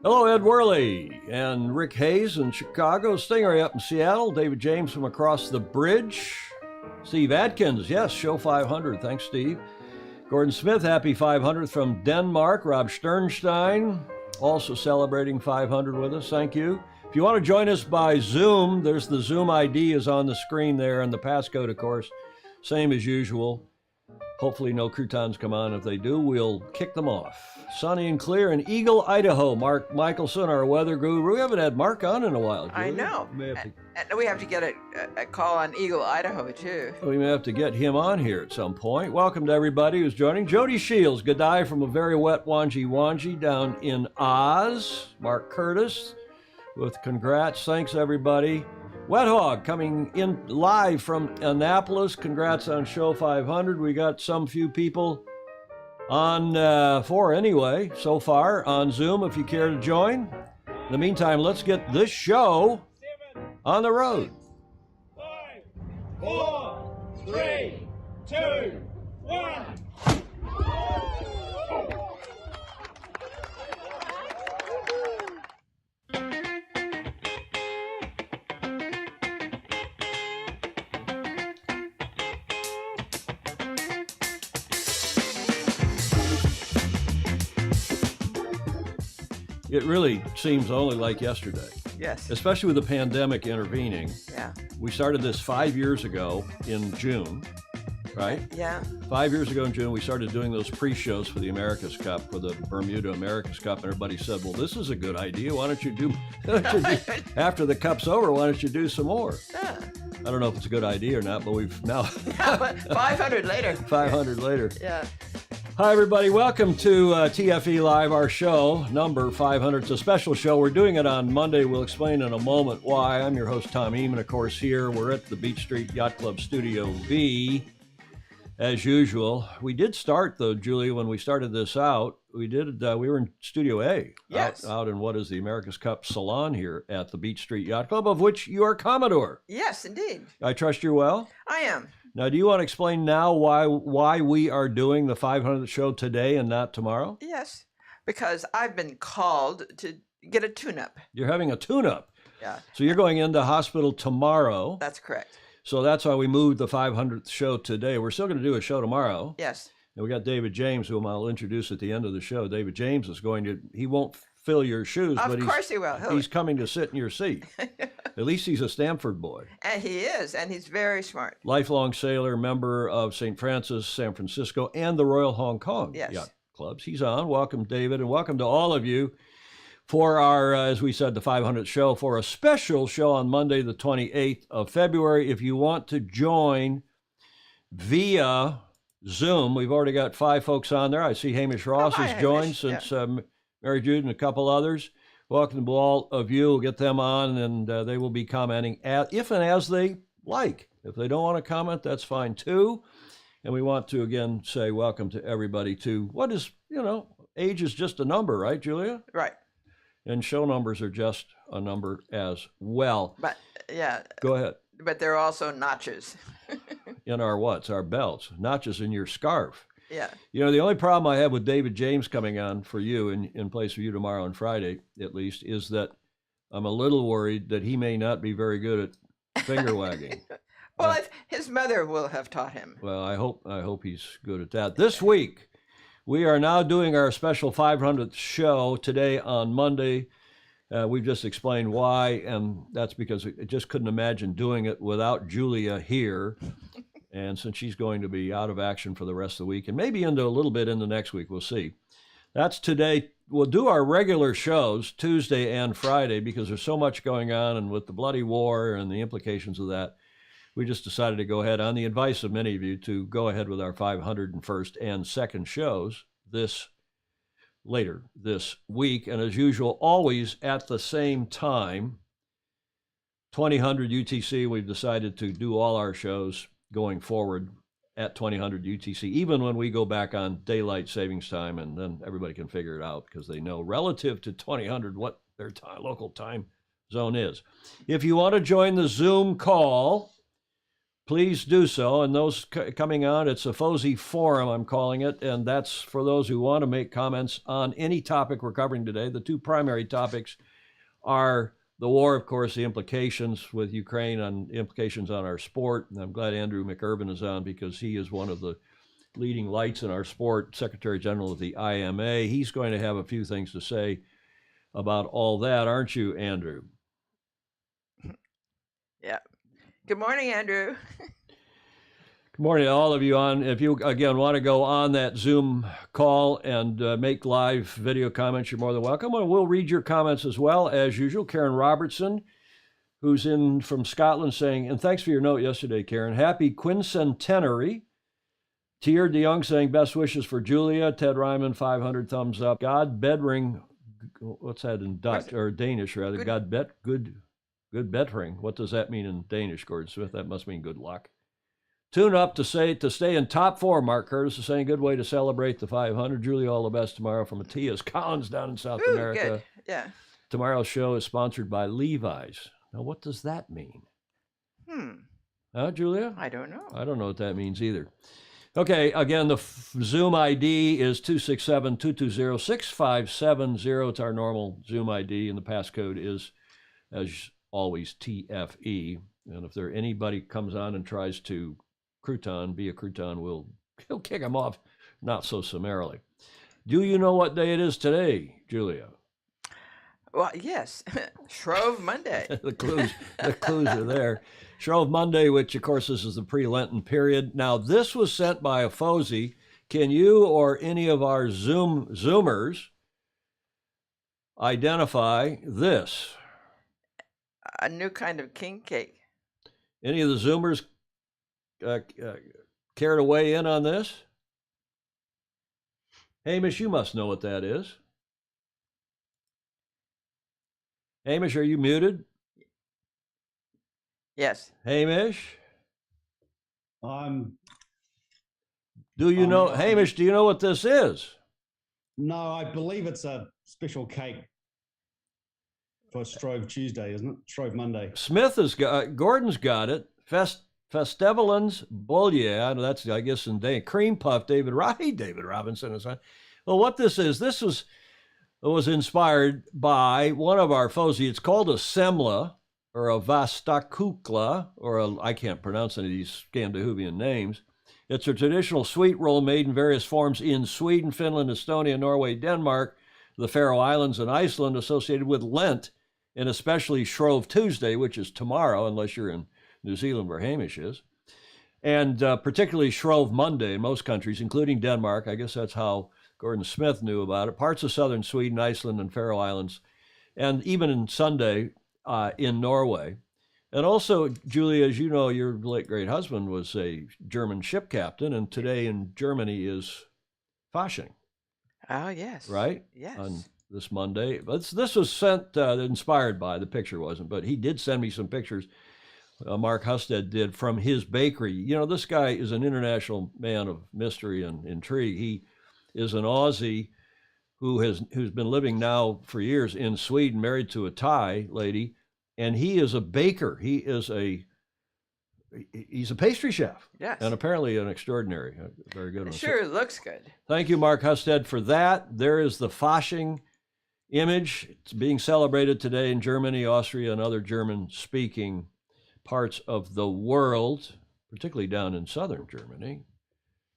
Hello, Ed Worley and Rick Hayes in Chicago, Stingray up in Seattle, David James from across the bridge, Steve Atkins, yes, show 500, thanks Steve. Gordon Smith, happy 500th from Denmark. Rob Sternstein, also celebrating 500 with us, thank you. If you want to join us by Zoom, there's the Zoom ID is on the screen there, and the passcode, of course, same as usual. Hopefully no croutons come on. If they do, we'll kick them off. Sunny and clear in Eagle, Idaho. Mark Michelson, our weather guru. We haven't had Mark on in a while, Julie. I know. We have to get a call on Eagle, Idaho, too. We may have to get him on here at some point. Welcome to everybody who's joining. Jody Shields, good day from a very wet Wanji down in Oz. Mark Curtis with congrats. Thanks, everybody. Wet Hog coming in live from Annapolis. Congrats on show 500. We got some few people on, four anyway, so far on Zoom if you care to join. In the meantime, let's get this show on the road. 5, 4, 3, 2, 1. It really seems only like yesterday. Yes. Especially with the pandemic intervening. Yeah. We started this 5 years ago in June, right? Yeah. 5 years ago in June, we started doing those pre-shows for the America's Cup, for the Bermuda America's Cup, and everybody said, well, this is a good idea. Why don't you do, after the Cup's over, why don't you do some more? Yeah. I don't know if it's a good idea or not, but we've now... Yeah, but 500 later. 500 later. Yeah. Hi, everybody. Welcome to TFE Live, our show, number 500. It's a special show. We're doing it on Monday. We'll explain in a moment why. I'm your host, Tom Eamon, of course, here. We're at the Beach Street Yacht Club Studio V, as usual. We did start, though, Julia, when we started this out, we were in Studio A. Yes. Out in what is the America's Cup Salon here at the Beach Street Yacht Club, of which you are Commodore. Yes, indeed. I trust you're well? I am. Now, do you want to explain now why we are doing the 500th show today and not tomorrow? Yes, because I've been called to get a tune-up. You're having a tune-up. Yeah. So you're going into hospital tomorrow. That's correct. So that's why we moved the 500th show today. We're still going to do a show tomorrow. Yes. And we got David James, whom I'll introduce at the end of the show. David James is he won't fill your shoes, Of but course he will. he's coming to sit in your seat. At least he's a Stanford boy. And he is, and he's very smart. Lifelong sailor, member of St. Francis, San Francisco, and the Royal Hong Kong Yacht Clubs. He's on. Welcome, David, and welcome to all of you for our, as we said, the 500th show, for a special show on Monday, the 28th of February. If you want to join via Zoom, we've already got 5 folks on there. I see Hamish Ross has joined since Mary Jude and a couple others. Welcome to all of you. We'll get them on, and they will be commenting if and as they like. If they don't want to comment, that's fine too. And we want to, again, say welcome to everybody to what is, age is just a number, right, Julia? Right. And show numbers are just a number as well. But, yeah. Go ahead. But there are also notches. In our what's? Our belts. Notches in your scarf. Yeah. The only problem I have with David James coming on for you in place of you tomorrow and Friday, at least, is that I'm a little worried that he may not be very good at finger wagging. Well, his mother will have taught him. Well, I hope he's good at that. This week, we are now doing our special 500th show today on Monday. We've just explained why, and that's because I just couldn't imagine doing it without Julia here. And since she's going to be out of action for the rest of the week, and maybe into a little bit into next week, we'll see. That's today. We'll do our regular shows Tuesday and Friday because there's so much going on, and with the bloody war and the implications of that, we just decided to go ahead, on the advice of many of you, to go ahead with our 501st and 2nd shows later this week. And as usual, always at the same time, 2000 UTC, we've decided to do all our shows going forward at 2000 UTC, even when we go back on daylight savings time, and then everybody can figure it out because they know relative to 2000 what their local time zone is. If you want to join the Zoom call, please do so. And those coming on, it's a FOSI forum, I'm calling it. And that's for those who want to make comments on any topic we're covering today. The two primary topics are the war, of course, the implications with Ukraine and implications on our sport. And I'm glad Andrew McIrvin is on because he is one of the leading lights in our sport, Secretary General of the IMA. He's going to have a few things to say about all that, aren't you, Andrew? Yeah. Good morning, Andrew. Good morning to all of you on. If you, again, want to go on that Zoom call and make live video comments, you're more than welcome. And we'll read your comments as well, as usual. Karen Robertson, who's in from Scotland, saying, and thanks for your note yesterday, Karen. Happy quincentenary. Tier DeYoung saying, best wishes for Julia. Ted Ryman, 500 thumbs up. God Bedring, what's that in Dutch, or Danish, rather? Good Bedring. What does that mean in Danish, Gordon Smith? That must mean good luck. Tune up to stay in top four. Mark Curtis is saying, good way to celebrate the 500. Julie, all the best tomorrow from Matthias Collins down in South America. Good. Yeah. Tomorrow's show is sponsored by Levi's. Now, what does that mean? Huh, Julia? I don't know. I don't know what that means either. Okay, again, the Zoom ID is 267-220-6570. It's our normal Zoom ID, and the passcode is, as always, TFE. And if anybody comes on and tries to be a crouton, he'll kick him off, not so summarily. Do you know what day it is today, Julia? Well, yes. Shrove Monday. the clues are there. Shrove Monday, which, of course, this is the pre-Lenten period. Now, this was sent by a FOSI. Can you or any of our Zoomers identify this? A new kind of king cake. Any of the Zoomers care to weigh in on this? Hamish, you must know what that is. Hamish, are you muted? Yes. Hamish? I'm. Do you know, Hamish, do you know what this is? No, I believe it's a special cake for Shrove Tuesday, isn't it? Shrove Monday. Smith has got, Gordon's got it. Festivalens Bollier, that's, I guess, in day. Cream Puff, David Robinson is on. Well, what this was inspired by one of our FOSI. It's called a semla, or a vastakukla, or I can't pronounce any of these Scandinavian names. It's a traditional sweet roll made in various forms in Sweden, Finland, Estonia, Norway, Denmark, the Faroe Islands, and Iceland, associated with Lent, and especially Shrove Tuesday, which is tomorrow, unless you're in New Zealand where Hamish is, and particularly Shrove Monday in most countries, including Denmark. I guess that's how Gordon Smith knew about it. Parts of southern Sweden, Iceland, and Faroe Islands, and even in Sunday in Norway. And also, Julie, as you know, your late great husband was a German ship captain, and today in Germany is Fasching. Oh, yes. Right? Yes. On this Monday. But this was sent, inspired by, the picture wasn't, but he did send me some pictures. Mark Husted did from his bakery. You know, this guy is an international man of mystery and intrigue. He is an Aussie who's been living now for years in Sweden, married to a Thai lady, and he is a baker. He's a pastry chef. Yes. And apparently an extraordinary, very good one. It sure looks good. Thank you, Mark Husted, for that. There is the Fasching image. It's being celebrated today in Germany, Austria, and other German-speaking parts of the world, particularly down in southern Germany.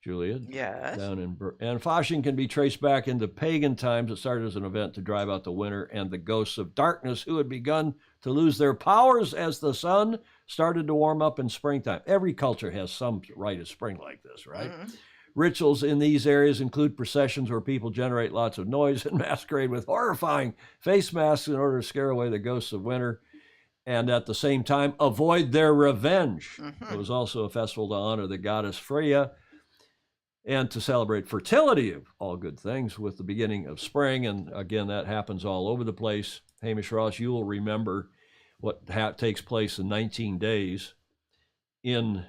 Julia? Yes. And Fasching can be traced back into pagan times. It started as an event to drive out the winter and the ghosts of darkness who had begun to lose their powers as the sun started to warm up in springtime. Every culture has some rite of spring like this, right? Mm-hmm. Rituals in these areas include processions where people generate lots of noise and masquerade with horrifying face masks in order to scare away the ghosts of winter, and at the same time avoid their revenge. Mm-hmm. It was also a festival to honor the goddess Freya and to celebrate fertility of all good things with the beginning of spring. And again, that happens all over the place. Hamish Ross, you will remember what takes place in 19 days in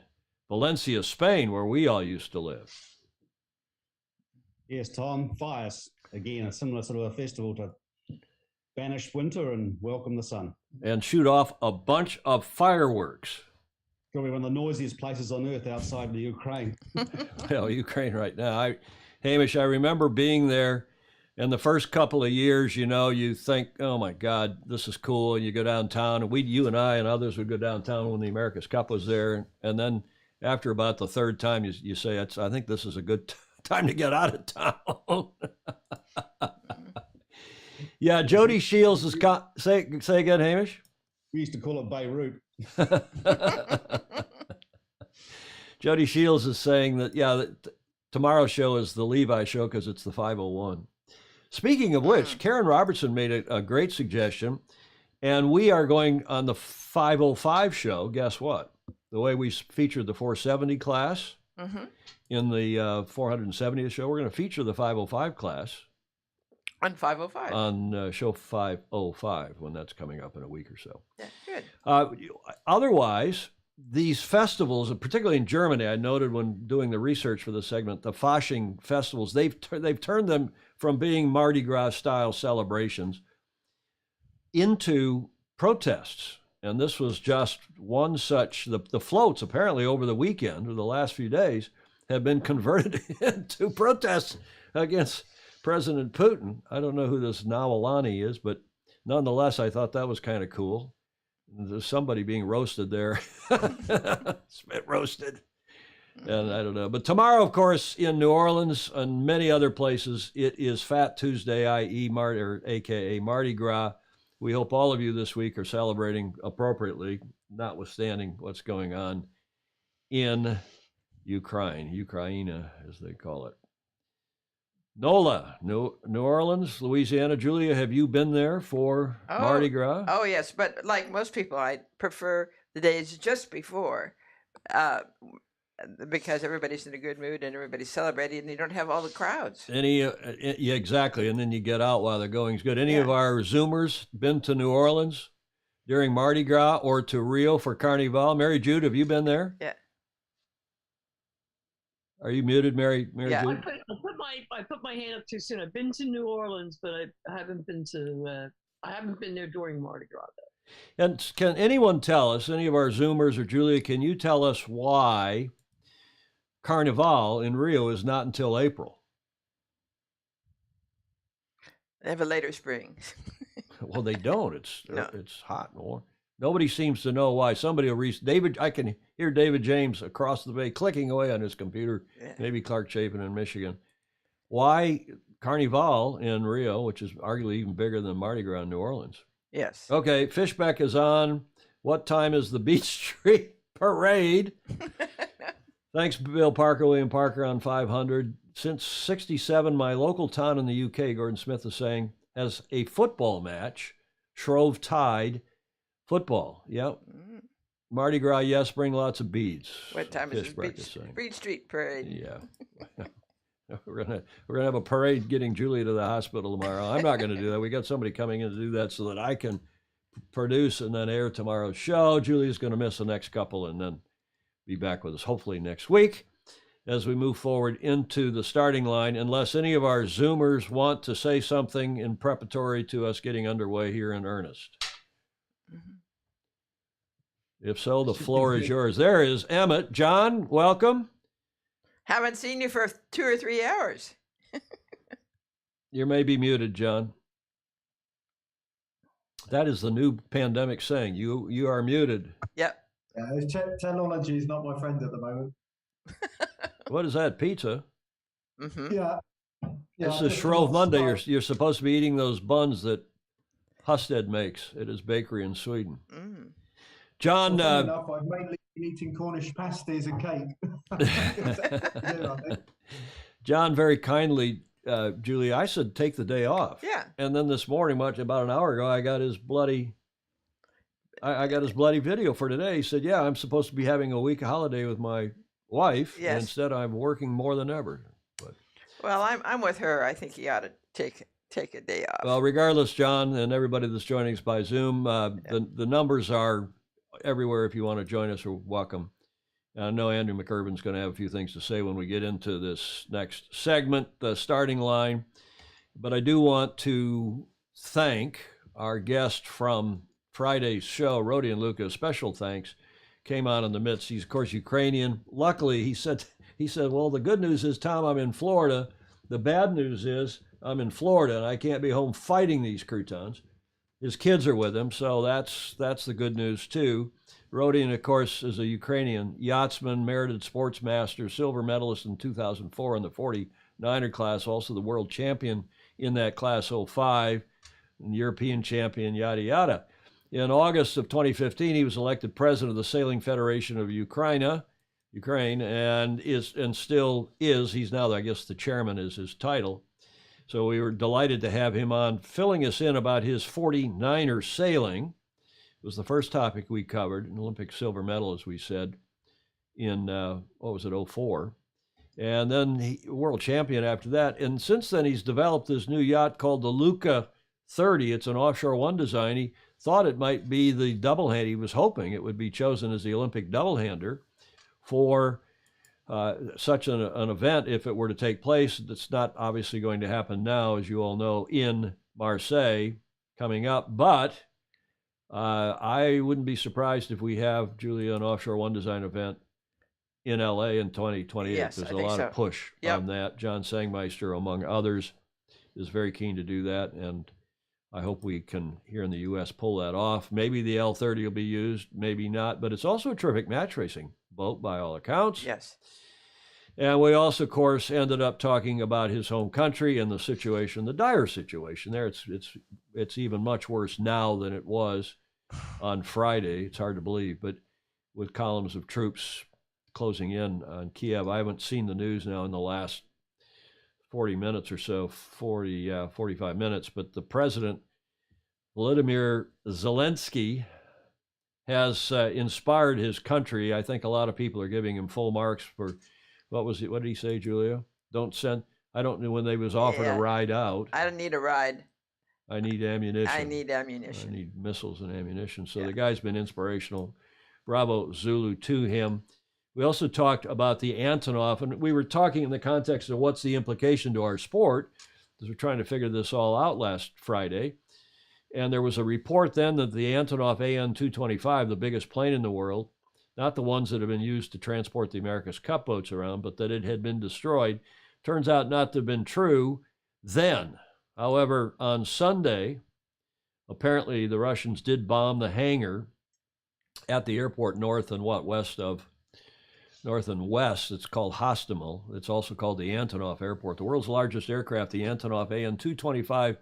Valencia, Spain, where we all used to live. Yes, Tom, fires. Again, a similar sort of a festival to banish winter and welcome the sun. And shoot off a bunch of fireworks. Probably one of the noisiest places on earth outside the Ukraine. Well, Ukraine right now. Hamish, I remember being there, and the first couple of years, you think, oh my God, this is cool. And you go downtown, and you and I and others would go downtown when the America's Cup was there. And then after about the third time, you say, I think this is a good time to get out of town. Yeah, Jody Shields is, say again, Hamish? We used to call it Beirut. Jody Shields is saying that, tomorrow's show is the Levi show because it's the 501. Speaking of which, Karen Robertson made a great suggestion, and we are going on the 505 show. Guess what? The way we featured the 470 class in the 470th show, we're going to feature the 505 class. On 505. On show 505, when that's coming up in a week or so. Yeah, good. Otherwise, these festivals, and particularly in Germany, I noted when doing the research for this segment, the Fasching festivals, they've turned them from being Mardi Gras style celebrations into protests. And this was just one such. The floats apparently over the weekend or the last few days have been converted into protests against President Putin. I don't know who this Nawalny is, but nonetheless, I thought that was kind of cool. There's somebody being roasted there. Spit roasted. And I don't know. But tomorrow, of course, in New Orleans and many other places, it is Fat Tuesday, i.e. AKA Mardi Gras. We hope all of you this week are celebrating appropriately, notwithstanding what's going on in Ukraine, as they call it. NOLA, New Orleans, Louisiana. Julia, have you been there for Mardi Gras? Oh, yes. But like most people, I prefer the days just before because everybody's in a good mood and everybody's celebrating and you don't have all the crowds. Yeah, exactly. And then you get out while the going's good. Any of our Zoomers been to New Orleans during Mardi Gras or to Rio for Carnival? Mary Jude, have you been there? Yeah. Are you muted, Mary Yeah. Jude? I put my hand up too soon. I've been to New Orleans, but I haven't been there during Mardi Gras. And can anyone tell us, any of our Zoomers or Julia, can you tell us why Carnival in Rio is not until April? They have a later spring. Well, they don't. It's hot and warm. Nobody seems to know why. Somebody will David. I can hear David James across the bay clicking away on his computer. Yeah. Maybe Clark Chapin in Michigan. Why Carnival in Rio, which is arguably even bigger than Mardi Gras in New Orleans? Yes. Okay, Fishbeck is on. What time is the Beach Street Parade? Thanks, Bill Parker, William Parker on 500. Since 67, my local town in the UK, Gordon Smith is saying, has a football match, Shrove Tide. Football, yep. Mardi Gras, yes, bring lots of beads. What time is the Beach Street Parade? Yeah. We're gonna have a parade getting Julia to the hospital tomorrow. I'm not gonna do that. We got somebody coming in to do that so that I can produce and then air tomorrow's show. Julia's gonna miss the next couple and then be back with us hopefully next week as we move forward into the starting line, unless any of our Zoomers want to say something in preparatory to us getting underway here in earnest. If so, the floor is yours. There is Emmett. John, welcome. Haven't seen you for 2 or 3 hours. You may be muted, John. That is the new pandemic saying. You are muted. Yep. Technology is not my friend at the moment. What is that, pizza? Mm-hmm. Yeah. This is Shrove Monday. You're supposed to be eating those buns that Husted makes at his bakery in Sweden. Mm. John, well, enough, I've mainly been eating Cornish pasties and cake. John, very kindly, Julie, I said take the day off. Yeah. And then this morning, about an hour ago, I got his bloody video for today. He said, "Yeah, I'm supposed to be having a week of holiday with my wife, yes. and instead I'm working more than ever." But, well, I'm with her. I think he ought to take a day off. Well, regardless, John, and everybody that's joining us by Zoom, the numbers are everywhere. If you want to join us, you're welcome. And I know Andrew McIrvin's going to have a few things to say when we get into this next segment, the starting line. But I do want to thank our guest from Friday's show, Rhodey and Lucas. Special thanks, came on in the midst. He's, of course, Ukrainian. Luckily, he said, well, the good news is, Tom, I'm in Florida. The bad news is I'm in Florida, and I can't be home fighting these croutons. His kids are with him, so that's the good news, too. Rodin, of course, is a Ukrainian yachtsman, merited sportsmaster, silver medalist in 2004 in the 49er class, also the world champion in that class 05, and European champion, yada, yada. In August of 2015, he was elected president of the Sailing Federation of Ukraine, and still is. He's now, I guess, the chairman is his title. So we were delighted to have him on, filling us in about his 49er sailing. It was the first topic we covered, an Olympic silver medal, as we said, in, 04. And then world champion after that. And since then, he's developed this new yacht called the Luca 30. It's an offshore one design. He thought it might be the double hand. He was hoping it would be chosen as the Olympic double-hander for such an event if it were to take place. That's not obviously going to happen now, as you all know, in Marseille coming up. But I wouldn't be surprised if we have, Julia, an offshore one design event in LA in 2028. Yes, There's I a think lot so. of push on that. John Sangmeister, among others, is very keen to do that, and I hope we can, here in the U.S., pull that off. Maybe the L30 will be used, maybe not, but it's also a terrific match racing boat by all accounts. Yes. And we also, of course, ended up talking about his home country and the situation, the dire situation there. It's even much worse now than it was on Friday. It's hard to believe, but with columns of troops closing in on Kiev. I haven't seen the news now in the last 40 minutes or so, 45 minutes, but the president, Volodymyr Zelensky, has inspired his country. I think a lot of people are giving him full marks for, what did he say, Julia? I don't know when they was offered a ride out. I don't need a ride. I need ammunition. I need ammunition. I need missiles and ammunition. So the guy's been inspirational. Bravo Zulu to him. We also talked about the Antonov, and we were talking in the context of what's the implication to our sport, because we're trying to figure this all out last Friday. And there was a report then that the Antonov AN-225, the biggest plane in the world, not the ones that have been used to transport the America's Cup boats around, but that it had been destroyed, turns out not to have been true then. However, on Sunday, apparently the Russians did bomb the hangar at the airport north and west. It's called Hostomel. It's also called the Antonov Airport. The world's largest aircraft, the Antonov AN-225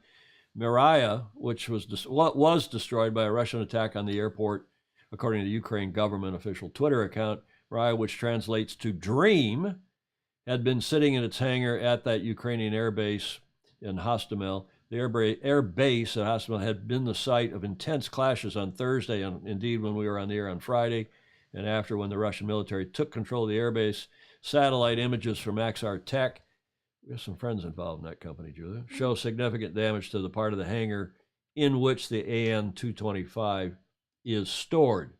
Mirai, which was destroyed by a Russian attack on the airport, according to the Ukraine government official Twitter account. Mirai, which translates to dream, had been sitting in its hangar at that Ukrainian air base in Hostomel. The air base at Hostomel had been the site of intense clashes on Thursday, and indeed when we were on the air on Friday, and after, when the Russian military took control of the airbase. Satellite images from Axar Tech, we have some friends involved in that company, Julia, show significant damage to the part of the hangar in which the AN-225 is stored.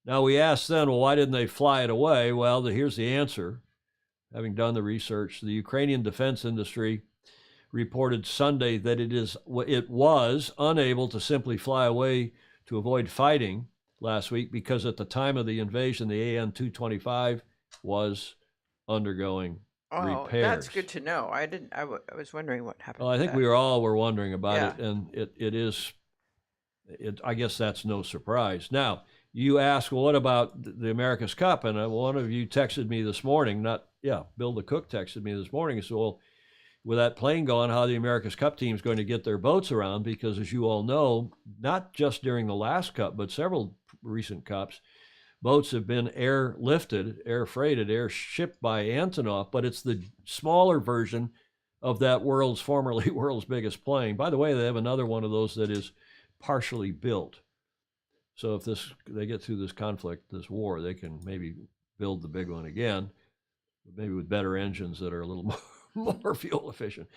Now, we asked then, well, why didn't they fly it away? Well, here's the answer. Having done the research, the Ukrainian defense industry reported Sunday that it was unable to simply fly away to avoid fighting last week, because at the time of the invasion, the AN-225 was undergoing repairs. That's good to know. I was wondering what happened. Well, I think we were wondering about it, and it is. I guess that's no surprise. Now, you ask, well, what about the America's Cup? And one of you texted me this morning. Bill the Cook texted me this morning and said, well, with that plane gone, how the America's Cup team is going to get their boats around, because as you all know, not just during the last Cup, but several recent Cups, boats have been airlifted, air freighted, air shipped by Antonov, but it's the smaller version of that formerly world's biggest plane. By the way, they have another one of those that is partially built. So if they get through this conflict, this war, they can maybe build the big one again, maybe with better engines that are a little more fuel efficient.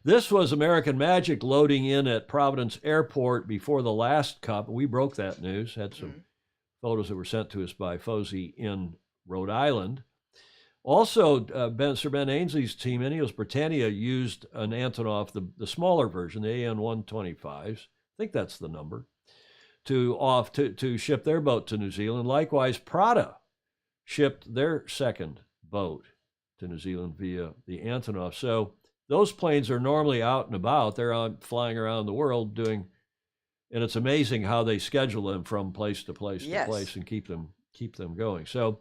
This was American Magic loading in at Providence Airport before the last Cup. We broke that news, had some photos that were sent to us by Fozy in Rhode Island. Also, Sir Ben Ainsley's team, Ineos Britannia, used an Antonov, the smaller version, the AN-125s. I think that's the number. to ship their boat to New Zealand. Likewise, Prada shipped their second boat to New Zealand via the Antonov. So those planes are normally out and about. They're out flying around the world doing, and it's amazing how they schedule them from place to place to place and keep them going. So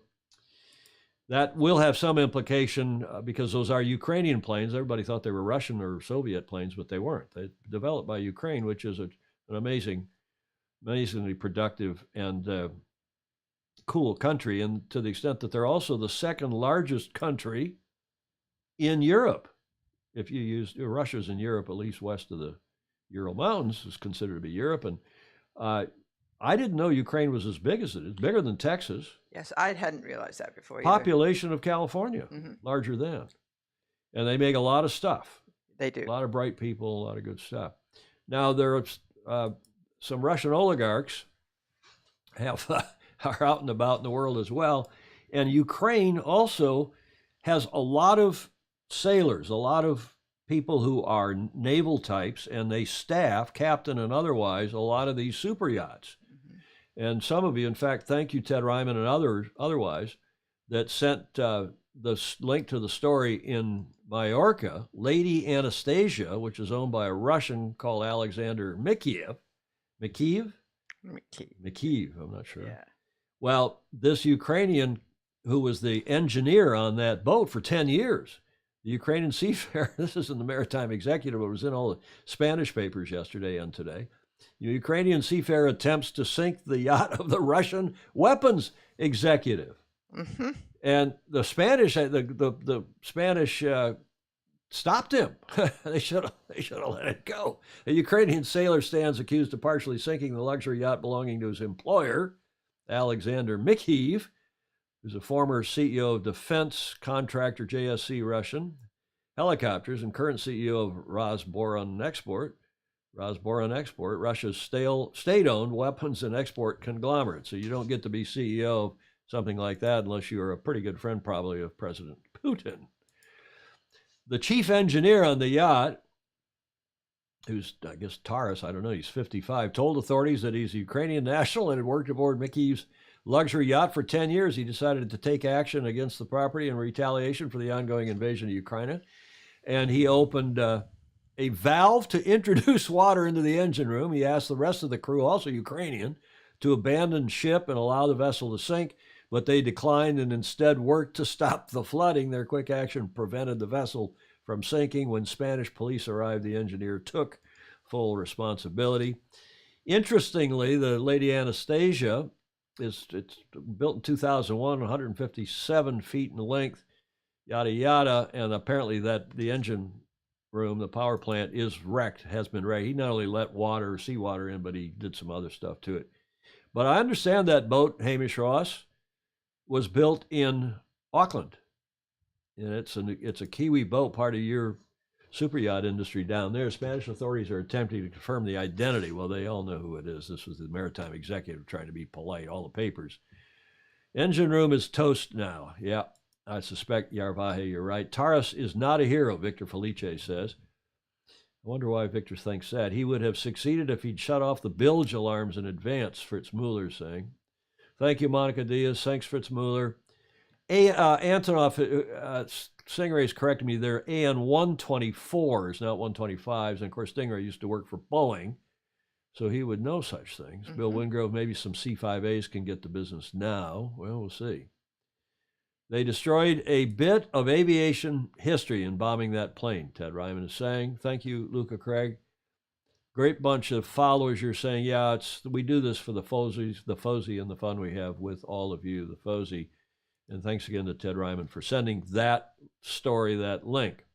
that will have some implication because those are Ukrainian planes. Everybody thought they were Russian or Soviet planes, but they weren't. They developed by Ukraine, which is an amazingly productive and cool country. And to the extent that they're also the second largest country in Europe. If you use Russia's in Europe, at least west of the Ural Mountains, is considered to be Europe. And I didn't know Ukraine was as big as it is, bigger than Texas. Yes, I hadn't realized that before. Population of California, Mhm. larger than. And they make a lot of stuff. They do. A lot of bright people, a lot of good stuff. Now, there are some Russian oligarchs are out and about in the world as well. And Ukraine also has a lot of sailors, a lot of people who are naval types, and they staff, captain and otherwise, a lot of these super yachts. And some of you, in fact, thank you, Ted Ryman and otherwise, that sent the link to the story in Majorca. Lady Anastasia, which is owned by a Russian called Alexander Mikheev, I'm not sure. Yeah. Well, this Ukrainian who was the engineer on that boat for 10 years, the Ukrainian seafarer, this is in the Maritime Executive, it was in all the Spanish papers yesterday and today. The Ukrainian seafarer attempts to sink the yacht of the Russian weapons executive. Mm-hmm. And the Spanish stopped him. They should have let it go. A Ukrainian sailor stands accused of partially sinking the luxury yacht belonging to his employer, Alexander Mikheev, who's a former CEO of defense contractor JSC Russian Helicopters and current CEO of Rosboron Export, Russia's state-owned weapons and export conglomerate. So you don't get to be CEO of something like that unless you're a pretty good friend probably of President Putin. The chief engineer on the yacht, who's, I guess, Taras, I don't know, he's 55, told authorities that he's a Ukrainian national and had worked aboard Mikheev's luxury yacht for 10 years. He decided to take action against the property in retaliation for the ongoing invasion of Ukraine. And he opened a valve to introduce water into the engine room. He asked the rest of the crew, also Ukrainian, to abandon ship and allow the vessel to sink, but they declined and instead worked to stop the flooding. Their quick action prevented the vessel from sinking. When Spanish police arrived, the engineer took full responsibility. Interestingly, the Lady Anastasia, it's built in 2001, 157 feet in length, yada, yada, and apparently that the engine room, the power plant, is wrecked, has been wrecked. He not only let seawater in, but he did some other stuff to it. But I understand that boat, Hamish Ross, was built in Auckland. And it's a Kiwi boat, part of your super yacht industry down there. Spanish authorities are attempting to confirm the identity. Well, they all know who it is. This was the Maritime Executive trying to be polite, all the papers. Engine room is toast now. Yeah, I suspect, Yarvahe, you're right. Taras is not a hero, Victor Felice says. I wonder why Victor thinks that. He would have succeeded if he'd shut off the bilge alarms in advance, Fritz Mueller saying. Thank you, Monica Diaz. Thanks, Fritz Mueller. Antonov, Stingray's corrected me there. AN 124s, not 125s. And of course, Stingray used to work for Boeing, so he would know such things. Mm-hmm. Bill Wingrove, maybe some C-5As can get the business now. Well, we'll see. They destroyed a bit of aviation history in bombing that plane, Ted Ryman is saying. Thank you, Luca Craig. Great bunch of followers. You're saying, yeah, we do this for the FOSI and the fun we have with all of you, the FOSI. And thanks again to Ted Ryman for sending that story, that link.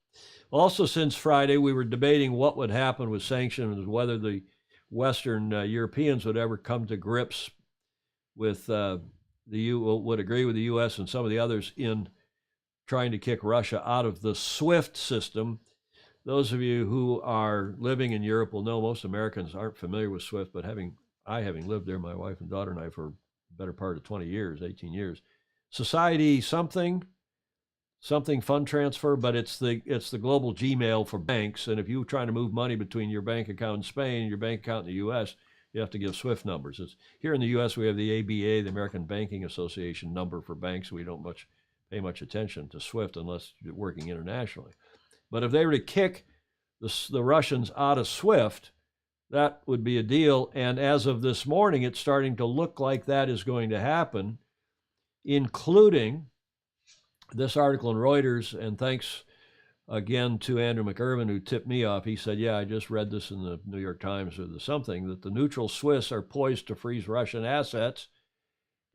Also, since Friday, we were debating what would happen with sanctions, whether the Western Europeans would ever come to grips with would agree with the U.S. and some of the others in trying to kick Russia out of the SWIFT system. Those of you who are living in Europe will know most Americans aren't familiar with SWIFT, but having lived there, my wife and daughter and I, for the better part of 20 years, 18 years, Society something fund transfer, but it's the global Gmail for banks. And if you're trying to move money between your bank account in Spain and your bank account in the U.S., You have to give SWIFT numbers. It's, here in the U.S., we have the ABA, the American Banking Association number for banks. We don't pay much attention to SWIFT unless you're working internationally. But if they were to kick the Russians out of SWIFT, that would be a deal. And as of this morning, it's starting to look like that is going to happen, including this article in Reuters. And thanks again to Andrew McIrvin, who tipped me off. He said, yeah, I just read this in the New York Times or something, that the neutral Swiss are poised to freeze Russian assets.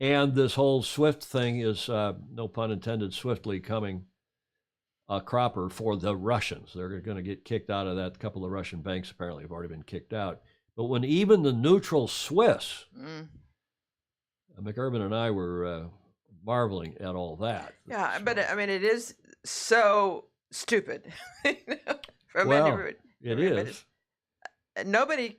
And this whole SWIFT thing is, no pun intended, swiftly coming a cropper for the Russians. They're going to get kicked out of that. A couple of Russian banks apparently have already been kicked out. But when even the neutral Swiss, McIrvin and I were marveling at all that. Yeah, but I mean, it is so stupid. It is. Nobody's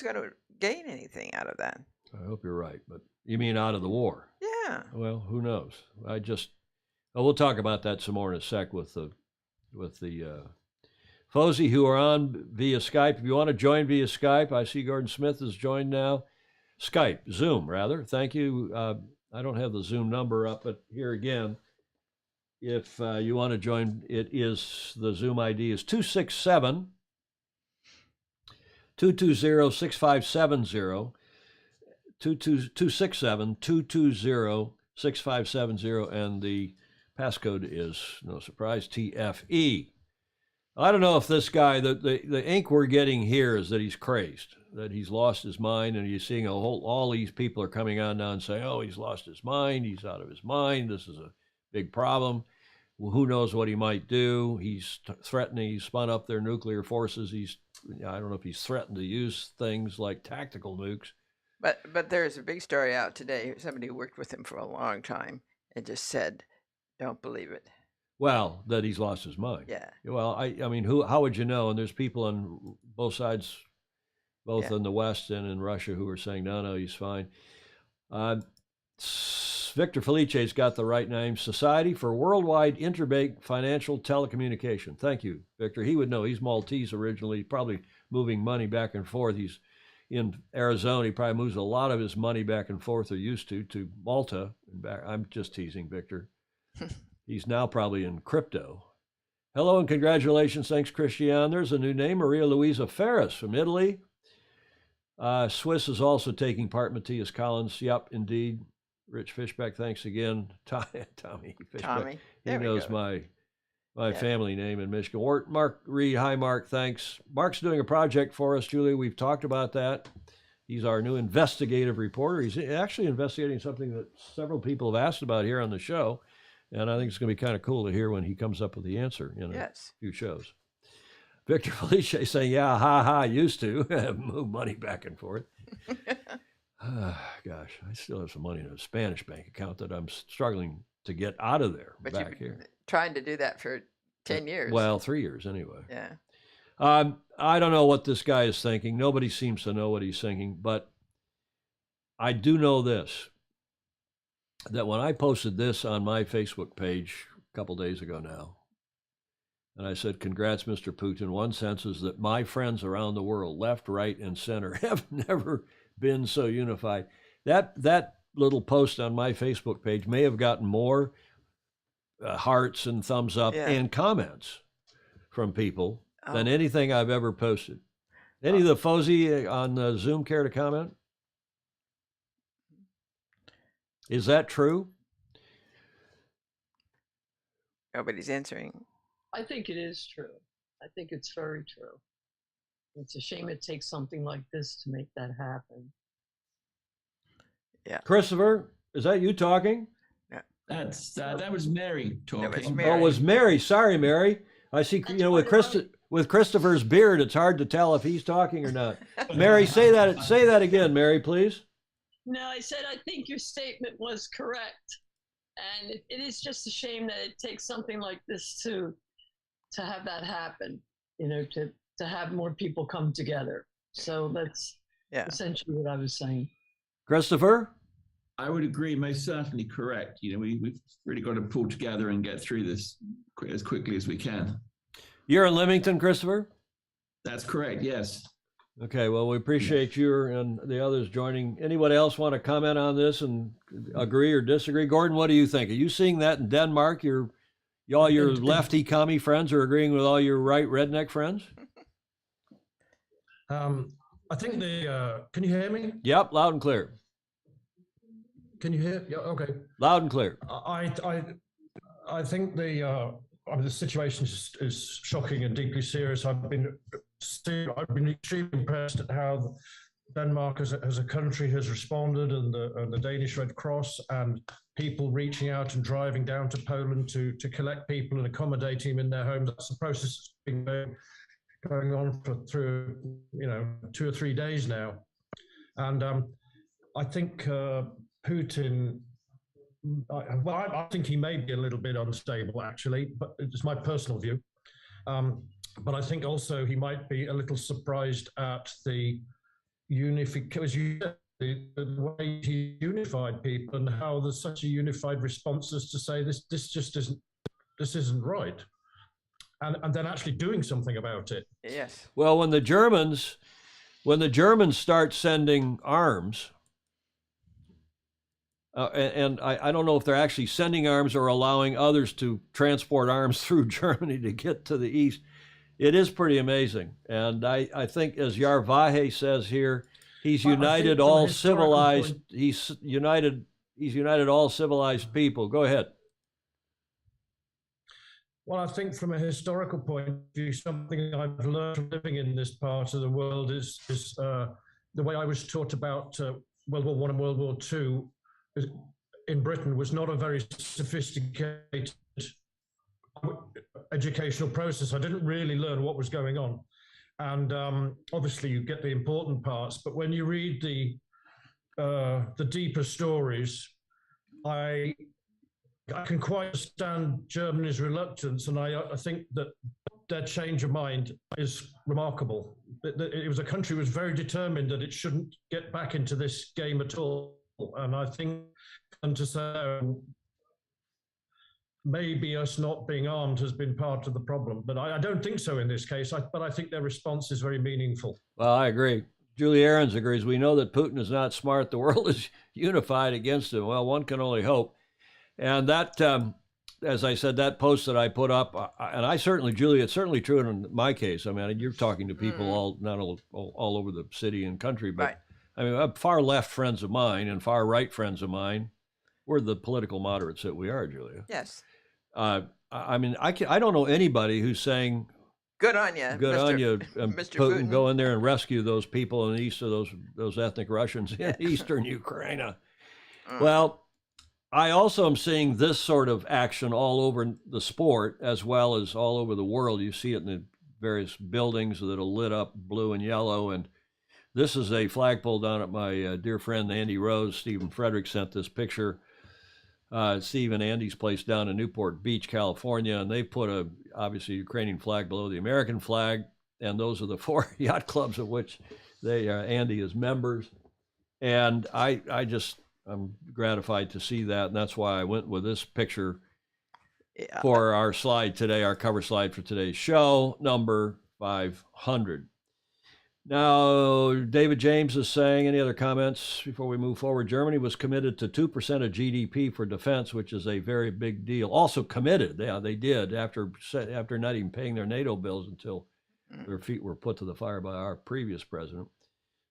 going to gain anything out of that. I hope you're right. But you mean out of the war? Yeah. Well, who knows? We'll talk about that some more in a sec with the Fozy who are on via Skype. If you want to join via Skype, I see Gordon Smith has joined now. Zoom rather. Thank you. I don't have the Zoom number up, but here again, if you want to join, the Zoom ID is 267 220 6570. 267 220 6570, and the passcode is, no surprise, TFE. I don't know if this guy, the ink we're getting here is that he's crazed, that he's lost his mind, and you're seeing all these people are coming on now and saying, oh, he's lost his mind, he's out of his mind, this is a big problem. Well, who knows what he might do? He's threatening, he's spun up their nuclear forces. I don't know if he's threatened to use things like tactical nukes. But there's a big story out today. Somebody who worked with him for a long time and just said, don't believe it. Well, that he's lost his mind. Yeah. Well, I mean, how would you know? And there's people on both sides, both in the West and in Russia, who are saying, no, he's fine. Victor Felice's got the right name, Society for Worldwide Interbank Financial Telecommunication. Thank you, Victor. He would know. He's Maltese originally, probably moving money back and forth. He's in Arizona. He probably moves a lot of his money back and forth, or used to Malta. And back. I'm just teasing Victor. He's now probably in crypto. Hello and congratulations. Thanks, Christian. There's a new name, Maria Luisa Ferris from Italy. Swiss is also taking part, Matthias Collins. Yep, indeed. Rich Fishback, thanks again. Tommy Fishback. Tommy. He knows my family name in Michigan. Mark Reed, hi, Mark, thanks. Mark's doing a project for us, Julie. We've talked about that. He's our new investigative reporter. He's actually investigating something that several people have asked about here on the show. And I think it's going to be kind of cool to hear when he comes up with the answer in a few shows. Victor Felice saying, yeah, used to move money back and forth. Gosh, I still have some money in a Spanish bank account that I'm struggling to get out of there. But back here. Trying to do that for 10 years. Well, 3 years anyway. Yeah. I don't know what this guy is thinking. Nobody seems to know what he's thinking, but I do know this, that when I posted this on my Facebook page a couple days ago now, and I said, congrats, Mr. Putin, one sense is that my friends around the world, left, right, and center, have never been so unified. That little post on my Facebook page may have gotten more hearts and thumbs up and comments from people than anything I've ever posted. Any of the Fozy on Zoom care to comment? Is that true? Nobody's answering. I think it is true. I think it's very true. It's a shame it takes something like this to make that happen. Yeah. Christopher, is that you talking? That was Mary talking. That was Oh, Mary. it was Mary. Sorry, Mary. I see, with Christopher's beard, it's hard to tell if he's talking or not. Mary, say that again, Mary, please. No, I said I think your statement was correct. And it is just a shame that it takes something like this to have that happen, to have more people come together. So that's essentially what I was saying. Christopher? I would agree, most certainly correct. We've really got to pull together and get through this as quickly as we can. You're in Leamington, Christopher? That's correct, yes. Okay, well, we appreciate you and the others joining. Anybody else want to comment on this and agree or disagree? Gordon, what do you think? Are you seeing that in Denmark? All your lefty commie friends are agreeing with all your right redneck friends? I think can you hear me? Yep, loud and clear. Can you hear? Yeah, okay. Loud and clear. I think the situation is shocking and deeply serious. I've been extremely impressed at how Denmark as a country has responded, and the Danish Red Cross and people reaching out and driving down to Poland to collect people and accommodating them in their homes. That's a process that's been going on through 2 or 3 days now, and I think Putin. I think he may be a little bit unstable, actually, but it's my personal view. But I think also he might be a little surprised at the the way he unified people and how there's such a unified response as to say this just isn't right, and then actually doing something about it. Yes. Well, when the Germans start sending arms. And I don't know if they're actually sending arms or allowing others to transport arms through Germany to get to the east. It is pretty amazing. And I think, as Yar Vahe says here, he's united all civilized. He's united all civilized people. Go ahead. Well, I think from a historical point of view, something I've learned from living in this part of the world is the way I was taught about World War I and World War II. In Britain was not a very sophisticated educational process. I didn't really learn what was going on, and obviously you get the important parts. But when you read the deeper stories, I can quite understand Germany's reluctance, and I think that their change of mind is remarkable. It was a country that was very determined that it shouldn't get back into this game at all. And I think, and to say maybe us not being armed has been part of the problem, but I don't think so in this case. But I think their response is very meaningful. Well, I agree. Julie Ahrens agrees. We know that Putin is not smart. The world is unified against him. Well, one can only hope. And that, as I said, that post that I put up, and I certainly, Julie, it's certainly true in my case. I mean, you're talking to people not all over the city and country, but. Right. I mean, far left friends of mine and far right friends of mine, we're the political moderates that we are, Julia. Yes. I mean, I don't know anybody who's saying, "Good on you, good on you, Mr. Putin. Go in there and rescue those people in the east of those ethnic Russians in eastern Ukraine." Well, I also am seeing this sort of action all over the sport as well as all over the world. You see it in the various buildings that are lit up blue and yellow, and this is a flagpole down at my dear friend Andy Rose. Stephen Frederick sent this picture. Steve and Andy's place down in Newport Beach, California, and they put obviously Ukrainian flag below the American flag, and those are the 4 yacht clubs of which Andy is members. And I'm gratified to see that, and that's why I went with this picture for our slide today, our cover slide for today's show, number 500. Now, David James is saying, any other comments before we move forward? Germany was committed to 2% of GDP for defense, which is a very big deal. Also committed, yeah, they did, after not even paying their NATO bills until their feet were put to the fire by our previous president.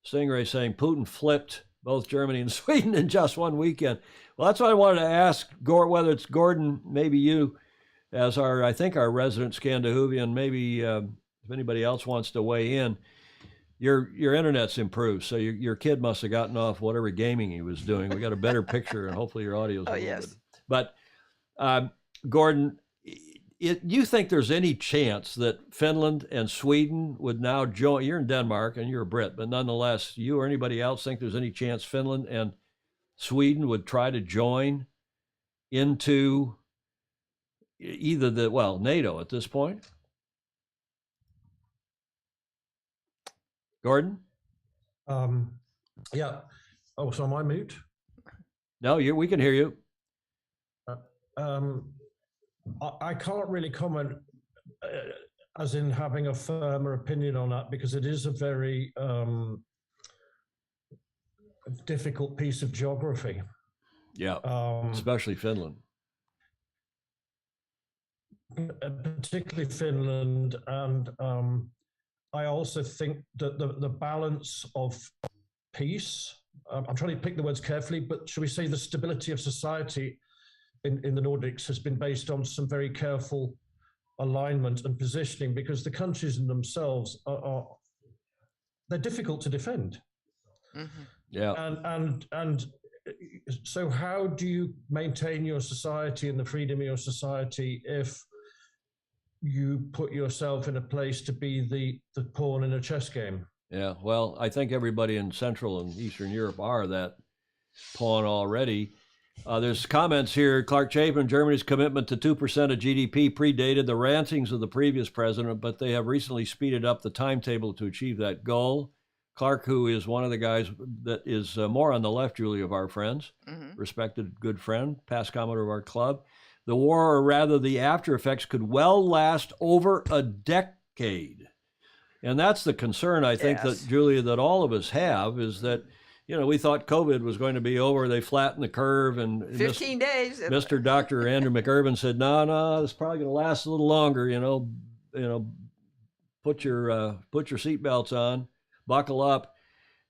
Stingray saying Putin flipped both Germany and Sweden in just one weekend. Well, that's what I wanted to ask, whether it's Gordon, maybe you, as our resident Scandinavian, maybe if anybody else wants to weigh in. Your internet's improved, so your kid must have gotten off whatever gaming he was doing. We got a better picture, and hopefully your audio's a little bit. But Gordon, you think there's any chance that Finland and Sweden would now join? You're in Denmark and you're a Brit, but nonetheless, you or anybody else think there's any chance Finland and Sweden would try to join into either NATO at this point? Gordon? Yeah. Oh, so am I mute? No, we can hear you. I can't really comment as in having a firmer opinion on that, because it is a very difficult piece of geography. Yeah, especially Finland. Particularly Finland, and I also think that the balance of peace, I'm trying to pick the words carefully, but should we say the stability of society in the Nordics has been based on some very careful alignment and positioning, because the countries in themselves they're difficult to defend. Mm-hmm. Yeah. And so how do you maintain your society and the freedom of your society if you put yourself in a place to be the pawn in a chess game? Yeah, well, I think everybody in Central and Eastern Europe are that pawn already. There's comments here. Clark Chapin, Germany's commitment to 2% of GDP predated the rantings of the previous president, but they have recently speeded up the timetable to achieve that goal. Clark, who is one of the guys that is more on the left, Julie, of our friends, respected good friend, past commenter of our club. The war, or rather the after effects, could well last over a decade. And that's the concern, I think, that, Julia, that all of us have, is that, you know, we thought COVID was going to be over. They flattened the curve. And 15 days. Mr. Dr. Andrew McIrvin said, no, it's probably going to last a little longer, you know, put your seatbelts on, buckle up.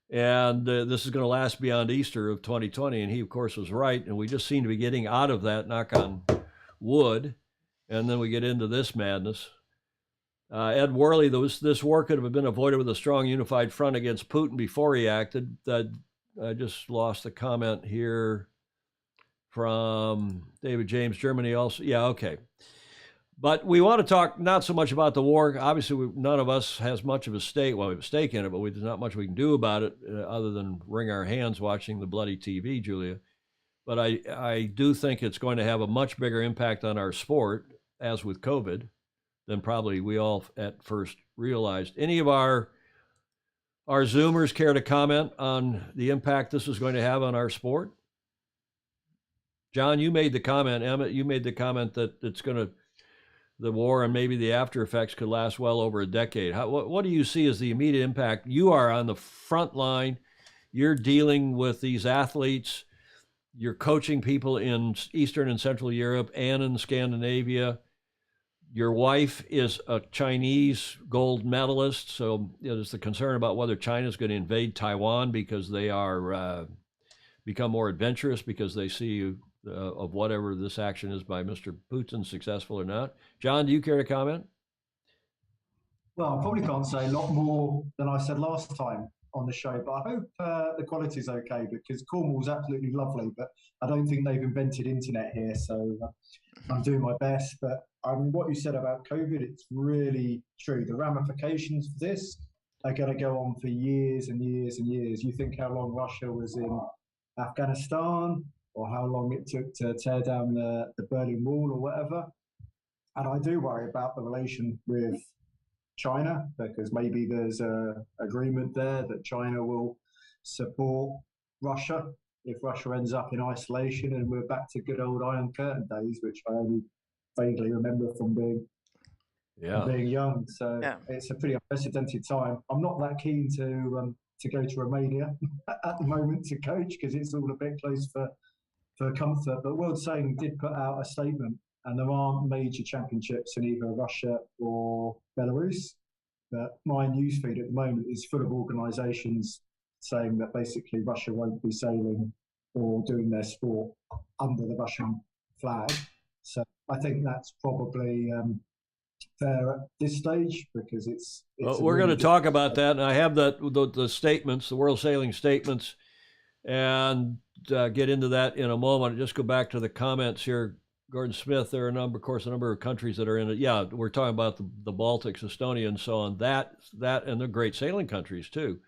And this is going to last beyond Easter of 2020. And he, of course, was right. And we just seem to be getting out of that, knock on wood. And then we get into this madness. Ed Worley, this war could have been avoided with a strong unified front against Putin before he acted. I just lost the comment here from David James, Germany also. Yeah, okay. But we want to talk not so much about the war. Obviously, none of us has much of a stake. Well, we have a stake in it, but there's not much we can do about it other than wring our hands watching the bloody TV, Julia. But I do think it's going to have a much bigger impact on our sport, as with COVID, than probably we all at first realized. Any of our Zoomers care to comment on the impact this is going to have on our sport? John, you made the comment. Emmett, you made the comment that the war and maybe the after effects could last well over a decade. What do you see as the immediate impact? You are on the front line. You're dealing with these athletes. You're coaching people in Eastern and Central Europe and in Scandinavia. Your wife is a Chinese gold medalist, so there's the concern about whether China is going to invade Taiwan because they are become more adventurous because they see of whatever this action is by Mr. Putin successful or not. John, do you care to comment? Well, I probably can't say a lot more than I said last time on the show, but I hope the quality's okay, because Cornwall's absolutely lovely, but I don't think they've invented internet here, so I'm doing my best. But I mean, what you said about COVID, it's really true. The ramifications for this are going to go on for years and years and years. You think how long Russia was in Afghanistan, or how long it took to tear down the Berlin Wall or whatever. And I do worry about the relation with China, because maybe there's an agreement there that China will support Russia if Russia ends up in isolation and we're back to good old Iron Curtain days, which I only vaguely remember from being young. So it's a pretty unprecedented time. I'm not that keen to go to Romania at the moment to coach, because it's all a bit close for comfort. But World Sailing did put out a statement, and there aren't major championships in either Russia or Belarus. But my newsfeed at the moment is full of organisations saying that basically Russia won't be sailing or doing their sport under the Russian flag. So I think that's probably fair at this stage, because it's well, we're going to talk about that, and I have the statements, the World Sailing statements, and get into that in a moment. Just go back to the comments here. Gordon Smith, there are a number of countries that are in it. Yeah, we're talking about the Baltics, Estonia, and so on. That, and they're great sailing countries too.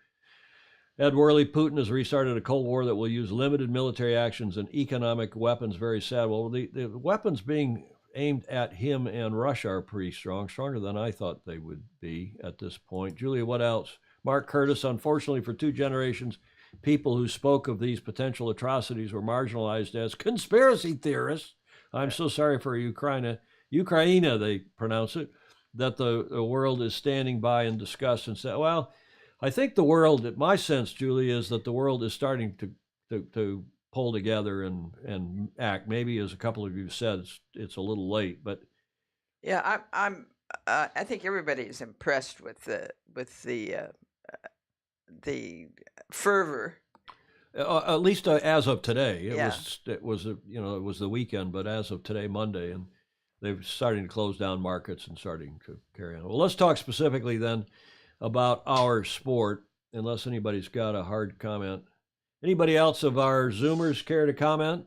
Ed Worley, Putin has restarted a Cold War that will use limited military actions and economic weapons. Very sad. Well, the weapons being aimed at him and Russia are pretty strong, stronger than I thought they would be at this point. Julia, what else? Mark Curtis, unfortunately for 2 generations, people who spoke of these potential atrocities were marginalized as conspiracy theorists. I'm so sorry for Ukraine, they pronounce it. that the world is standing by and discuss and say, well, I think the world, my sense, Julie, is that the world is starting to pull together and act. Maybe, as a couple of you said, it's a little late, but Yeah, I think everybody is impressed with the fervor. At least as of today, it Yeah. was it was the weekend, but as of today, Monday, and they're starting to close down markets and starting to carry on. Well, let's talk specifically then about our sport, unless anybody's got a hard comment. Anybody else of our Zoomers care to comment?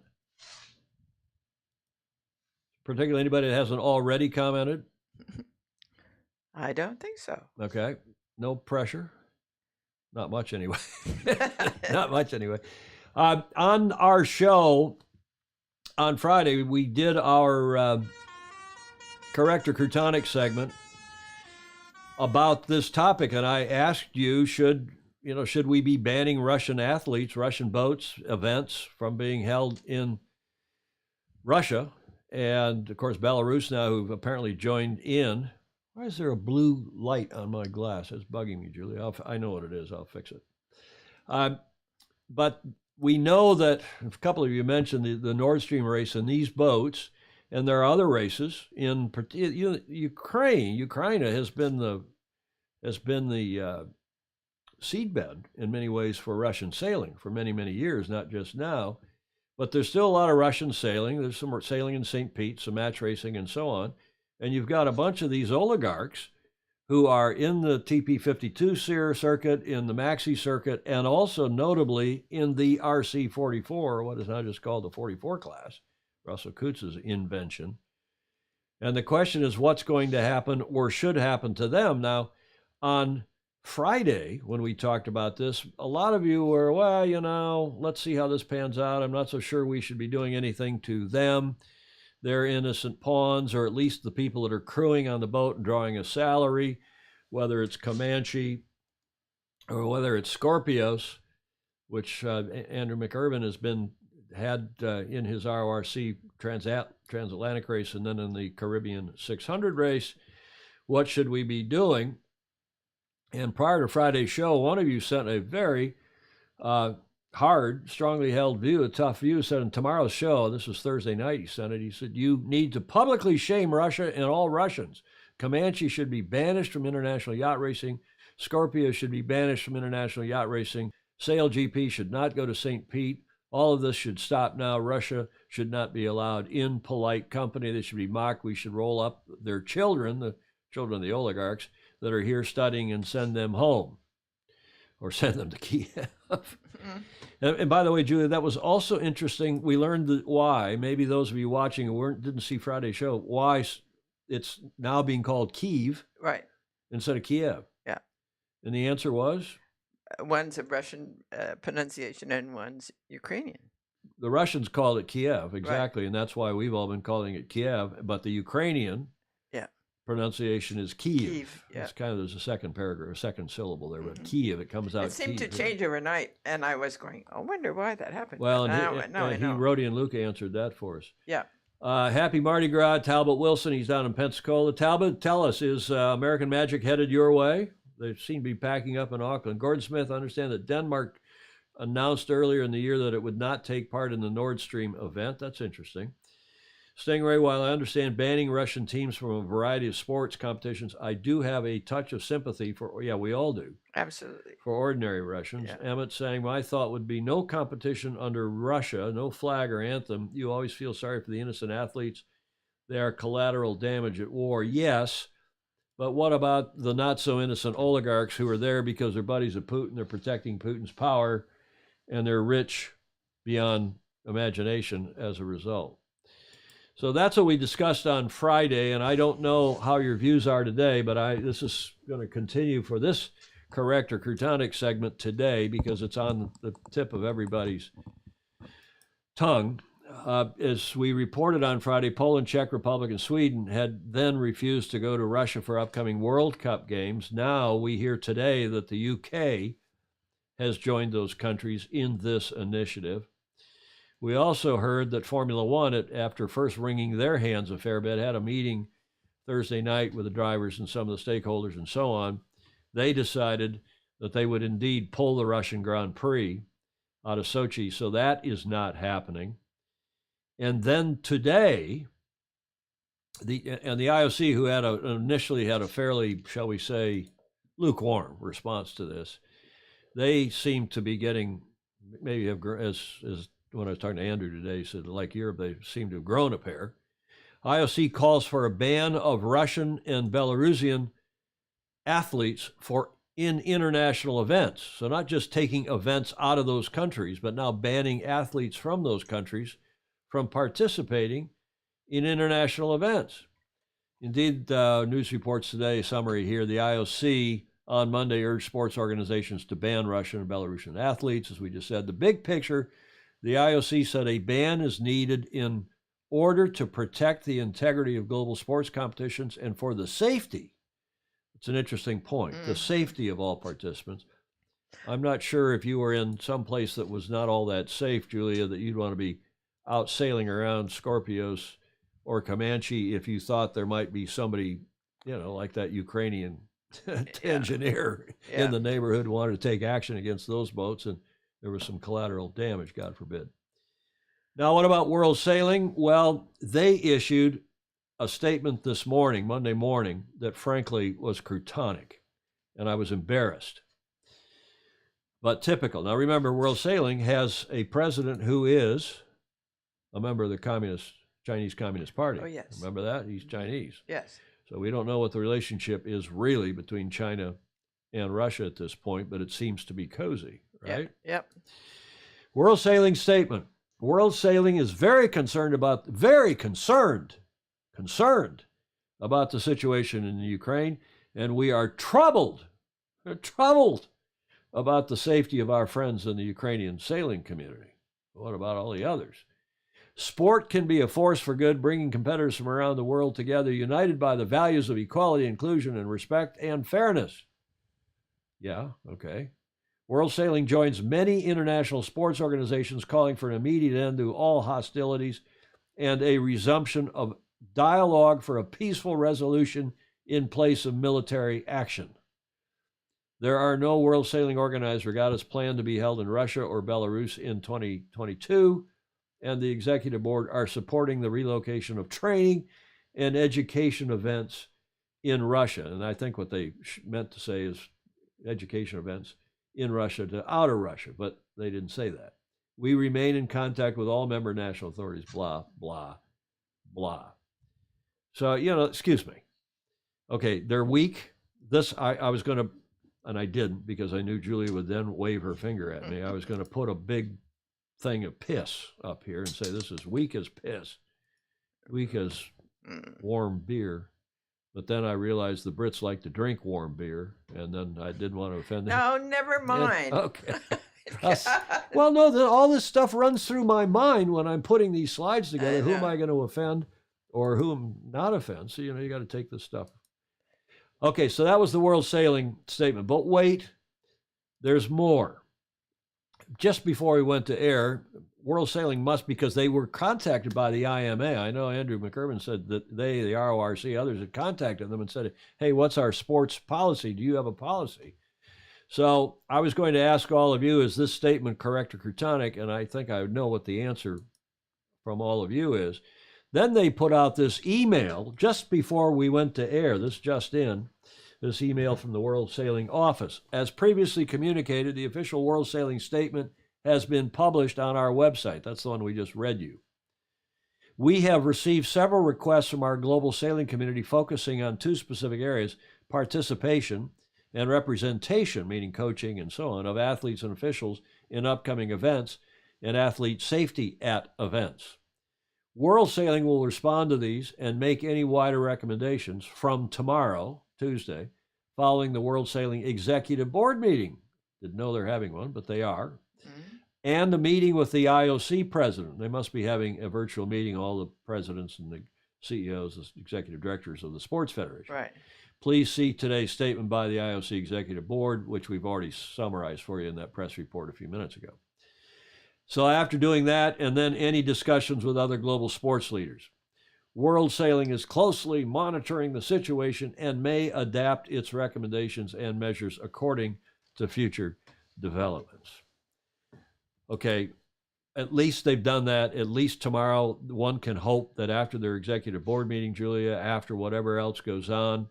Particularly anybody that hasn't already commented? I don't think so. Okay, no pressure. Not much anyway. Not much anyway. On our show on Friday, we did our Correct or Crutonic segment about this topic, and I asked you, should we be banning Russian athletes, Russian boats, events from being held in Russia? And of course, Belarus now, who've apparently joined in. Why is there a blue light on my glass? It's bugging me, Julie. I know what it is. I'll fix it. But we know that a couple of you mentioned the Nord Stream race and these boats, and there are other races in Ukraine. Ukraine has been the seedbed in many ways for Russian sailing for many, many years, not just now. But there's still a lot of Russian sailing. There's some sailing in St. Pete, some match racing, and so on. And you've got a bunch of these oligarchs who are in the TP52 circuit, in the Maxi circuit, and also notably in the RC44, what is now just called the 44 class, Russell Kutz's invention. And the question is, what's going to happen or should happen to them? Now, on Friday, when we talked about this, a lot of you were, well, let's see how this pans out. I'm not so sure we should be doing anything to them. They're innocent pawns, or at least the people that are crewing on the boat and drawing a salary, whether it's Comanche or whether it's Scorpios, which Andrew McIrvin had in his RORC transatlantic race and then in the Caribbean 600 race. What should we be doing? And prior to Friday's show, one of you sent a very hard, strongly held view, a tough view, said in tomorrow's show, this was Thursday night, he sent it, he said, you need to publicly shame Russia and all Russians. Comanche should be banished from international yacht racing. Scorpio should be banished from international yacht racing. Sail GP should not go to St. Pete. All of this should stop now. Russia should not be allowed in polite company. They should be mocked. We should roll up their children, the children of the oligarchs, that are here studying and send them home or send them to Kiev. And by the way, Julia, that was also interesting. We learned why, maybe those of you watching who didn't see Friday's show, why it's now being called Kyiv Right. instead of Kiev. Yeah. And the answer was? One's a Russian pronunciation and one's Ukrainian. The Russians called it Kiev, exactly, and that's why we've all been calling it Kiev. But the Ukrainian pronunciation is Kyiv. Yeah. It's kind of, there's a second paragraph, a second syllable there, but Kiev, it comes out. It seemed to Kyiv. change overnight, and I was going, I wonder why that happened. Well, and I know. Rhodey and Luke answered that for us. Yeah. Happy Mardi Gras, Talbot Wilson. He's down in Pensacola. Talbot, tell us, is American Magic headed your way? They seem to be packing up in Auckland. Gordon Smith, I understand that Denmark announced earlier in the year that it would not take part in the Nord Stream event. That's interesting. Stingray, while I understand banning Russian teams from a variety of sports competitions, I do have a touch of sympathy for, we all do. Absolutely. For ordinary Russians. Yeah. Emmett saying, my thought would be no competition under Russia, no flag or anthem. You always feel sorry for the innocent athletes. They are collateral damage at war. Yes, but what about the not so innocent oligarchs who are there because they're buddies of Putin, they're protecting Putin's power, and they're rich beyond imagination as a result? So that's what we discussed on Friday, and I don't know how your views are today, but this is going to continue for this Correct or Crutonic segment today because it's on the tip of everybody's tongue. As we reported on Friday, Poland, Czech Republic, and Sweden had then refused to go to Russia for upcoming World Cup games. Now we hear today that the UK has joined those countries in this initiative. We also heard that Formula One, after first wringing their hands a fair bit, had a meeting Thursday night with the drivers and some of the stakeholders and so on, they decided that they would indeed pull the Russian Grand Prix out of Sochi. So that is not happening. And then today, the IOC, who initially had a fairly, shall we say, lukewarm response to this, they seem to be getting, maybe as when I was talking to Andrew today, he said, like Europe, they seem to have grown a pair. IOC calls for a ban of Russian and Belarusian athletes in international events. So not just taking events out of those countries, but now banning athletes from those countries from participating in international events. Indeed, news reports today, summary here, the IOC on Monday urged sports organizations to ban Russian and Belarusian athletes. As we just said, the big picture, the IOC said a ban is needed in order to protect the integrity of global sports competitions and for the safety. It's an interesting point, the safety of all participants. I'm not sure if you were in some place that was not all that safe, Julia, that you'd want to be out sailing around Scorpios or Comanche if you thought there might be somebody, like that Ukrainian engineer in the neighborhood who wanted to take action against those boats, and there was some collateral damage, God forbid. Now, what about World Sailing? Well, they issued a statement this morning, Monday morning, that frankly was cretonic, and I was embarrassed. But typical. Now, remember, World Sailing has a president who is a member of the Chinese Communist Party. Oh, yes. Remember that? He's Chinese. Yes. So we don't know what the relationship is really between China and Russia at this point, but it seems to be cozy, right? Yep. World Sailing statement. World Sailing is very concerned about the situation in Ukraine, and we are troubled about the safety of our friends in the Ukrainian sailing community. What about all the others? Sport can be a force for good, bringing competitors from around the world together, united by the values of equality, inclusion, and respect and fairness. Yeah, okay. World Sailing joins many international sports organizations calling for an immediate end to all hostilities and a resumption of dialogue for a peaceful resolution in place of military action. There are no World Sailing organized regattas planned to be held in Russia or Belarus in 2022, and the executive board are supporting the relocation of training and education events in Russia. And I think what they meant to say is education events in Russia to outer Russia, but they didn't say that. We remain in contact with all member national authorities, blah, blah, blah. So, excuse me. Okay, they're weak. I was going to, and I didn't because I knew Julia would then wave her finger at me. I was going to put a big thing of piss up here and say this is weak as piss, weak as warm beer. But then I realized the Brits like to drink warm beer, and then I didn't want to offend them. No, never mind. Okay. Well, no, all this stuff runs through my mind when I'm putting these slides together. Who am I going to offend or whom not offend? So, you got to take this stuff. Okay, so that was the World Sailing statement. But wait, there's more. Just before we went to air, World Sailing because they were contacted by the IMA. I know Andrew McKerven said that the RORC, others had contacted them and said, hey, what's our sports policy? Do you have a policy? So I was going to ask all of you, is this statement correct or cretonic? And I think I would know what the answer from all of you is. Then they put out this email just before we went to air, this email from the World Sailing Office. As previously communicated, the official World Sailing statement has been published on our website. That's the one we just read you. We have received several requests from our global sailing community focusing on two specific areas, participation and representation, meaning coaching and so on, of athletes and officials in upcoming events, and athlete safety at events. World Sailing will respond to these and make any wider recommendations from tomorrow, Tuesday, following the World Sailing Executive Board meeting. Didn't know they're having one, but they are. And the meeting with the IOC president. They must be having a virtual meeting, all the presidents and the CEOs, the executive directors of the sports federation. Right. Please see today's statement by the IOC Executive Board, which we've already summarized for you in that press report a few minutes ago. So after doing that, and then any discussions with other global sports leaders, World Sailing is closely monitoring the situation and may adapt its recommendations and measures according to future developments. Okay, at least they've done that. At least tomorrow, one can hope that after their executive board meeting, Julia, after whatever else goes on,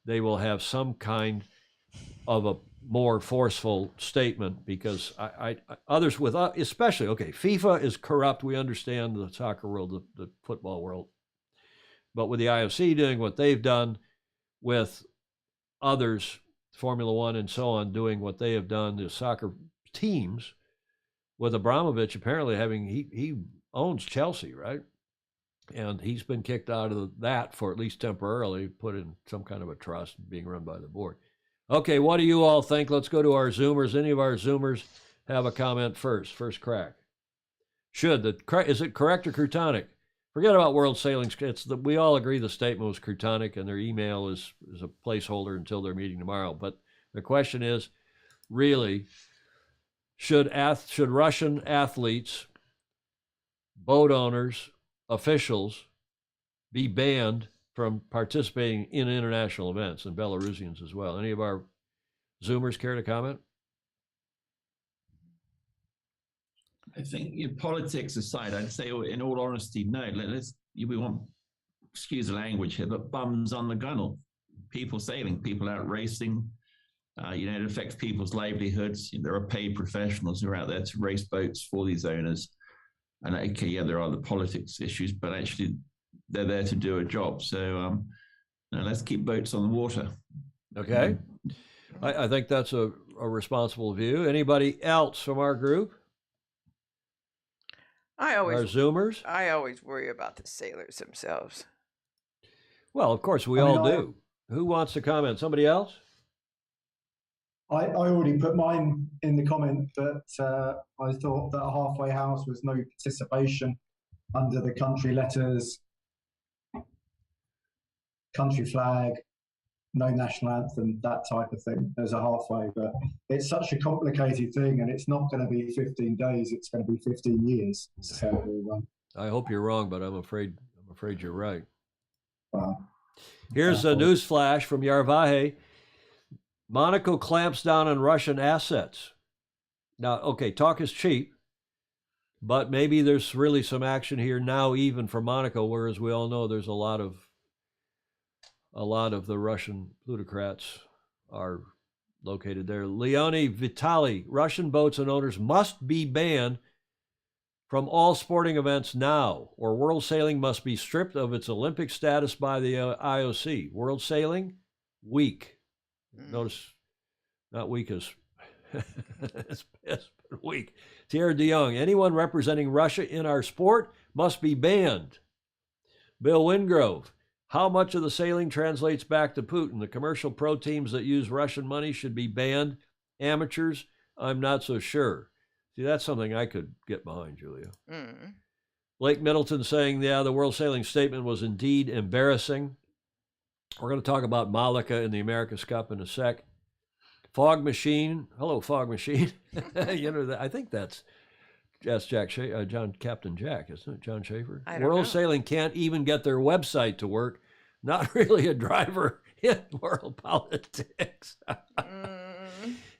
they will have some kind of a more forceful statement, because others with, especially, okay, FIFA is corrupt. We understand the soccer world, the football world. But with the IOC doing what they've done, with others, Formula One and so on, doing what they have done, the soccer teams, with Abramovich apparently having, he owns Chelsea, right? And he's been kicked out of that for at least temporarily, put in some kind of a trust being run by the board. Okay, what do you all think? Let's go to our Zoomers. Any of our Zoomers have a comment first? First crack. Is it correct or Croutonic? Forget about World Sailing. We all agree the statement was Croutonic, and their email is a placeholder until their meeting tomorrow. But the question is, really, should Russian athletes, boat owners, officials be banned from participating in international events, and Belarusians as well? Any of our Zoomers care to comment? I think politics aside, I'd say, in all honesty, no. We want, excuse the language here, but bums on the gunnel. People sailing, people out racing. It affects people's livelihoods. There are paid professionals who are out there to race boats for these owners. And okay, yeah, there are the politics issues, but actually they're there to do a job. So let's keep boats on the water. Okay. I think that's a responsible view. Anybody else from our group? Our Zoomers? I always worry about the sailors themselves. Well, of course, we all do. Who wants to comment? Somebody else? I already put mine in the comment, but I thought that a halfway house was no participation under the country letters, country flag, no national anthem, that type of thing as a halfway. But it's such a complicated thing, and it's not going to be 15 days, it's going to be 15 years. So I hope you're wrong, but I'm afraid you're right. Wow. Here's a news flash from Yarvahe. Monaco clamps down on Russian assets. Now, okay, talk is cheap, but maybe there's really some action here now, even for Monaco, whereas we all know there's a lot of the Russian plutocrats are located there. Leone Vitali, Russian boats and owners must be banned from all sporting events now, or World Sailing must be stripped of its Olympic status by the IOC. World Sailing, weak. Notice, not weak as it's weak. Thierry de Jong, anyone representing Russia in our sport must be banned. Bill Wingrove, how much of the sailing translates back to Putin? The commercial pro teams that use Russian money should be banned. Amateurs, I'm not so sure. See, that's something I could get behind, Julia. Blake Middleton saying, yeah, the World Sailing statement was indeed embarrassing. We're going to talk about Malika in the America's Cup in a sec. Fog Machine. Hello, Fog Machine. I think that's Jack Captain Jack, isn't it? John Schaefer. World Sailing can't even get their website to work. Not really a driver in world politics.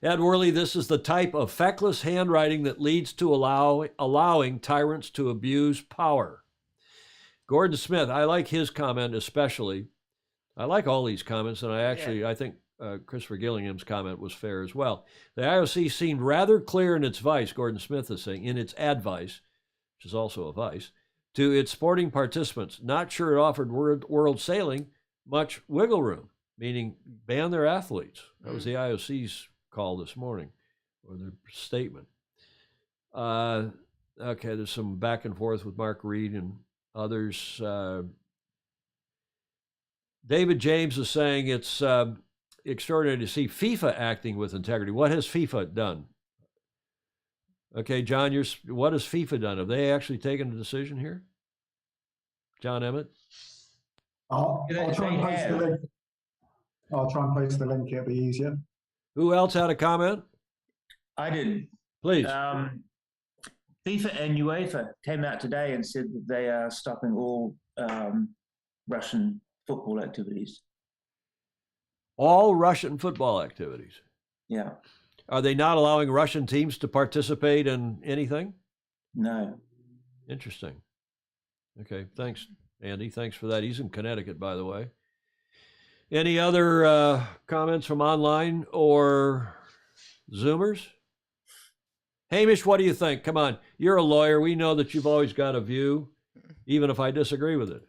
Ed Worley, this is the type of feckless handwriting that leads to allowing tyrants to abuse power. Gordon Smith, I like his comment especially. I like all these comments, and I think Christopher Gillingham's comment was fair as well. The IOC seemed rather clear in its advice, Gordon Smith is saying, in its advice, which is also a vice, to its sporting participants. Not sure it offered World Sailing much wiggle room, meaning ban their athletes. That was the IOC's call this morning, or their statement. Okay, there's some back and forth with Mark Reed and others. David James is saying it's extraordinary to see FIFA acting with integrity. What has FIFA done? Okay, John, what has FIFA done? Have they actually taken a decision here? John Emmett? I'll try and post the link. I'll try and post the link. It'll be easier. Who else had a comment? I did. Please. FIFA and UEFA came out today and said that they are stopping all Russian football activities. All Russian football activities. Yeah. Are they not allowing Russian teams to participate in anything? No. Interesting. Okay, thanks, Andy. Thanks for that. He's in Connecticut, by the way. Any other comments from online or Zoomers? Hamish, what do you think? Come on, you're a lawyer. We know that you've always got a view, even if I disagree with it.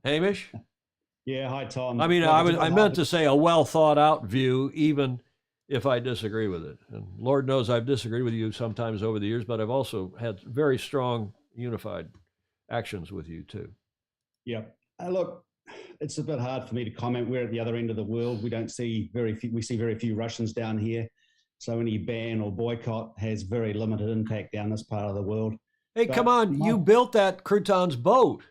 Hamish? Yeah, hi, Tom. I mean, I meant to say a well thought out view, even if I disagree with it. And Lord knows I've disagreed with you sometimes over the years, but I've also had very strong, unified actions with you too. Yeah. Look, it's a bit hard for me to comment. We're at the other end of the world. We don't see we see very few Russians down here. So any ban or boycott has very limited impact down this part of the world. Hey, But come on. You built that Crouton's boat.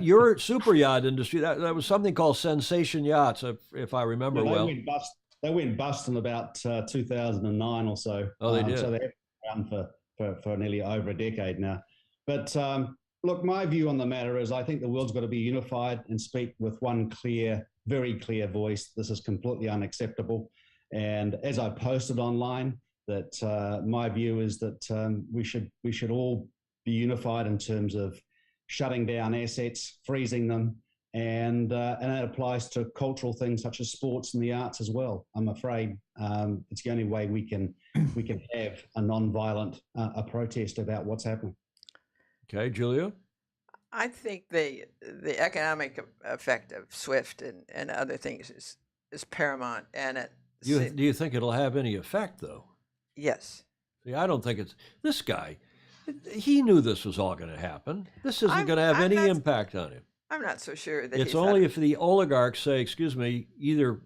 Your super yacht industry, that was something called Sensation Yachts, if I remember well. They went bust in about 2009 or so. Oh, they did. So they've been around for nearly over a decade now. But look, my view on the matter is I think the world's got to be unified and speak with one clear, very clear voice. This is completely unacceptable. And as I posted online, that my view is that we should all be unified in terms of shutting down assets, freezing them, and that applies to cultural things such as sports and the arts as well. I'm afraid it's the only way we can have a non-violent a protest about what's happening. Okay, Julia? I think the economic effect of SWIFT and other things is paramount. And do you think it'll have any effect, though? Yes. See, I don't think it's this guy. He knew this was all going to happen. This isn't going to have any impact on him. I'm not so sure that it's only if the oligarchs say, "Excuse me, either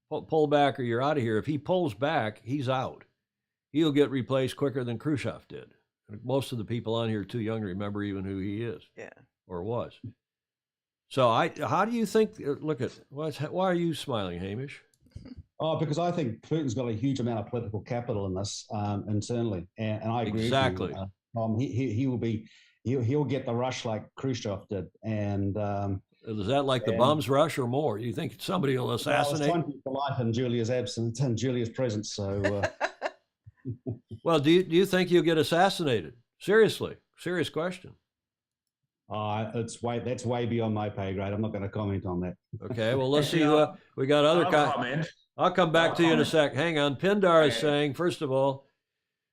pull back or you're out of here." If he pulls back, he's out. He'll get replaced quicker than Khrushchev did. Most of the people on here are too young to remember even who he is. Yeah. Or was. So how do you think? Look at why are you smiling, Hamish? Oh, because I think Putin's got a huge amount of political capital in this internally, and I agree. Exactly. With you. He'll get the rush like Khrushchev did, and is that like the bum's rush or more? You think somebody will assassinate? I was trying to be polite in Julia's absence and Julia's presence. So, well, do you think you'll get assassinated? Seriously, serious question. That's way beyond my pay grade. I'm not going to comment on that. Okay, well, let's see. We got other comments. I'll come back to you in a sec. Hang on. Pindar is saying, first of all,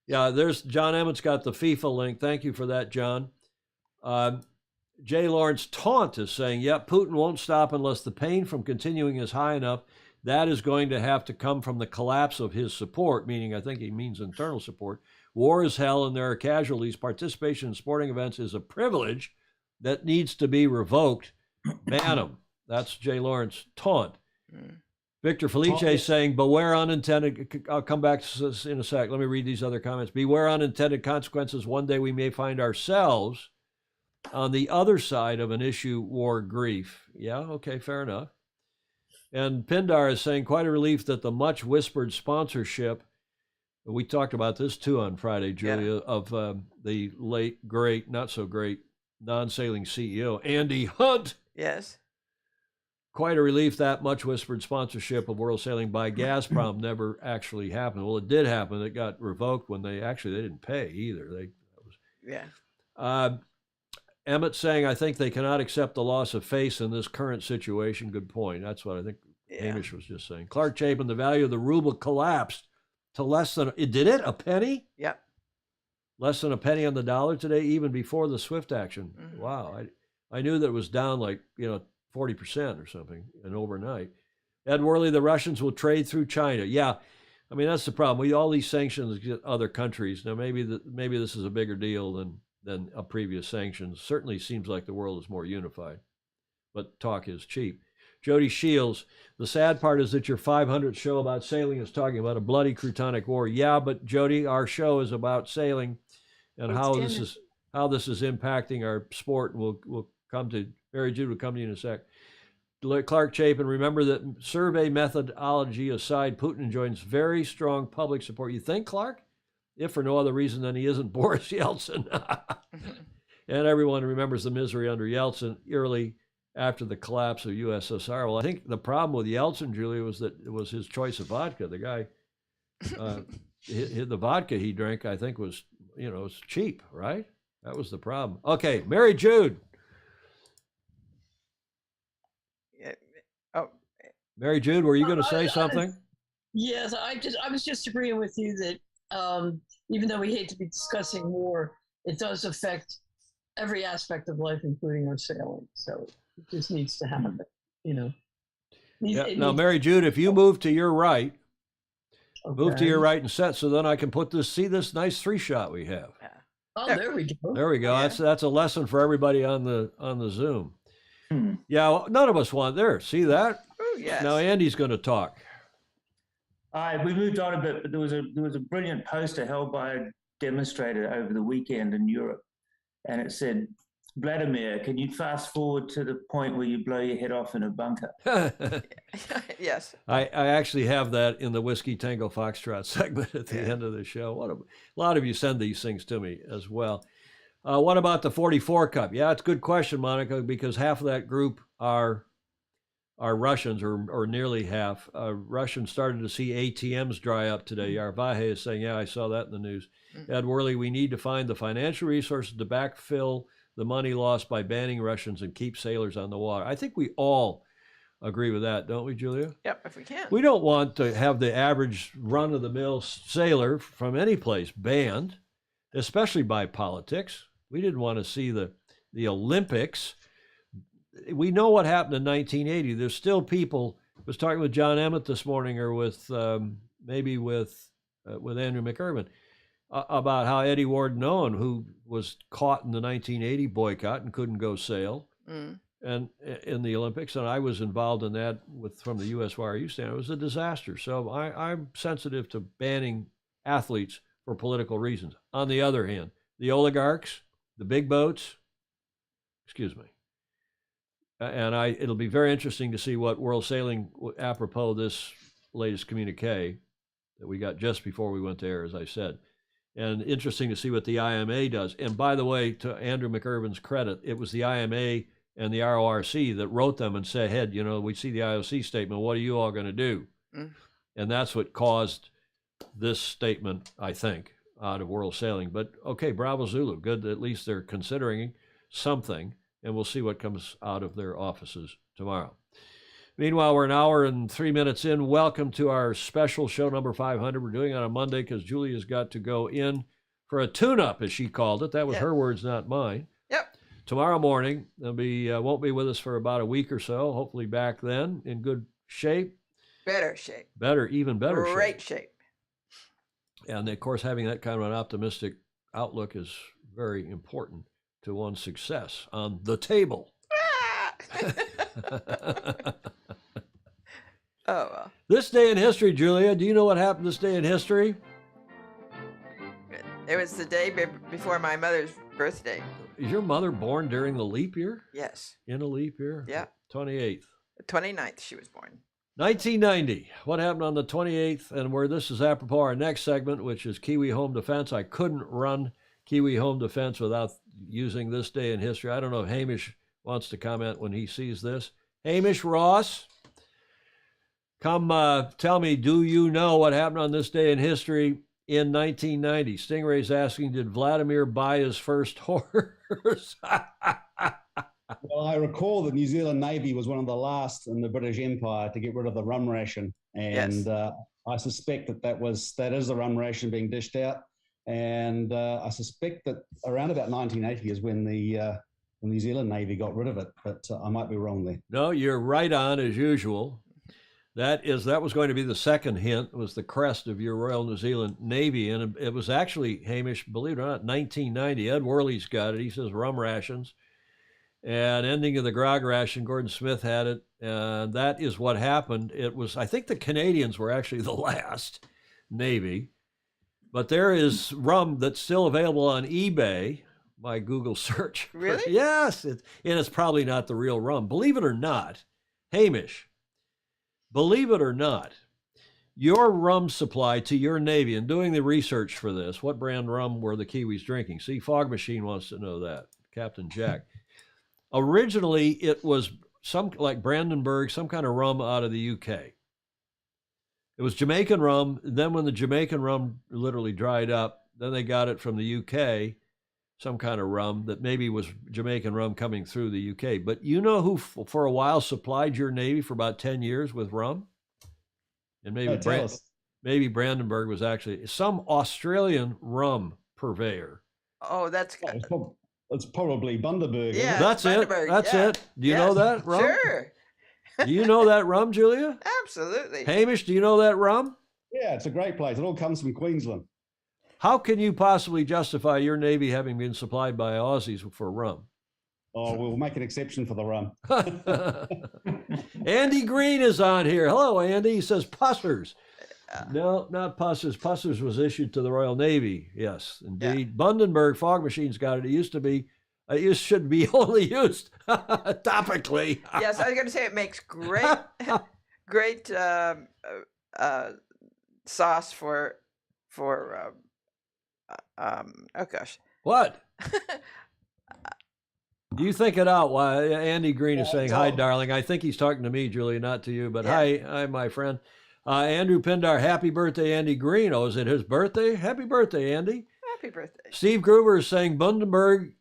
yeah, there's John Emmett's got the FIFA link. Thank you for that, John. Jay Lawrence Taunt is saying, yep, Putin won't stop unless the pain from continuing is high enough. That is going to have to come from the collapse of his support, meaning I think he means internal support. War is hell and there are casualties. Participation in sporting events is a privilege that needs to be revoked. Ban them. That's Jay Lawrence Taunt. Victor Felice saying, beware unintended, I'll come back to this in a sec. Let me read these other comments. Beware unintended consequences. One day we may find ourselves on the other side of an issue, war, grief. Yeah, okay, fair enough. And Pindar is saying, quite a relief that the much whispered sponsorship, we talked about this too on Friday, Julia, of the late, great, not so great, non-sailing CEO, Andy Hunt. Yes. Quite a relief that much whispered sponsorship of world sailing by Gazprom never actually happened. Well, it did happen. It got revoked when they didn't pay either. Emmett saying, I think they cannot accept the loss of face in this current situation. Good point. That's what I think Hamish was just saying. Clark Chapin, the value of the ruble collapsed to less than, a penny? Yep. Less than a penny on the dollar today, even before the SWIFT action. Mm-hmm. Wow. I knew that it was down 40% or something, and overnight. Ed Worley, the Russians will trade through China. Yeah, I mean, that's the problem. All these sanctions get other countries. Now, maybe this is a bigger deal than a previous sanctions. Certainly seems like the world is more unified, but talk is cheap. Jody Shields, the sad part is that your 500th show about sailing is talking about a bloody Croutonic war. Yeah, but Jody, our show is about sailing and how this is impacting our sport. We'll come to Mary Jude will come to you in a sec. Clark Chapin, remember that survey methodology aside, Putin enjoys very strong public support. You think, Clark? If for no other reason than he isn't Boris Yeltsin. And everyone remembers the misery under Yeltsin early after the collapse of USSR. Well, I think the problem with Yeltsin, Julia, was that it was his choice of vodka. The guy, the vodka he drank, I think, was, was cheap, right? That was the problem. Okay, Mary Jude. Oh, Mary Jude, were you going to say something? Yes, I was just agreeing with you that even though we hate to be discussing war, it does affect every aspect of life, including our sailing. So it just needs to happen, Now, Mary Jude, if you move to your right, move to your right and set, so then I can see this nice 3-shot we have. Oh, there we go. There we go. Yeah. That's a lesson for everybody on the Zoom. Yeah, well, none of us want there. See that? oh yes. Now Andy's going to talk. We moved on a bit, but there was a brilliant poster held by a demonstrator over the weekend in Europe, and it said, "Vladimir, can you fast forward to the point where you blow your head off in a bunker?" Yes. I actually have that in the Whiskey Tango Foxtrot segment at the end of the show. A lot of you send these things to me as well. What about the 44 Cup? Yeah, it's a good question, Monica, because half of that group are Russians, or nearly half. Russians started to see ATMs dry up today. Yarvahe is saying, yeah, I saw that in the news. Ed Worley, we need to find the financial resources to backfill the money lost by banning Russians and keep sailors on the water. I think we all agree with that, don't we, Julia? Yep, if we can. We don't want to have the average run-of-the-mill sailor from any place banned, especially by politics. We didn't want to see the Olympics. We know what happened in 1980. There's still people. I was talking with John Emmett this morning, or with maybe with Andrew McIrvin, about how Eddie Warden-Owen, who was caught in the 1980 boycott and couldn't go sail, and in the Olympics, and I was involved in that from the USYRU stand. It was a disaster. So I'm sensitive to banning athletes for political reasons. On the other hand, the oligarchs, the big boats, excuse me. And it'll be very interesting to see what World Sailing, apropos this latest communique that we got just before we went to air, as I said. And interesting to see what the IMA does. And by the way, to Andrew McIrvin's credit, it was the IMA and the RORC that wrote them and said, hey, we see the IOC statement, what are you all going to do? And that's what caused this statement, I think, out of World Sailing. But okay, Bravo Zulu, good that at least they're considering something, and we'll see what comes out of their offices tomorrow. Meanwhile, we're an hour and 3 minutes in. Welcome to our special show number 500. We're doing it on a Monday because Julia's got to go in for a tune-up, as she called it. That was her words, not mine. Yep. Tomorrow morning, they'll won't be with us for about a week or so. Hopefully back then in good shape. Better shape. Even better shape. Great shape. And of course, having that kind of an optimistic outlook is very important to one's success on the table. Oh, well. This day in history, Julia, do you know what happened this day in history? It was the day before my mother's birthday. Is your mother born during the leap year? Yes. In a leap year? Yeah. 28th. The 29th she was born. 1990. What happened on the 28th, and where this is apropos our next segment, which is Kiwi Home Defense. I couldn't run Kiwi Home Defense without using this day in history. I don't know if Hamish wants to comment when he sees this. Hamish Ross, come tell me, do you know what happened on this day in history in 1990? Stingray's asking, did Vladimir buy his first horse? Well, I recall the New Zealand Navy was one of the last in the British Empire to get rid of the rum ration, and I suspect that is the rum ration being dished out, and I suspect that around about 1980 is when the New Zealand Navy got rid of it, but I might be wrong there. No, you're right on as usual. That was going to be the second hint, was the crest of your Royal New Zealand Navy, and it was actually, Hamish, believe it or not, 1990. Ed Worley's got it. He says rum rations. And ending of the grog ration, Gordon Smith had it, and that is what happened. It was, I think the Canadians were actually the last Navy, but there is rum that's still available on eBay by Google search. Really? Yes, and it's probably not the real rum. Believe it or not, Hamish, believe it or not, your rum supply to your Navy, and doing the research for this, what brand rum were the Kiwis drinking? See, Fog Machine wants to know that. Captain Jack. Originally, it was some like Brandenburg, some kind of rum out of the UK. It was Jamaican rum. Then when the Jamaican rum literally dried up, then they got it from the UK, some kind of rum that maybe was Jamaican rum coming through the UK. But you know who for a while supplied your Navy for about 10 years with rum? And maybe Brandenburg was actually some Australian rum purveyor. Oh, that's Oh, good. it's probably Bundaberg. isn't Yeah. it? That's it. Bundaberg, That's yeah. it. Do you know that rum? Sure. Do you know that rum, Julia? Absolutely. Hamish, do you know that rum? Yeah, it's a great place. It all comes from Queensland. How can you possibly justify your Navy having been supplied by Aussies for rum? Oh, we'll make an exception for the rum. Andy Green is on here. Hello, Andy. He says Pussers. No, not Pussers. Pussers was issued to the Royal Navy. Yes, indeed. Bundaberg fog machines got it. It used to be, it should be only used topically. Yes, I was going to say it makes great, great sauce for oh gosh. What? You think it out while Andy Green is saying, hi, darling. I think he's talking to me, Julia, not to you, but hi, my friend. Andrew Pindar, happy birthday, Andy Green. Oh, is it his birthday? Happy birthday, Andy. Happy birthday. Steve Gruber is saying Bundaberg,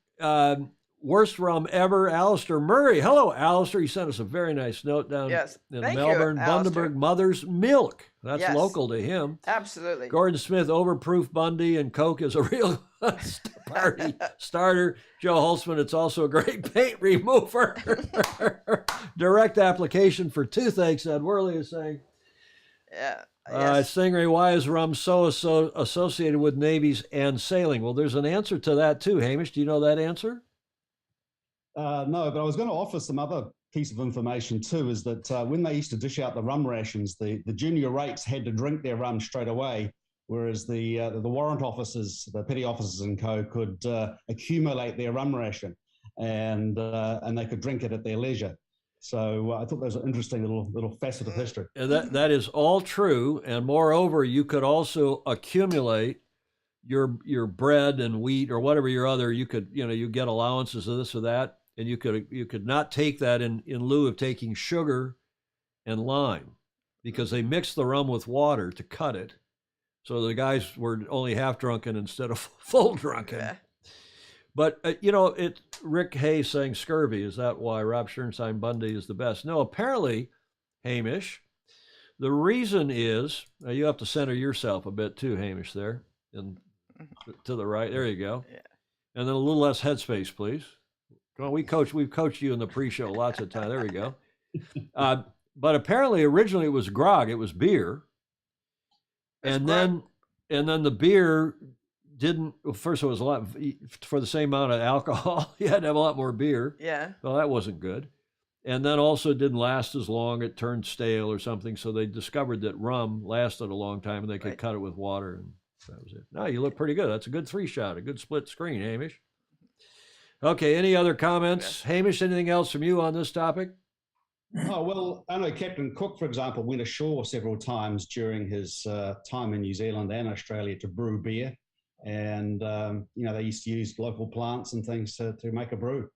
worst rum ever. Alistair Murray. Hello, Alistair. He sent us a very nice note down in Thank Melbourne. you, Alistair. Bundaberg Mother's Milk. That's Yes. local to him. Absolutely. Gordon Smith, overproof Bundy and Coke is a real party starter. Joe Holtzman, it's also a great paint remover. Direct application for toothaches, Ed Worley is saying. Yeah. Yes. Stingray, why is rum so associated with navies and sailing? Well, there's an answer to that too, Hamish. Do you know that answer? No, but I was going to offer some other piece of information too, is that when they used to dish out the rum rations, the junior rates had to drink their rum straight away, whereas the warrant officers, the petty officers and co could accumulate their rum ration and they could drink it at their leisure. So I thought that was an interesting little facet of history. That is all true, and moreover, you could also accumulate your bread and wheat or whatever your other. You could you get allowances of this or that, and you could not take that in lieu of taking sugar and lime, because they mixed the rum with water to cut it, so the guys were only half drunken instead of full drunken. Yeah. But, it's Rick Hayes saying scurvy. Is that why Rob Sternstein Bundy is the best? No, apparently, Hamish, the reason is, you have to center yourself a bit too, Hamish, there, and to the right. There you go. Yeah. And then a little less headspace, please. Well, we've coached you in the pre-show lots of time. There we go. But apparently, originally, it was grog. It was beer. And then the beer didn't, well, first it was a lot, for the same amount of alcohol, you had to have a lot more beer. Yeah. Well, that wasn't good. And then also it didn't last as long. It turned stale or something. So they discovered that rum lasted a long time and they could cut it with water. And that was it. Now you look pretty good. That's a good 3-shot, a good split screen, Hamish. Okay, any other comments? Hamish, anything else from you on this topic? Oh, well, I know Captain Cook, for example, went ashore several times during his time in New Zealand and Australia to brew beer. And, they used to use local plants and things to make a brew.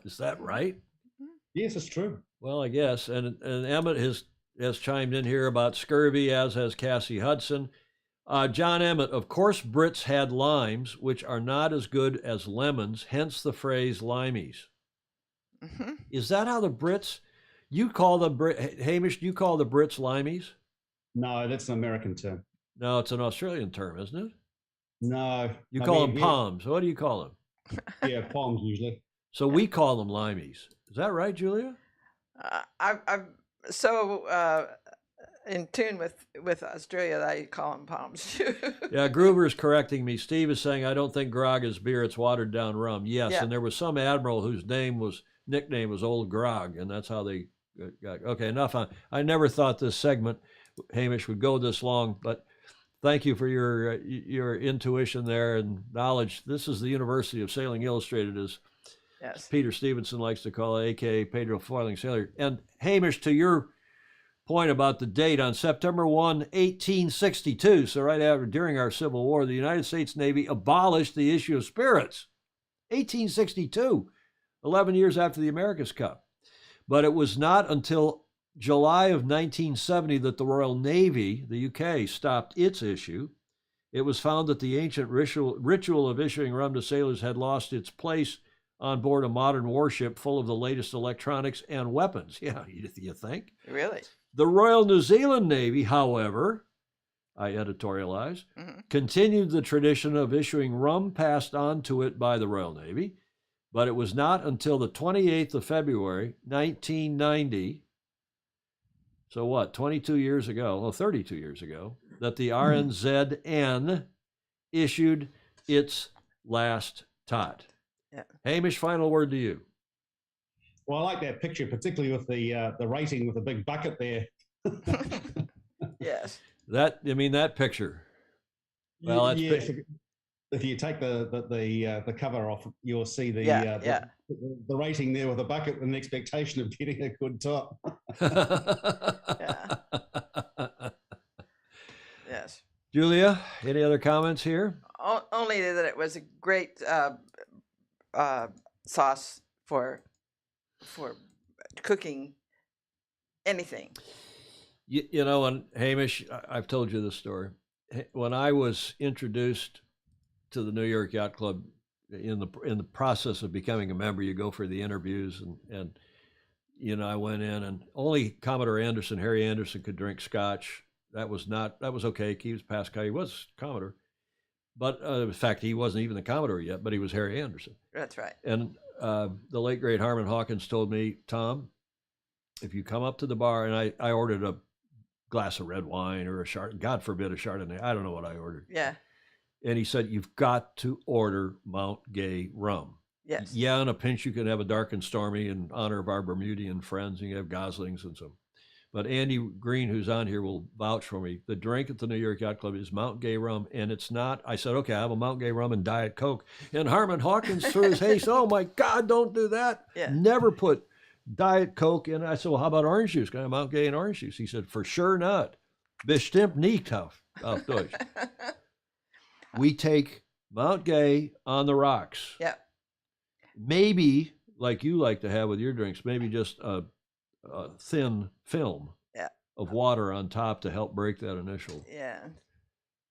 Is that right? Yes, it's true. Well, I guess. And Emmett has chimed in here about scurvy, as has Cassie Hudson. John Emmett, of course, Brits had limes, which are not as good as lemons, hence the phrase limeys. Mm-hmm. Is that how the Brits, Hamish, do you call the Brits limeys? No, that's an American term. No, it's an Australian term, isn't it? No. You call them palms. What do you call them? Yeah, palms usually. So we call them limeys. Is that right, Julia? I'm so in tune with Australia that I call them palms too. Yeah, Gruber's correcting me. Steve is saying, I don't think grog is beer, it's watered down rum. Yes, Yeah. and there was some admiral whose nickname was Old Grog, and that's how they got. Okay, enough on. I never thought this segment, Hamish, would go this long, but thank you for your intuition there and knowledge. This is the University of Sailing Illustrated, as Yes. Peter Stevenson likes to call it, a.k.a. Pedro Foiling Sailor. And Hamish, to your point about the date, on September 1, 1862, so during our Civil War, the United States Navy abolished the issue of spirits. 1862, 11 years after the America's Cup. But it was not until July of 1970 that the Royal Navy, the UK, stopped its issue. It was found that the ancient ritual of issuing rum to sailors had lost its place on board a modern warship full of the latest electronics and weapons. Yeah, you think? Really? The Royal New Zealand Navy, however, I editorialize, continued the tradition of issuing rum passed on to it by the Royal Navy, but it was not until the 28th of February, 1990, so what, 22 years ago, well, 32 years ago, that the RNZN issued its last tot. Yeah. Hamish, final word to you. Well, I like that picture, particularly with the rating with the big bucket there. Yes. That picture. Well, that's yeah, if you take the cover off, you'll see the rating there with a bucket with an expectation of getting a good top. Yeah. Yes. Julia, any other comments here? Only that it was a great sauce for cooking anything. You know, and Hamish, I've told you this story. When I was introduced to the New York Yacht Club, in the process of becoming a member, you go for the interviews, and you know, I went in, and only Commodore Anderson, Harry Anderson, could drink Scotch. That was okay. He was past, he was Commodore, but in fact, he wasn't even the Commodore yet, but he was Harry Anderson. That's right. And the late great Harmon Hawkins told me, Tom, if you come up to the bar, and I ordered a glass of red wine or God forbid, a Chardonnay. I don't know what I ordered. Yeah. And he said, you've got to order Mount Gay rum. Yes. Yeah, in a pinch, you can have a dark and stormy in honor of our Bermudian friends, and you have Goslings and so. But Andy Green, who's on here, will vouch for me. The drink at the New York Yacht Club is Mount Gay rum, and it's not. I said, okay, I have a Mount Gay rum and Diet Coke. And Harmon Hawkins threw his haste. Oh my God, don't do that. Yeah. Never put Diet Coke in. I said, well, how about orange juice? Can I have Mount Gay and orange juice? He said, for sure not. Bestimmt nicht auf Deutsch. We take Mount Gay on the rocks. Yeah. Maybe, like you like to have with your drinks, maybe just a thin film of water on top to help break that initial. Yeah.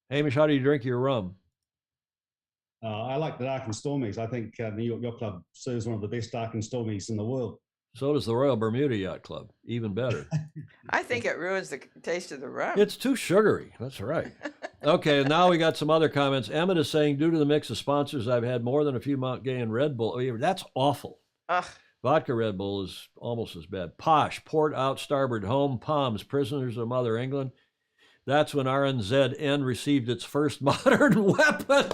Hamish, how do you drink your rum? I like the Dark and Stormies. I think New York Yacht Club serves one of the best Dark and Stormies in the world. So does the Royal Bermuda Yacht Club. Even better. I think it ruins the taste of the rum. It's too sugary. That's right. Okay, now we got some other comments. Emmett is saying, due to the mix of sponsors, I've had more than a few Mount Gay and Red Bull. Oh, that's awful. Ugh. Vodka Red Bull is almost as bad. Posh, port out, starboard, home, Palms, prisoners of Mother England. That's when RNZN received its first modern weapon.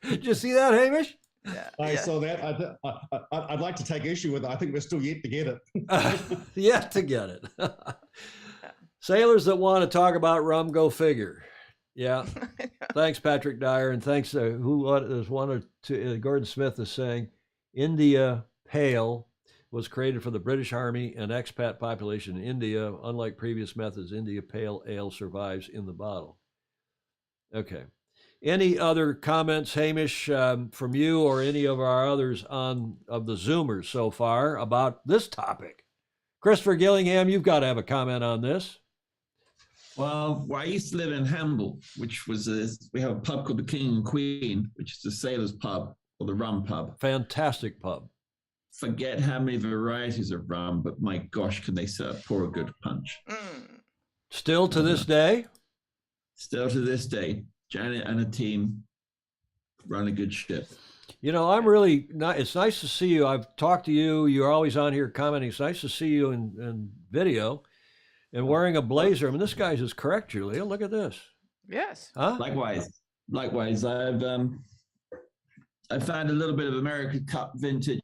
Did you see that, Hamish? Yeah. I saw that. I'd like to take issue with it. I think we're still yet to get it. Yet to get it. Sailors that want to talk about rum, go figure. Yeah. Thanks, Patrick Dyer, and thanks to Gordon Smith is saying, India Pale was created for the British Army and expat population in India. Unlike previous methods, India Pale Ale survives in the bottle. Okay. Any other comments, Hamish, from you or any of our others of the Zoomers so far about this topic? Christopher Gillingham, you've got to have a comment on this. Well, I used to live in Hamble, which was we have a pub called the King and Queen, which is the sailors' pub or the rum pub. Fantastic pub. Forget how many varieties of rum, but my gosh, can they pour a good punch. Still to this day? Still to this day. Janet and a team run a good ship. You know, I'm really not. It's nice to see you. I've talked to you. You're always on here commenting. It's nice to see you in video and wearing a blazer. I mean, this guy's is correct, Julia. Look at this. Yes. Huh? Likewise. I found a little bit of American Cup vintage.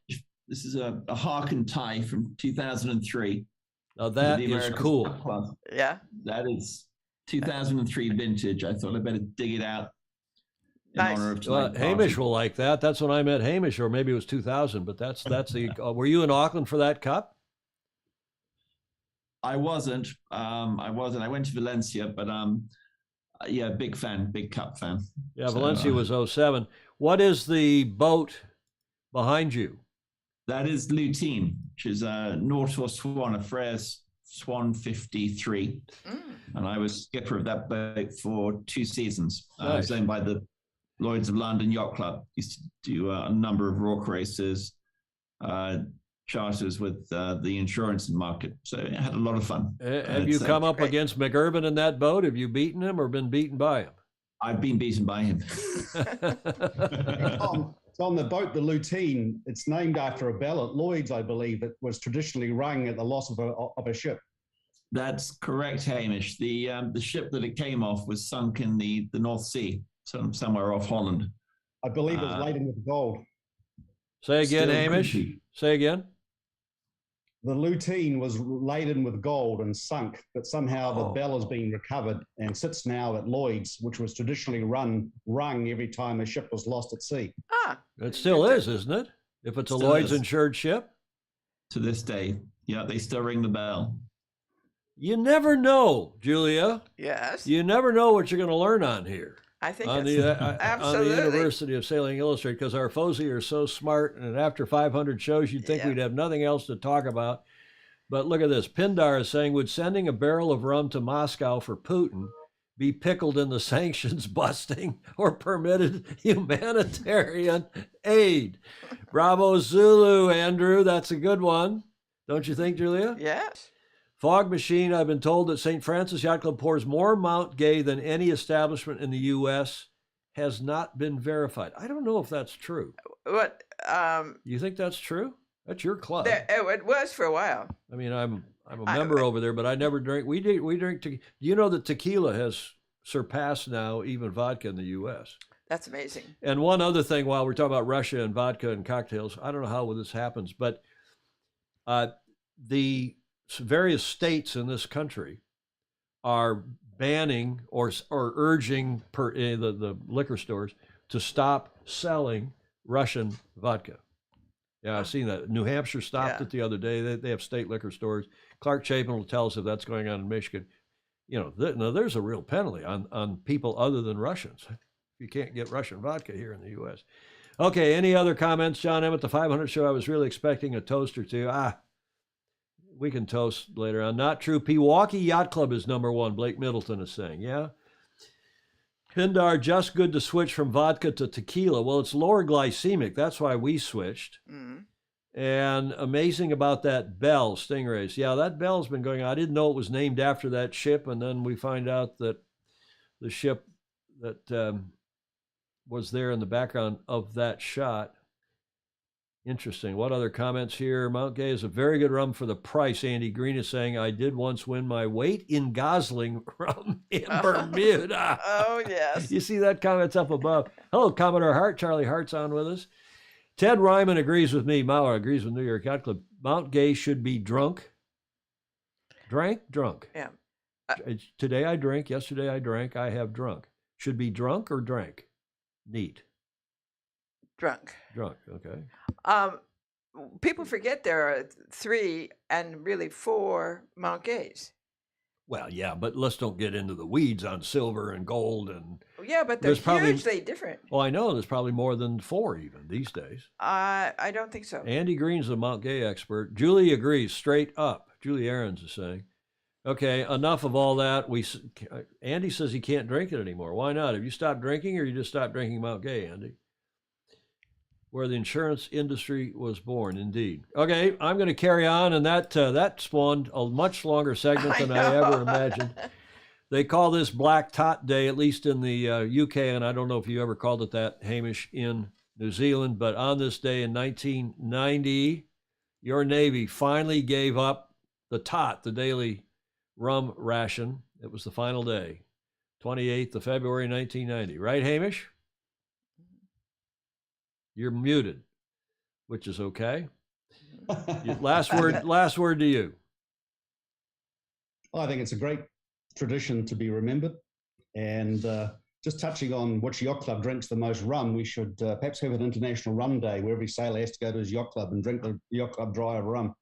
This is a Harkin tie from 2003. Now that is cool. Yeah. That is 2003 vintage. I thought I'd better dig it out in honor of tonight. Hamish will like that. That's when I met Hamish, or maybe it was 2000. But that's the. Were you in Auckland for that cup? I wasn't. I went to Valencia, but Yeah, big fan, big cup fan. Yeah, So, Valencia was 07. What is the boat behind you? That is Lutine, which is a North Swan, a Freres Swan 53. And I was skipper of that boat for 2 seasons. I was owned by the Lloyd's of London Yacht Club. Used to do a number of Rourke races, charters with the insurance market. So I had a lot of fun. Have you come up against McIrvin in that boat? Have you beaten him or been beaten by him? I've been beaten by him. On the boat, the Lutine, it's named after a bell at Lloyd's, I believe. It was traditionally rung at the loss of a ship. That's correct, Hamish. The ship that it came off was sunk in the North Sea, somewhere off Holland. I believe it was laden with gold. Say again, Hamish. Say again. The Lutine was laden with gold and sunk, but somehow the bell has been recovered and sits now at Lloyd's, which was traditionally rung every time a ship was lost at sea. It still is, isn't it? If it's a Lloyd's insured ship? To this day, yeah, they still ring the bell. You never know, Julia. Yes. You never know what you're going to learn on here. I think on absolutely. On the University of Sailing Illustrated, because our FOSI are so smart, and after 500 shows, you'd think we'd have nothing else to talk about. But look at this. Pindar is saying, would sending a barrel of rum to Moscow for Putin be pickled in the sanctions busting or permitted humanitarian aid? Bravo Zulu, Andrew. That's a good one. Don't you think, Julia? Yes. Fog Machine, I've been told that St. Francis Yacht Club pours more Mount Gay than any establishment in the U.S. Has not been verified. I don't know if that's true. What? You think that's true? That's your club. It was for a while. I mean, I'm a member over there, but I never drink. We drink. You know that tequila has surpassed now even vodka in the U.S. That's amazing. And one other thing, while we're talking about Russia and vodka and cocktails, I don't know how this happens, but the various states in this country are banning or urging the liquor stores to stop selling Russian vodka. Yeah, I've seen that. New Hampshire stopped it the other day. They have state liquor stores. Clark Chapin will tell us if that's going on in Michigan. You know, there's a real penalty on people other than Russians. You can't get Russian vodka here in the U.S. Okay, any other comments, John Emmett? The 500 show, I was really expecting a toast or two. We can toast later on. Not true. Pewaukee Yacht Club is #1, Blake Middleton is saying. Yeah. Pindar, just good to switch from vodka to tequila. Well, it's lower glycemic. That's why we switched. And amazing about that bell, Stingrays. Yeah, that bell's been going on. I didn't know it was named after that ship. And then we find out that the ship that was there in the background of that shot. Interesting. What other comments here? Mount Gay is a very good rum for the price. Andy Green is saying, I did once win my weight in Gosling rum in Bermuda. Oh, yes. You see that comment's up above. Hello, Commodore Hart. Charlie Hart's on with us. Ted Ryman agrees with me. Mauer agrees with New York Yacht Club. Mount Gay should be drunk. Drunk. Yeah. Today I drink. Yesterday I drank. I have drunk. Should be drunk or drank? Neat. Drunk. Okay. People forget there are 3 and really 4 Mount Gays. Well, yeah, but let's don't get into the weeds on silver and gold and. Yeah, but they're hugely different. Well, I know there's probably more than 4 even these days. I don't think so. Andy Green's a Mount Gay expert. Julie agrees, straight up. Julie Aarons is saying. Okay, enough of all that. Andy says he can't drink it anymore. Why not? Have you stopped drinking, or you just stopped drinking Mount Gay, Andy? Where the insurance industry was born, indeed. Okay, I'm going to carry on, and that spawned a much longer segment than I ever imagined. They call this Black Tot Day, at least in the UK, and I don't know if you ever called it that, Hamish, in New Zealand, but on this day in 1990, your Navy finally gave up the tot, the daily rum ration. It was the final day, 28th of February, 1990. Right, Hamish? You're muted, which is okay. Last word to you. I think it's a great tradition to be remembered. And just touching on which yacht club drinks the most rum, we should perhaps have an International Rum Day where every sailor has to go to his yacht club and drink the yacht club dry of rum.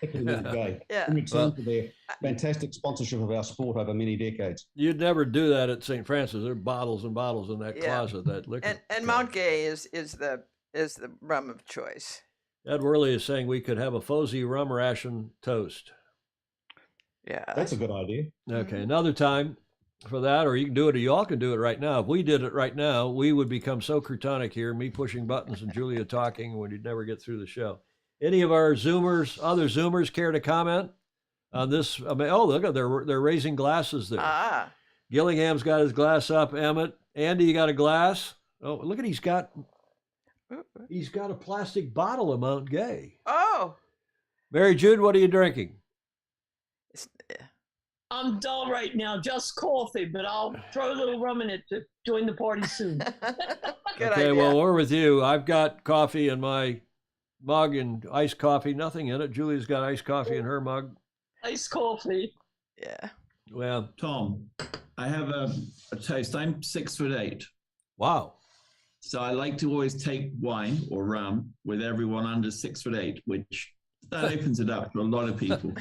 particularly gay. Yeah. In return for their fantastic sponsorship of our sport over many decades. You'd never do that at St. Francis. There are bottles and bottles in that Yeah. closet, that liquor. And Mount Gay is the rum of choice. Ed Worley is saying we could have a Fosey rum ration toast. Yeah. That's a good idea. Okay, another time for that, or you can do it, or you all can do it right now. If we did it right now, we would become so crutonic here, me pushing buttons and Julia talking, when you'd never get through the show. Any of our Zoomers, other Zoomers, care to comment on this? I mean, oh, look at they're raising glasses there. Ah. Gillingham's got his glass up. Emmett, Andy, you got a glass? Oh, look at he's got a plastic bottle of Mount Gay. Oh. Mary Jude, what are you drinking? I'm dull right now, just coffee, but I'll throw a little rum in it to join the party soon. Good Okay, idea. well, we're with you. I've got coffee in my mug and iced coffee, nothing in it. Julia's got iced coffee in her mug. Iced coffee. Yeah. Well, Tom, I have a toast. I'm 6'8". wow. So I like to always take wine or rum with everyone under 6'8", which that opens it up for a lot of people.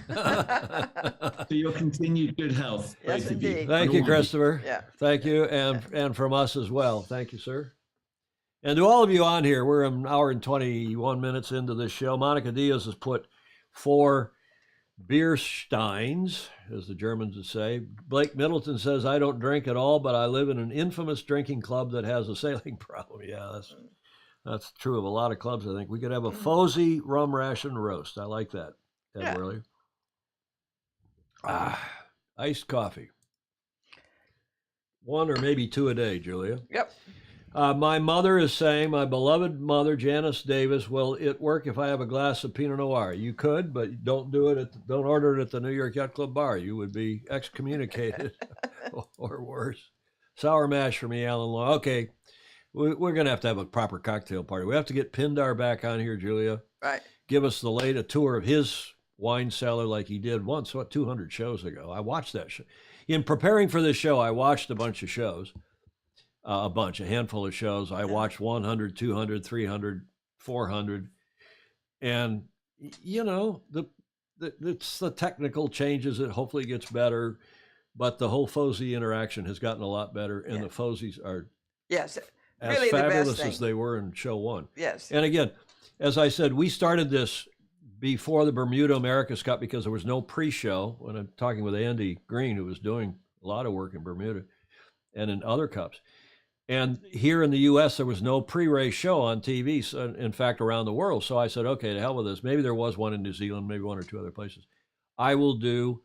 For your continued good health, Yes, both of you. indeed. Thank you, Christopher. Yeah. Thank you, and from us as well. Thank you, sir. And to all of you on here, we're an hour and 21 minutes into this show. Monica Diaz has put 4 beer steins, as the Germans would say. Blake Middleton says, I don't drink at all, but I live in an infamous drinking club that has a sailing problem. Yeah, that's true of a lot of clubs, I think. We could have a Fosey rum ration roast. I like that, Ed Yeah. Worley. Iced coffee. 1 or maybe 2 a day, Julia. Yep. My mother is saying, my beloved mother, Janice Davis, will it work if I have a glass of Pinot Noir? You could, but don't do it. Don't order it at the New York Yacht Club bar. You would be excommunicated or worse. Sour mash for me, Alan Law. Okay, we're going to have a proper cocktail party. We have to get Pindar back on here, Julia. Right. Give us a tour of his wine cellar like he did once, 200 shows ago. I watched that show. In preparing for this show, I watched a bunch of shows. A handful of shows. I watched 100, 200, 300, 400. And, you know, it's the technical changes. It hopefully gets better. But the whole Fosey interaction has gotten a lot better. And the Foseys are Yes. as Really the best fabulous thing. as they were in show 1. Yes. And again, as I said, we started this before the Bermuda America's Cup because there was no pre-show. When I'm talking with Andy Green, who was doing a lot of work in Bermuda and in other cups. And here in the U.S., there was no pre-race show on TV, so, in fact, around the world. So I said, okay, to hell with this. Maybe there was one in New Zealand, maybe 1 or 2 other places. I will do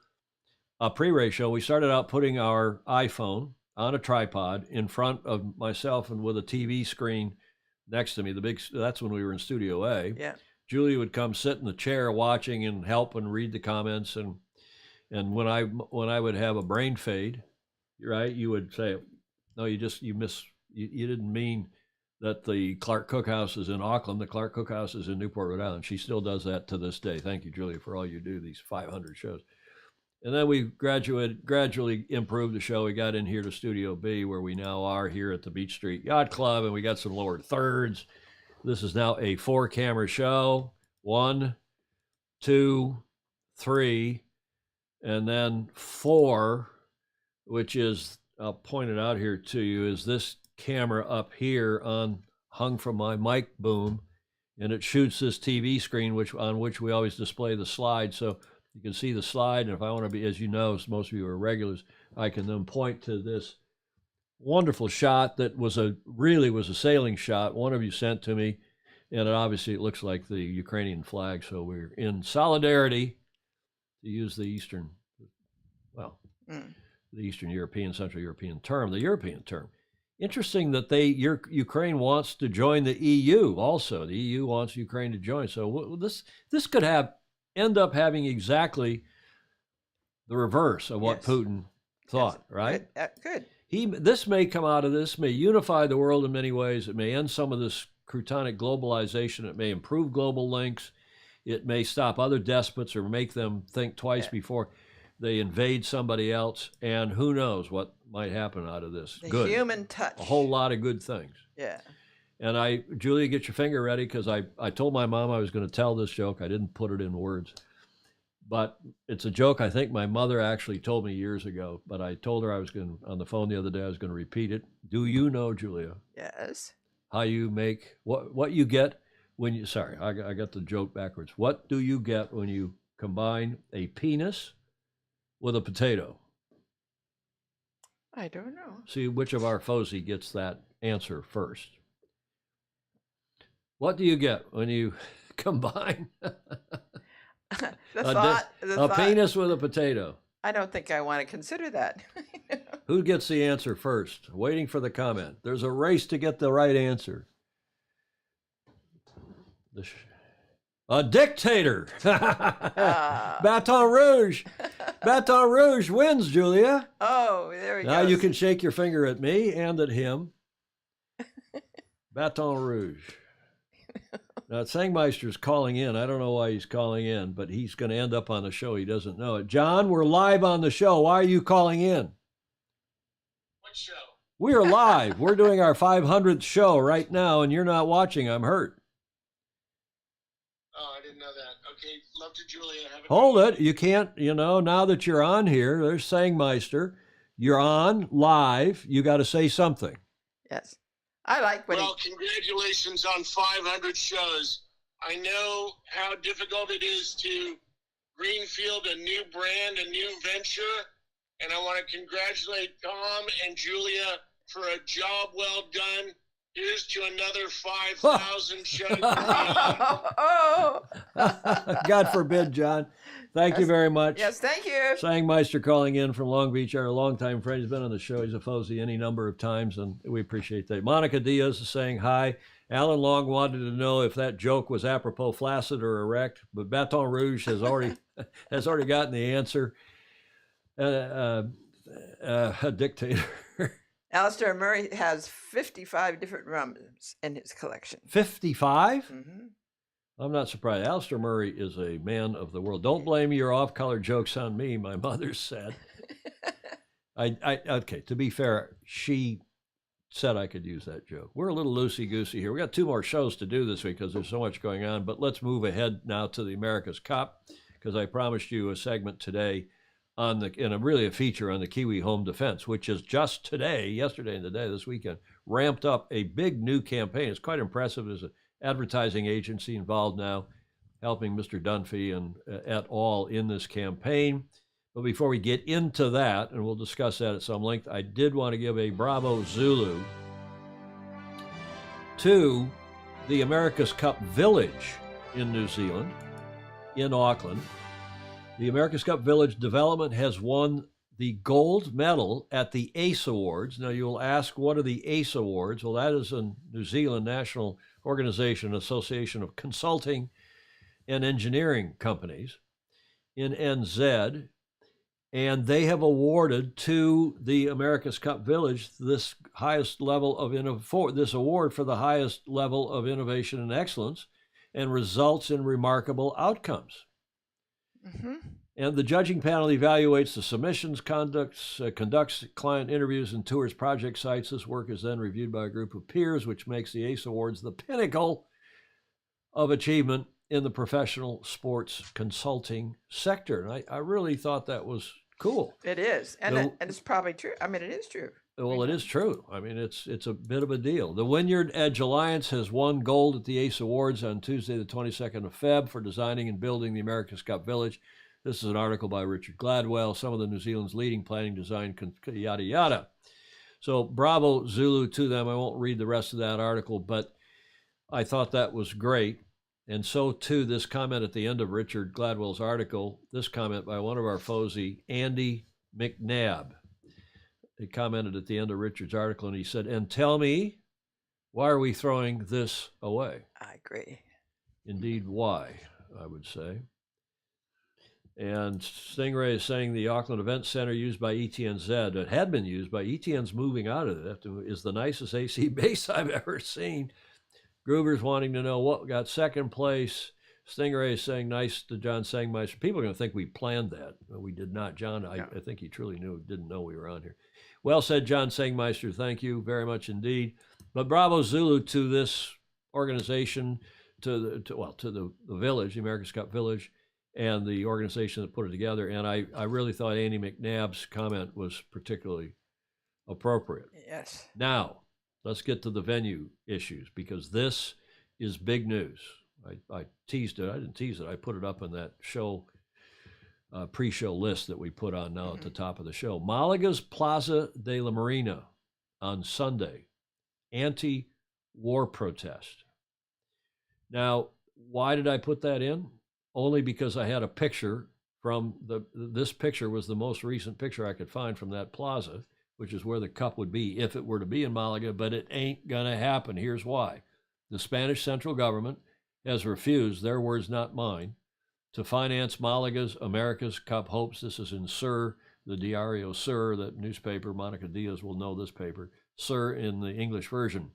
a pre-race show. We started out putting our iPhone on a tripod in front of myself and with a TV screen next to me. That's when we were in Studio A. Yeah. Julia would come sit in the chair watching and help and read the comments. And when I would have a brain fade, right, you would say, no, you didn't mean that the Clark Cookhouse is in Auckland. The Clark Cookhouse is in Newport, Rhode Island. She still does that to this day. Thank you, Julia, for all you do, these 500 shows. And then we gradually improved the show. We got in here to Studio B, where we now are here at the Beach Street Yacht Club, and we got some lower thirds. This is now a 4-camera show. 1, 2, 3, and then 4, which is, I'll point it out here to you, is this camera up here hung from my mic boom, and it shoots this TV screen on which we always display the slide. So you can see the slide, and if I want to be, as you know, most of you are regulars, I can then point to this wonderful shot that was a sailing shot. One of you sent to me, and it looks like the Ukrainian flag. So we're in solidarity, to use the Eastern European, Central European term, the European term. Interesting that Ukraine wants to join the EU also. The EU wants Ukraine to join. So this could end up having exactly the reverse of what Putin thought, right? Good. This may come out of this, may unify the world in many ways. It may end some of this crutonic globalization. It may improve global links. It may stop other despots or make them think twice before they invade somebody else. And who knows what might happen out of this. The human touch. A whole lot of good things. Yeah. And Julia, get your finger ready, because I told my mom I was going to tell this joke. I didn't put it in words. But it's a joke I think my mother actually told me years ago, but I told her I was going to, on the phone the other day, I was going to repeat it. Do you know, Julia, Yes. how you make, what you get when you, sorry, I got the joke backwards. What do you get when you combine a penis with a potato? I don't know. See which of our foesy gets that answer first. What do you get when you combine a penis with a potato? I don't think I want to consider that. Who gets the answer first? Waiting for the comment. There's a race to get the right answer. A dictator. Baton Rouge. Baton Rouge wins, Julia. Oh, there we go. Now you can shake your finger at me and at him. Baton Rouge. Now, Sangmeister's calling in. I don't know why he's calling in, but he's going to end up on the show. He doesn't know it. John, we're live on the show. Why are you calling in? What show? We are live. We're doing our 500th show right now, and you're not watching. I'm hurt. Oh, I didn't know that. Okay, love to Julia. Have a Hold great it. You can't, now that you're on here, there's Sangmeister. You're on live. You got to say something. Yes. I like what Well, congratulations on 500 shows. I know how difficult it is to greenfield a new brand, a new venture, and I want to congratulate Tom and Julia for a job well done. Here's to another 5,000 shows. Oh. God forbid, John. Thank you very much. Yes, thank you. Sangmeister calling in from Long Beach, our longtime friend. He's been on the show. He's a foesy any number of times, and we appreciate that. Monica Diaz is saying hi. Alan Long wanted to know if that joke was apropos flaccid or erect, but Baton Rouge has already gotten the answer. A dictator. Alistair Murray has 55 different rums in his collection. 55? Mm-hmm. I'm not surprised. Alistair Murray is a man of the world. Don't blame your off-color jokes on me, my mother said. Okay, to be fair, she said I could use that joke. We're a little loosey-goosey here. We got 2 more shows to do this week because there's so much going on, but let's move ahead now to the America's Cup because I promised you a segment today really a feature on the Kiwi Home Defence, which is just today, yesterday and today, this weekend, ramped up a big new campaign. It's quite impressive. There's an advertising agency involved now, helping Mr. Dunphy and et al. In this campaign. But before we get into that, and we'll discuss that at some length, I did want to give a bravo Zulu to the America's Cup Village in New Zealand, in Auckland. The America's Cup Village Development has won the gold medal at the ACE Awards. Now, you'll ask, what are the ACE Awards? Well, that is a New Zealand National Organization, Association of Consulting and Engineering Companies in NZ, and they have awarded to the America's Cup Village this highest level of this award for the highest level of innovation and excellence, and results in remarkable outcomes. Mm-hmm. And the judging panel evaluates the submissions, conducts client interviews, and tours project sites. This work is then reviewed by a group of peers, which makes the ACE Awards the pinnacle of achievement in the professional sports consulting sector. And I really thought that was cool. It is. And it's probably true. I mean, it is true. Well, it is true. I mean, it's a bit of a deal. The Wynyard Edge Alliance has won gold at the ACE Awards on Tuesday, the 22nd of Feb, for designing and building the America's Cup Village. This is an article by Richard Gladwell, some of the New Zealand's leading planning, design, yada, yada. So bravo, Zulu, to them. I won't read the rest of that article, but I thought that was great. And so, too, this comment at the end of Richard Gladwell's article, this comment by one of our foesy, Andy McNabb. He commented at the end of Richard's article, and he said, and tell me, why are we throwing this away? I agree. Indeed, why, I would say. And Stingray is saying the Auckland Event Center used by ETNZ, it had been used by ETN's moving out of it, is the nicest AC base I've ever seen. Gruber's wanting to know what got second place. Stingray is saying nice to John Sangmeister. People are going to think we planned that. We did not. John, I think he truly didn't know we were on here. Well said, John Sangmeister. Thank you very much indeed. But bravo, Zulu, to this organization, to the village, the America's Cup Village, and the organization that put it together. And I really thought Andy McNabb's comment was particularly appropriate. Yes. Now, let's get to the venue issues, because this is big news. I teased it. I didn't tease it. I put it up in that show, pre-show list that we put on now at the top of the show. Malaga's Plaza de la Marina on Sunday, anti-war protest. Now, why did I put that in? Only because I had a picture from this picture was the most recent picture I could find from that plaza, which is where the cup would be if it were to be in Malaga, but it ain't gonna happen. Here's why. The Spanish central government has refused, their words not mine, to finance Malaga's America's Cup hopes. This is in Sur, the Diario Sur, that newspaper. Monica Diaz will know this paper. Sur in the English version.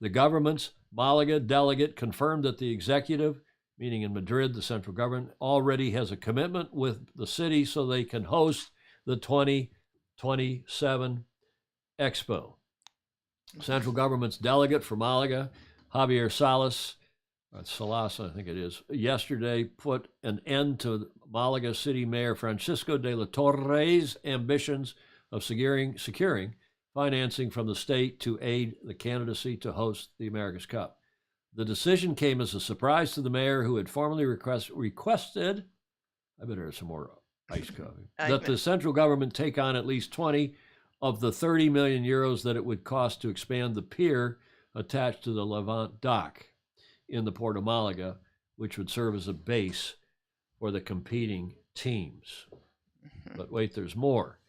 The government's Malaga delegate confirmed that the executive, meaning in Madrid, the central government, already has a commitment with the city so they can host the 2027 Expo. Central government's delegate for Malaga, Javier Salas, I think it is, yesterday put an end to Malaga City Mayor Francisco de la Torre's ambitions of securing financing from the state to aid the candidacy to host the America's Cup. The decision came as a surprise to the mayor, who had formally requested, I better have some more iced coffee, that the central government take on at least 20 of the 30 million euros that it would cost to expand the pier attached to the Levant dock in the port of Malaga, which would serve as a base for the competing teams. But wait, there's more.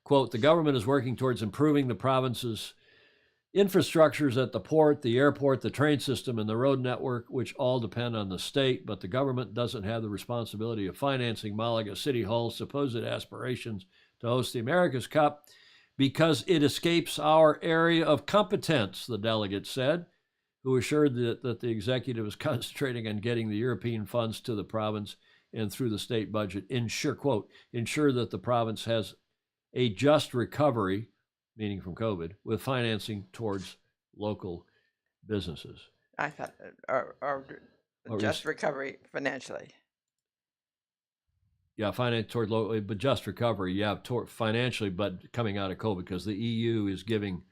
Quote, the government is working towards improving the province's infrastructures at the port, the airport, the train system, and the road network, which all depend on the state, but the government doesn't have the responsibility of financing Malaga City Hall's supposed aspirations to host the America's Cup because it escapes our area of competence, the delegate said, who assured that the executive is concentrating on getting the European funds to the province and through the state budget, ensure that the province has a just recovery, meaning from COVID, with financing towards local businesses. I thought, or just recovery financially. Yeah, finance toward local, but just recovery, yeah, financially, but coming out of COVID, because the EU is giving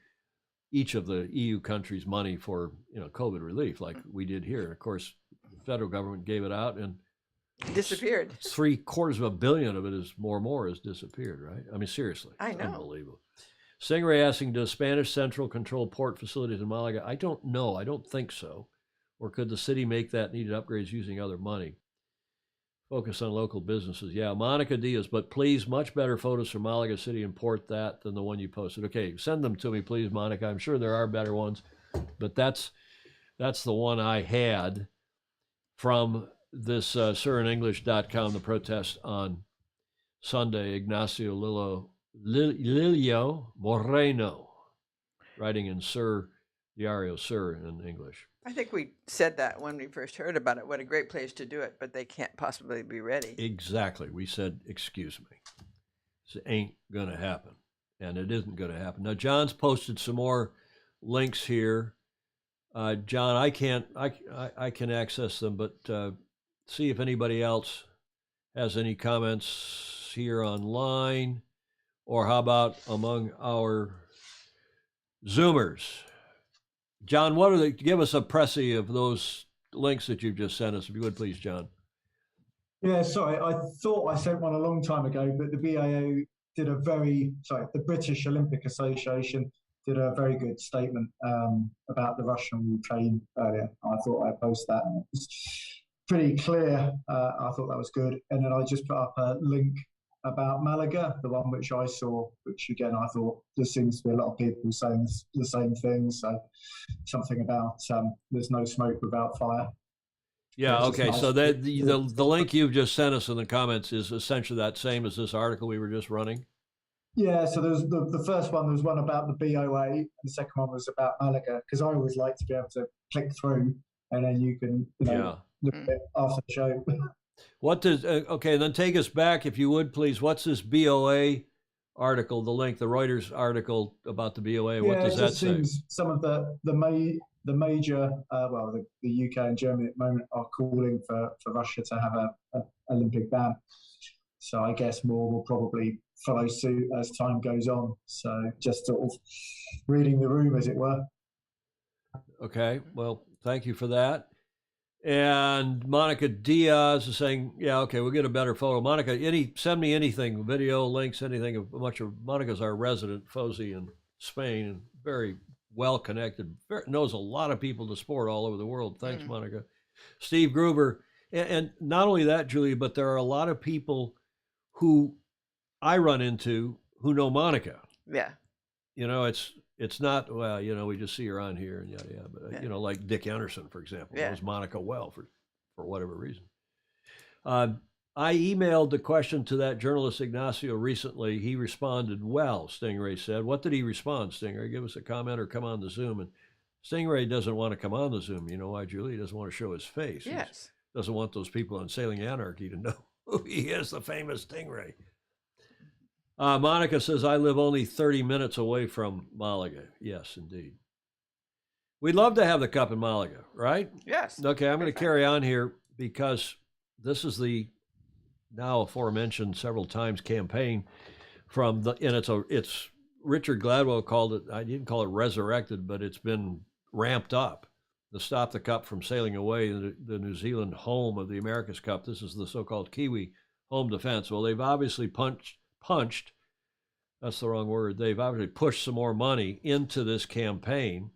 each of the EU countries money for, COVID relief, like we did here. And of course, the federal government gave it out, and disappeared. $750 million of it is more has disappeared, right? I mean, seriously. I know. Unbelievable. Stingray asking, does Spanish Central control port facilities in Malaga? I don't know. I don't think so. Or could the city make that needed upgrades using other money? Focus on local businesses. Yeah, Monica Diaz, but please, much better photos from Malaga City and port that than the one you posted. Okay, send them to me, please, Monica. I'm sure there are better ones, but that's the one I had from this surinenglish.com, the protest on Sunday. Ignacio Lilio Moreno, writing in Sur, Diario Sur in English. I think we said that when we first heard about it. What a great place to do it, but they can't possibly be ready. Exactly. We said, excuse me. It ain't going to happen. And it isn't going to happen. Now, John's posted some more links here. John, I can access them, but see if anybody else has any comments here online, or how about among our Zoomers? John, give us a précis of those links that you've just sent us, if you would please, John. Yeah, sorry, I thought I sent one a long time ago, but the BAO did the British Olympic Association did a very good statement about the Russia-Ukraine earlier. I thought I'd post that. It was pretty clear. I thought that was good. And then I just put up a link about Malaga, the one which I saw, which again, I thought there seems to be a lot of people saying the same thing. So something about there's no smoke without fire. Yeah, okay. Nice. So the link you've just sent us in the comments is essentially that same as this article we were just running? Yeah, so there's the first one, there was one about the BOA, and the second one was about Malaga, because I always like to be able to click through, and then you can look at it after the show. What does okay, then take us back, if you would, please. What's this BOA article, the link, the Reuters article about the BOA. What does it that just say? seems some of the major, the UK and Germany at the moment are calling for Russia to have an Olympic ban. So I guess more will probably follow suit as time goes on. So just sort of reading the room, as it were. Okay, well, thank you for that. And Monica Diaz is saying, yeah, okay, we'll get a better photo. Monica, send me anything, video, links, anything. Monica's our resident, Fozy in Spain, and very well connected, knows a lot of people to sport all over the world. Thanks, Monica. Steve Gruber. And not only that, Julia, but there are a lot of people who I run into who know Monica. Yeah. It's not, well, we just see her on here and yada, yada. But, Yeah. like Dick Anderson, for example, Yeah. knows Monica well for whatever reason. I emailed the question to that journalist Ignacio recently. He responded well, Stingray said. What did he respond, Stingray? Give us a comment or come on the Zoom. And Stingray doesn't want to come on the Zoom. You know why, Julie? He doesn't want to show his face. Yes. He doesn't want those people on Sailing Anarchy to know who he is, the famous Stingray. Monica says, I live only 30 minutes away from Malaga. Yes, indeed. We'd love to have the cup in Malaga, right? Yes. Okay, I'm going to carry on here because this is the now aforementioned several times campaign and it's Richard Gladwell called it, I didn't call it resurrected, but it's been ramped up to stop the cup from sailing away, the New Zealand home of the America's Cup. This is the so-called Kiwi Home Defence. Well, they've obviously punched, that's the wrong word, they've obviously pushed some more money into this campaign.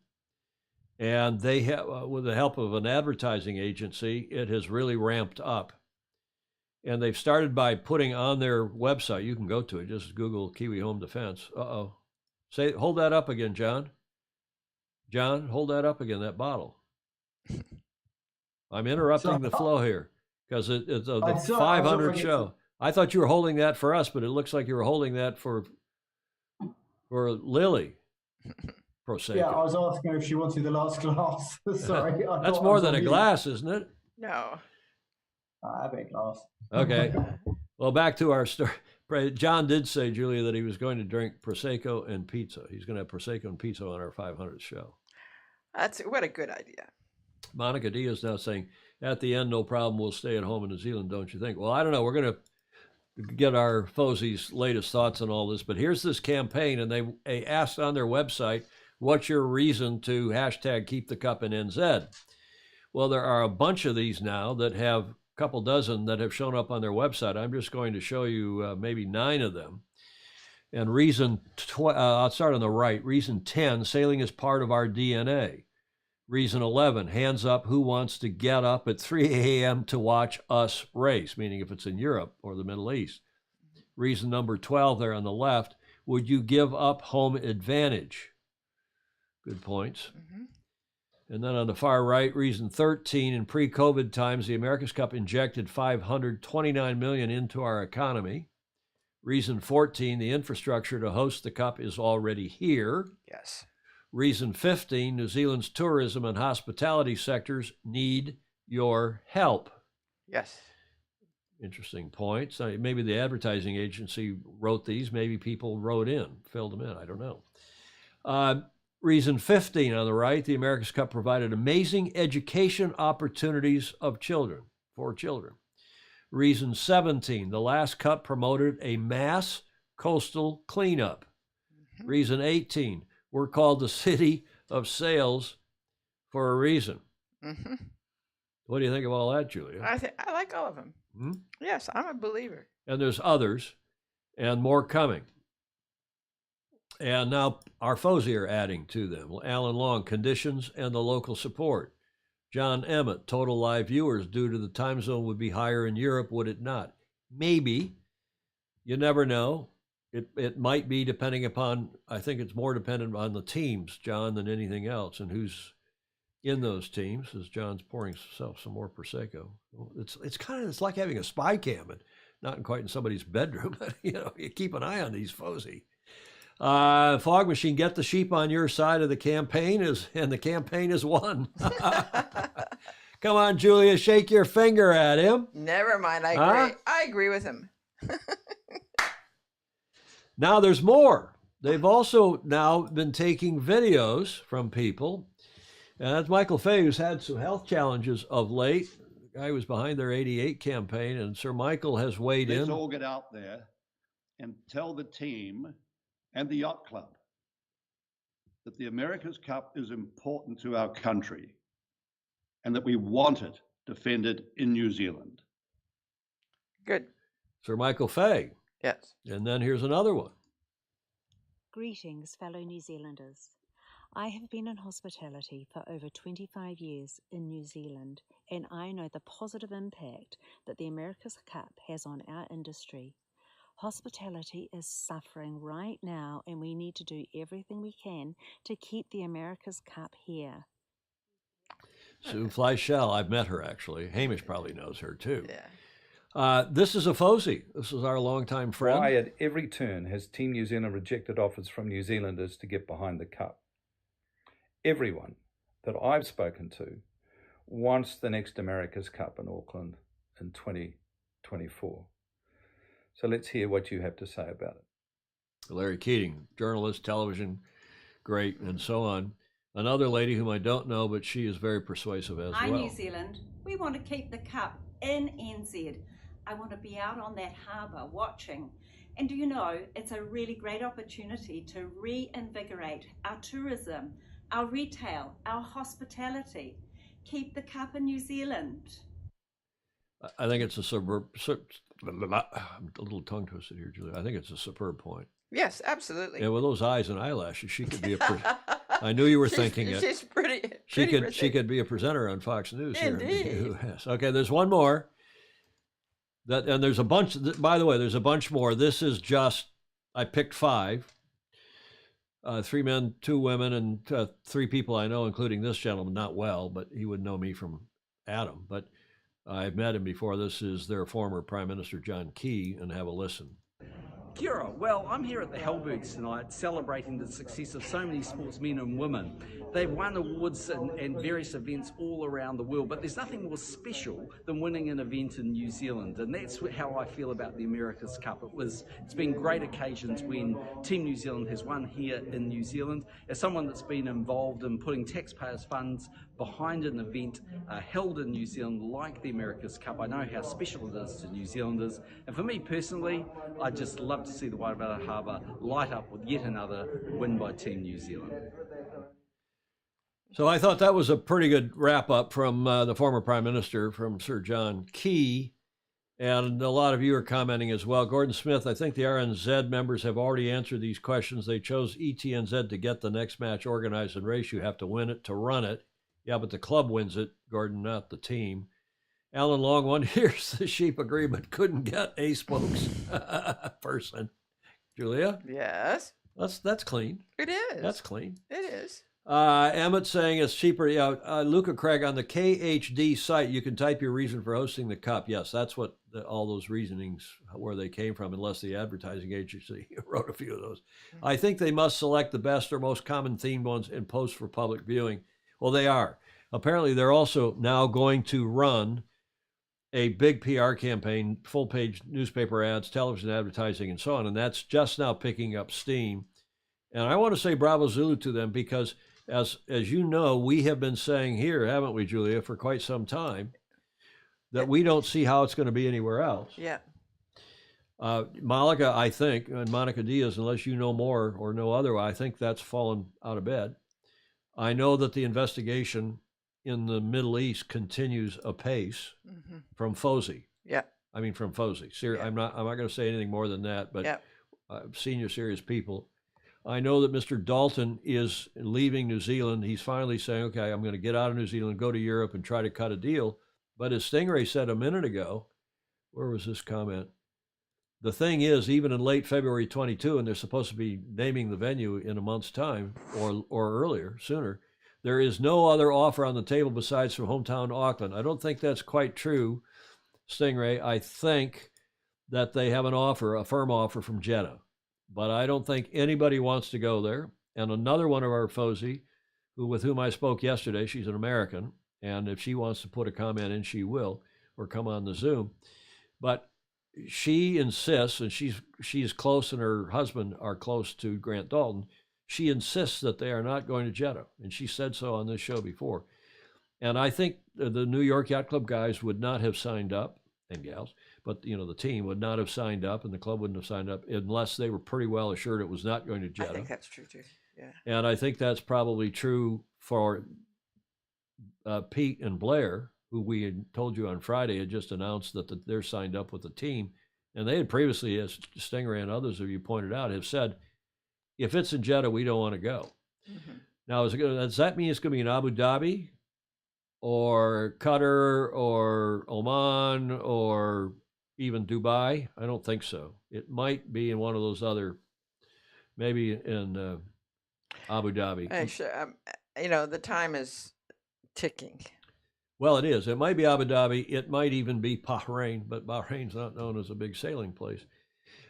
And they have, with the help of an advertising agency, it has really ramped up. And they've started by putting on their website, you can go to it, just Google Kiwi Home Defence. Hold that up again, John. John, hold that up again, that bottle. I'm interrupting the flow here because it's the 500 show. I thought you were holding that for us, but it looks like you were holding that for Lily. Prosecco. Yeah, I was asking her if she wanted the last glass. Sorry. That's more than a glass, isn't it? No. I have a glass. Okay. Well, back to our story. John did say, Julia, that he was going to drink Prosecco and pizza. He's going to have Prosecco and pizza on our 500th show. What a good idea. Monica Diaz now saying, at the end, no problem, we'll stay at home in New Zealand, don't you think? Well, I don't know. We're going to get our Fozy's latest thoughts on all this, but here's this campaign, and they asked on their website, what's your reason to hashtag keep the cup in NZ? Well, there are a bunch of these now that have a couple dozen that have shown up on their website. I'm just going to show you maybe 9 of them. And I'll start on the right. Reason 10, sailing is part of our DNA. Reason 11, hands up, who wants to get up at 3 a.m. to watch us race, meaning if it's in Europe or the Middle East. Reason number 12 there on the left, would you give up home advantage? Good points. Mm-hmm. And then on the far right, reason 13, in pre-COVID times, the America's Cup injected $529 million into our economy. Reason 14, the infrastructure to host the Cup is already here. Yes. Reason 15, New Zealand's tourism and hospitality sectors need your help. Yes. Interesting points. Maybe the advertising agency wrote these. Maybe people wrote in, filled them in. I don't know. Reason 15 on the right, the America's Cup provided amazing education opportunities for children. Reason 17, the last Cup promoted a mass coastal cleanup. Mm-hmm. Reason 18, we're called the City of Sails for a reason. Mm-hmm. What do you think of all that, Julia? I like all of them. Hmm? Yes, I'm a believer. And there's others, and more coming. And now our Fozy are adding to them. Alan Long, conditions and the local support. John Emmett, total live viewers due to the time zone would be higher in Europe, would it not? Maybe. You never know. It might be depending upon, I think it's more dependent on the teams, John, than anything else, and who's in those teams, as John's pouring himself some more Prosecco. It's like having a spy cam, and not quite in somebody's bedroom, but you keep an eye on these Fozy. Fog Machine, get the sheep on your side of the campaign, and the campaign is won. Come on, Julia, shake your finger at him. Never mind, I agree. I agree with him. Now there's more. They've also now been taking videos from people. And that's Michael Fay, who's had some health challenges of late. The guy was behind their 88 campaign, and Sir Michael has weighed Let's in. all get out there and tell the team and the yacht club that the America's Cup is important to our country and that we want it defended in New Zealand. Good. Sir Michael Fay. Yes. And then here's another one. Greetings, fellow New Zealanders. I have been in hospitality for over 25 years in New Zealand, and I know the positive impact that the America's Cup has on our industry. Hospitality is suffering right now, and we need to do everything we can to keep the America's Cup here. Sue Fleischel, I've met her actually. Hamish probably knows her too. Yeah. This is a Fozy. This is our longtime friend. Why at every turn has Team New Zealand rejected offers from New Zealanders to get behind the Cup? Everyone that I've spoken to wants the next America's Cup in Auckland in 2024. So let's hear what you have to say about it. Larry Keating, journalist, television, great, and so on. Another lady whom I don't know, but she is very persuasive as Hi, well. New Zealand. We want to keep the cup in NZ. I want to be out on that harbour watching. And do you know, it's a really great opportunity to reinvigorate our tourism, our retail, our hospitality. Keep the cup in New Zealand. I think it's a I'm a little tongue twisted here, Julia. I think it's a superb point. Yes, absolutely. Yeah, with those eyes and eyelashes, she could be a. I knew you were thinking it. She's pretty. She could be a presenter on Fox News here. Indeed. Yes. Okay, there's one more. And there's a bunch. By the way, there's a bunch more. This is just. I picked 5. 3 men, 2 women, and 3 people I know, including this gentleman. Not well, but he would know me from Adam. But I've met him before. This is their former Prime Minister John Key, and have a listen. Kia ora. Well, I'm here at the Hellbirds tonight celebrating the success of so many sportsmen and women. They've won awards and various events all around the world, but there's nothing more special than winning an event in New Zealand, and that's how I feel about the America's Cup. It's been great occasions when Team New Zealand has won here in New Zealand. As someone that's been involved in putting taxpayers' funds behind an event held in New Zealand like the America's Cup, I know how special it is to New Zealanders, and for me personally, I just love to see the Wairarapa Harbour light up with yet another win by Team New Zealand. So I thought that was a pretty good wrap up from the former Prime Minister, from Sir John Key. And a lot of you are commenting as well. Gordon Smith, I think the RNZ members have already answered these questions. They chose ETNZ to get the next match organized and race. You have to win it to run it. Yeah, but the club wins it, Gordon, not the team. Alan Long, one here's the sheep agreement. Couldn't get a spokesperson. Julia? Yes. That's clean. It is. That's clean. It is. Emmett saying it's cheaper. Yeah, Luca Craig, on the KHD site, you can type your reason for hosting the cup. Yes, that's what all those reasonings, where they came from, unless the advertising agency wrote a few of those. I think they must select the best or most common themed ones and post for public viewing. Well, they are. Apparently, they're also now going to run a big PR campaign, full-page newspaper ads, television advertising, and so on, and that's just now picking up steam. And I want to say bravo Zulu to them, because as you know, we have been saying here, haven't we, Julia, for quite some time, that we don't see how it's going to be anywhere else. Yeah. Malika, I think, and Monica Diaz, unless you know more or know otherwise, I think that's fallen out of bed. I know that the investigation in the Middle East continues apace from Fozy. Yeah. I mean, from Fozy. Yeah. I'm not going to say anything more than that, but Yeah. Senior serious people. I know that Mr. Dalton is leaving New Zealand. He's finally saying, okay, I'm going to get out of New Zealand, go to Europe and try to cut a deal. But as Stingray said a minute ago, where was this comment? The thing is, even in late February 22, and they're supposed to be naming the venue in a month's time or earlier, sooner, there is no other offer on the table besides from hometown Auckland. I don't think that's quite true, Stingray. I think that they have an offer, a firm offer from Jeddah. But I don't think anybody wants to go there. And another one of our Fozy, with whom I spoke yesterday, she's an American, and if she wants to put a comment in, she will, or come on the Zoom. But she insists, and she's close, and her husband are close to Grant Dalton. She insists that they are not going to Jeddah, and she said so on this show before. And I think the New York Yacht Club guys would not have signed up, and gals, but the team would not have signed up, and the club wouldn't have signed up unless they were pretty well assured it was not going to Jeddah. I think that's true too. Yeah. And I think that's probably true for Pete and Blair, who we had told you on Friday had just announced that they're signed up with the team. And they had previously, as Stingray and others of you pointed out, have said, if it's in Jeddah, we don't want to go. Mm-hmm. Now, does that mean it's going to be in Abu Dhabi or Qatar or Oman or even Dubai? I don't think so. It might be in one of those other, maybe in Abu Dhabi. Actually, the time is ticking. Well, it is. It might be Abu Dhabi. It might even be Bahrain, but Bahrain's not known as a big sailing place.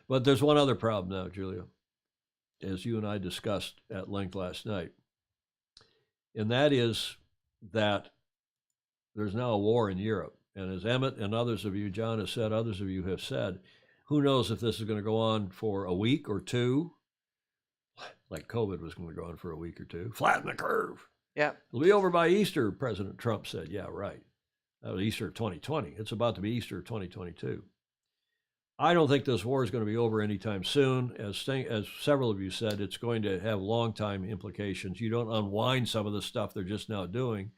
But there's one other problem now, Julia, as you and I discussed at length last night. And that is that there's now a war in Europe. And as Emmett and others of you, John has said, others of you have said, who knows if this is going to go on for a week or two, like COVID was going to go on for a week or two. Flatten the curve. Yeah. It'll be over by Easter, President Trump said. Yeah, right. That was Easter 2020. It's about to be Easter 2022. I don't think this war is going to be over anytime soon. As several of you said, it's going to have long-time implications. You don't unwind some of the stuff they're just now doing.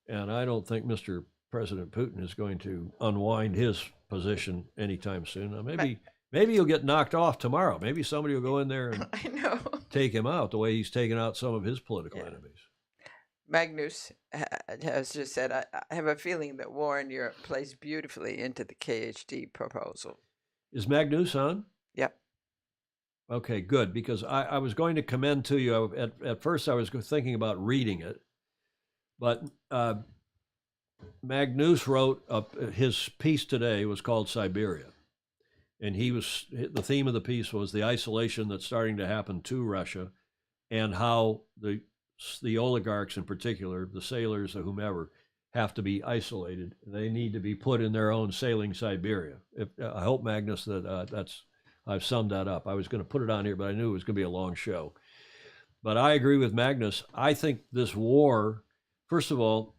And I don't think Mr. President Putin is going to unwind his position anytime soon. Now, maybe he'll get knocked off tomorrow. Maybe somebody will go in there and take him out the way he's taken out some of his political enemies. Magnus has just said, I have a feeling that war in Europe plays beautifully into the KHD proposal. Is Magnus on? Yep. Okay, good, because I was going to commend to you. At first, I was thinking about reading it, but Magnus wrote his piece today was called Siberia. And the theme of the piece was the isolation that's starting to happen to Russia and how the oligarchs in particular, the sailors or whomever, have to be isolated. They need to be put in their own sailing Siberia. I hope, Magnus, that I've summed that up. I was going to put it on here, but I knew it was going to be a long show. But I agree with Magnus. I think this war, first of all,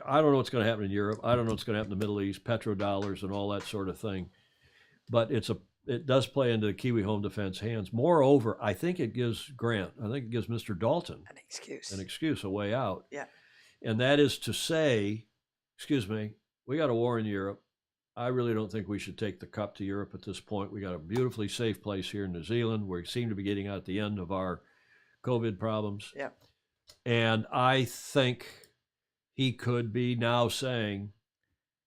I don't know what's going to happen in Europe. I don't know what's going to happen in the Middle East, petrodollars and all that sort of thing. But it does play into the Kiwi Home Defence hands. Moreover, I think it gives Mr. Dalton an excuse, a way out. Yeah. And that is to say, excuse me, we got a war in Europe. I really don't think we should take the cup to Europe at this point. We got a beautifully safe place here in New Zealand. We seem to be getting out the end of our COVID problems. Yeah. And I think he could be now saying,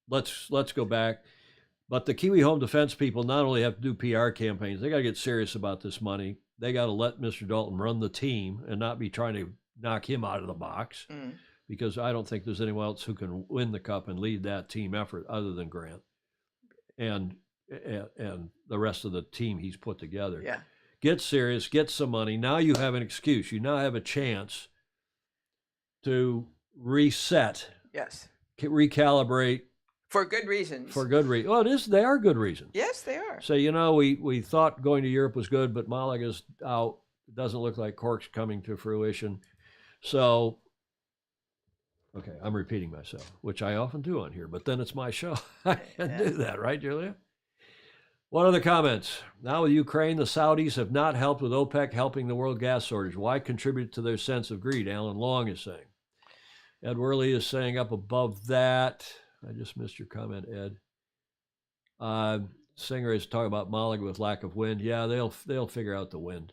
let's go back. But the Kiwi Home Defense people not only have to do PR campaigns, they got to get serious about this money. They got to let Mr. Dalton run the team and not be trying to knock him out of the box, because I don't think there's anyone else who can win the cup and lead that team effort other than Grant and the rest of the team he's put together. Yeah. Get serious, get some money. Now you have an excuse. You now have a chance to reset. Yes. Recalibrate. For good reasons. For good reason. Well, they are good reasons. Yes, they are. So, we thought going to Europe was good, but Malaga's out. It doesn't look like Cork's coming to fruition. So, okay, I'm repeating myself, which I often do on here, but then it's my show. I can do that, right, Julia? What other comments? Now with Ukraine, the Saudis have not helped with OPEC helping the world gas shortage. Why contribute to their sense of greed? Alan Long is saying. Ed Worley is saying up above that. I just missed your comment, Ed. Singer is talking about Malaga with lack of wind. Yeah, they'll figure out the wind.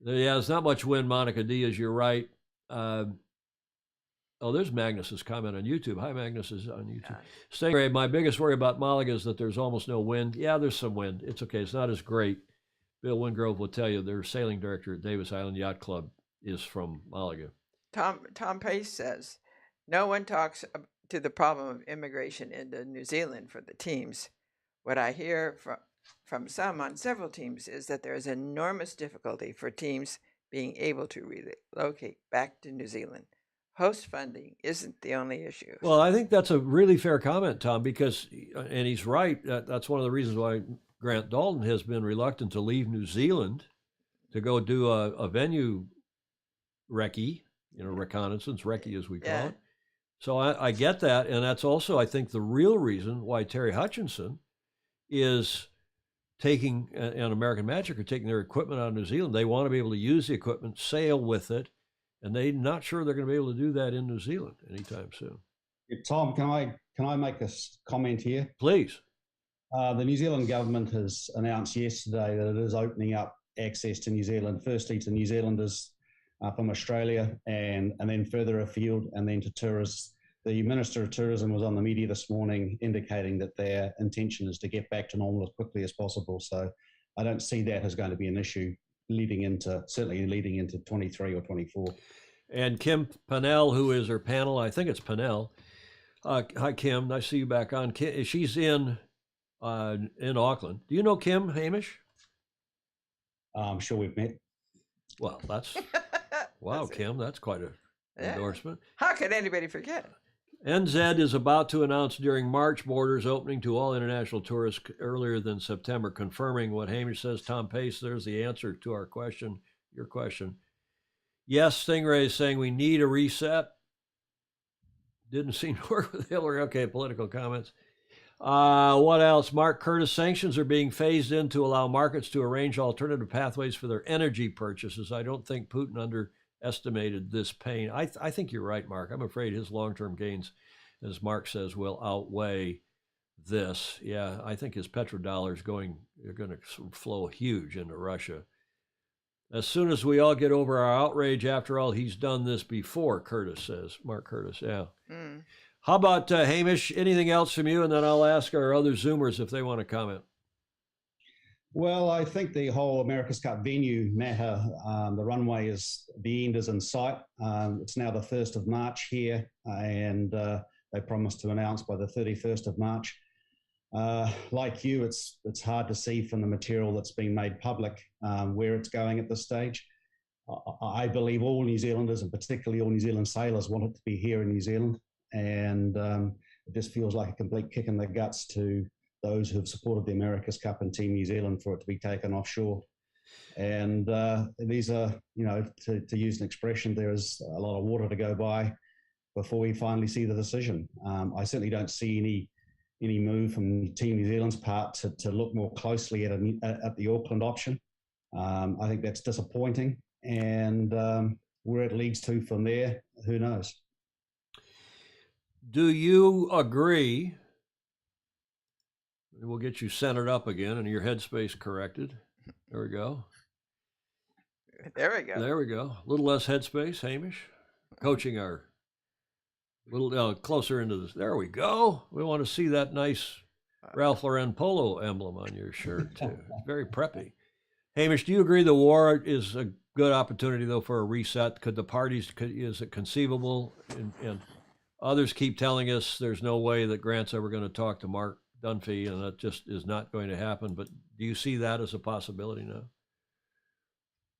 Yeah, there's not much wind, Monica Diaz. You're right. There's Magnus's comment on YouTube. Hi, Magnus is on YouTube. Stingray, my biggest worry about Malaga is that there's almost no wind. Yeah, there's some wind. It's okay. It's not as great. Bill Wingrove will tell you their sailing director at Davis Island Yacht Club is from Malaga. Tom Pace says, no one talks to the problem of immigration into New Zealand for the teams. What I hear from some on several teams is that there is enormous difficulty for teams being able to relocate back to New Zealand. host funding isn't the only issue. Well, I think that's a really fair comment, Tom, because, and he's right, that's one of the reasons why Grant Dalton has been reluctant to leave New Zealand to go do a venue recce, reconnaissance, recce as we call it. So I get that. And that's also, I think, the real reason why Terry Hutchinson is taking, and American Magic are taking their equipment out of New Zealand. They want to be able to use the equipment, sail with it, and they're not sure they're going to be able to do that in New Zealand anytime soon. Tom, can I make a comment here? Please. The New Zealand government has announced yesterday that it is opening up access to New Zealand, firstly to New Zealanders from Australia and then further afield and then to tourists. The Minister of Tourism was on the media this morning indicating that their intention is to get back to normal as quickly as possible. So I don't see that as going to be an issue certainly leading into 23 or 24. And Kim Pannell, who is her panel, I think it's Pannell. Hi, Kim. Nice to see you back on. She's in Auckland. Do you know Kim, Hamish? I'm sure we've met. Well, that's wow, Kim. That's quite an endorsement. How could anybody forget? NZ is about to announce during March borders opening to all international tourists earlier than September, confirming what Hamish says. Tom Pace, there's the answer to our question, your question. Yes, Stingray is saying we need a reset. Didn't seem to work with Hillary. Okay, political comments. What else? Mark Curtis, sanctions are being phased in to allow markets to arrange alternative pathways for their energy purchases. I don't think Putin underestimated this pain. I think you're right, Mark. I'm afraid his long-term gains, as Mark says, will outweigh this. Yeah, I think his petrodollars are going to flow huge into Russia. As soon as we all get over our outrage, after all, he's done this before, Curtis says. Mark Curtis, yeah. Mm. How about Hamish? Anything else from you? And then I'll ask our other Zoomers if they want to comment. Well, I think the whole America's Cup venue matter, the runway the end is in sight. It's now the 1st of March here, and they promised to announce by the 31st of March. Like you, it's hard to see from the material that's being made public where it's going at this stage. I believe all New Zealanders, and particularly all New Zealand sailors, want it to be here in New Zealand. And it just feels like a complete kick in the guts to those who've supported the America's Cup and Team New Zealand for it to be taken offshore. And these are, to use an expression, there is a lot of water to go by before we finally see the decision. I certainly don't see any move from Team New Zealand's part to look more closely at the Auckland option. I think that's disappointing. And where it leads to from there, who knows? Do you agree? We'll get you centered up again and your headspace corrected. There we go. There we go. There we go. A little less headspace, Hamish. Coaching our little closer into this. There we go. We want to see that nice Ralph Lauren polo emblem on your shirt too. It's very preppy. Hamish, do you agree the war is a good opportunity though for a reset? Could the parties? Is it conceivable? And others keep telling us there's no way that Grant's ever going to talk to Mark Dunphy, and that just is not going to happen. But do you see that as a possibility now?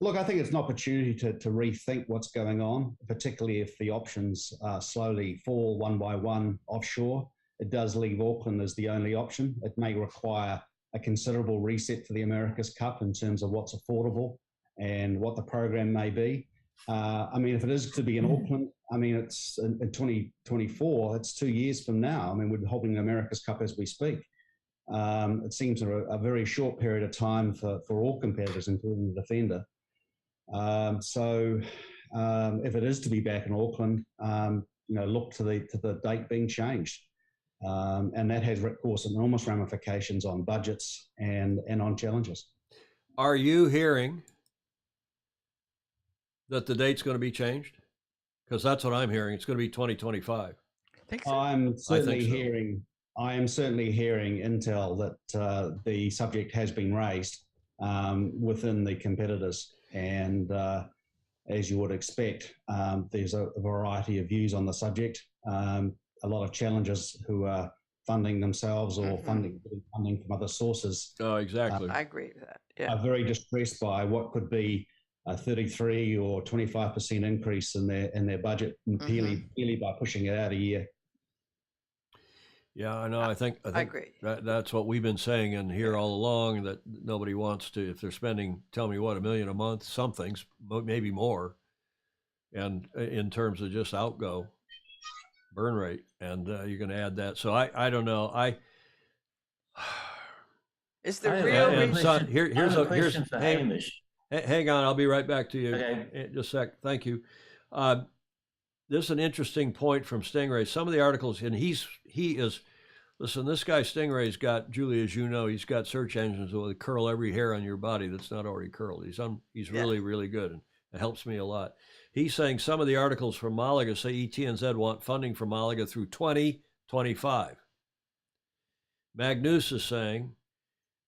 Look, I think it's an opportunity to rethink what's going on, particularly if the options slowly fall one by one offshore. It does leave Auckland as the only option. It may require a considerable reset for the America's Cup in terms of what's affordable and what the program may be. If it is to be in Auckland, it's in 2024, it's 2 years from now. We're holding the America's Cup as we speak. It seems a very short period of time for all competitors, including the Defender. If it is to be back in Auckland, look to the date being changed. And that has, of course, enormous ramifications on budgets and on challenges. Are you hearing that the date's going to be changed? Because that's what I'm hearing. It's going to be 2025. I think so. I am certainly hearing intel that the subject has been raised within the competitors. And as you would expect, there's a variety of views on the subject. A lot of challengers who are funding themselves or funding from other sources. Oh, exactly. I agree with that. Yeah. Are very distressed by what could be a 33 or 25% increase in their budget merely by pushing it out a year. Yeah, I know. I think agree. That's what we've been saying in here all along, that nobody wants to, if they're spending, tell me what, $1 million a month, some things, maybe more, and in terms of just outgo burn rate, and you're going to add that. So I don't know. Is the real reason? Here's a question for Hamish. Hang on, I'll be right back to you. Okay. Just a sec. Thank you. This is an interesting point from Stingray. Some of the articles, and he is, listen, this guy Stingray's got, Julie, as you know, he's got search engines that will curl every hair on your body that's not already curled. He's really, really good, and it helps me a lot. He's saying some of the articles from Malaga say ETNZ want funding from Malaga through 2025. Magnus is saying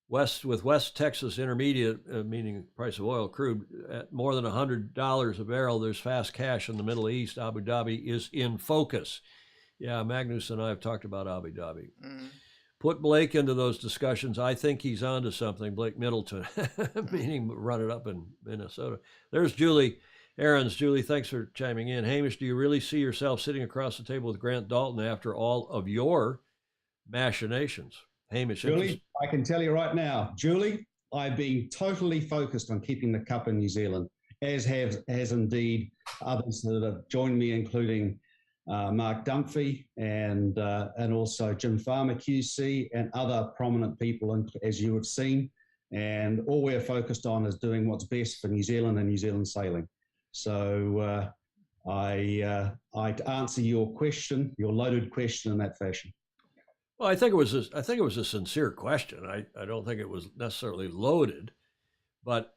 with West Texas Intermediate, meaning price of oil, crude, at more than $100 a barrel, there's fast cash in the Middle East. Abu Dhabi is in focus. Yeah, Magnus and I have talked about Abu Dhabi. Put Blake into those discussions. I think he's onto something. Blake Middleton, meaning run it up in Minnesota. There's Julie Aarons. Julie, thanks for chiming in. Hamish, do you really see yourself sitting across the table with Grant Dalton after all of your machinations? Hamish, Julie, I can tell you right now, Julie, I've been totally focused on keeping the cup in New Zealand, as indeed others that have joined me, including Mark Dunphy and also Jim Farmer QC and other prominent people, as you have seen. And all we're focused on is doing what's best for New Zealand and New Zealand sailing. So I answer your question, your loaded question, in that fashion. Well, I think it was a sincere question. I don't think it was necessarily loaded, but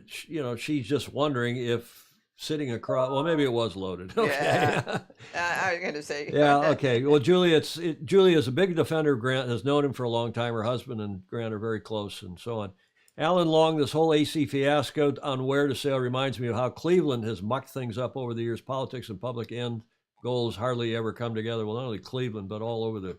she's just wondering if sitting across. Well, maybe it was loaded. Okay. Yeah, I was going to say. Yeah. Okay. Well, Julie is a big defender of Grant. Has known him for a long time. Her husband and Grant are very close, and so on. Alan Long, this whole AC fiasco on where to sail reminds me of how Cleveland has mucked things up over the years. Politics and public end goals hardly ever come together. Well, not only Cleveland, but all over the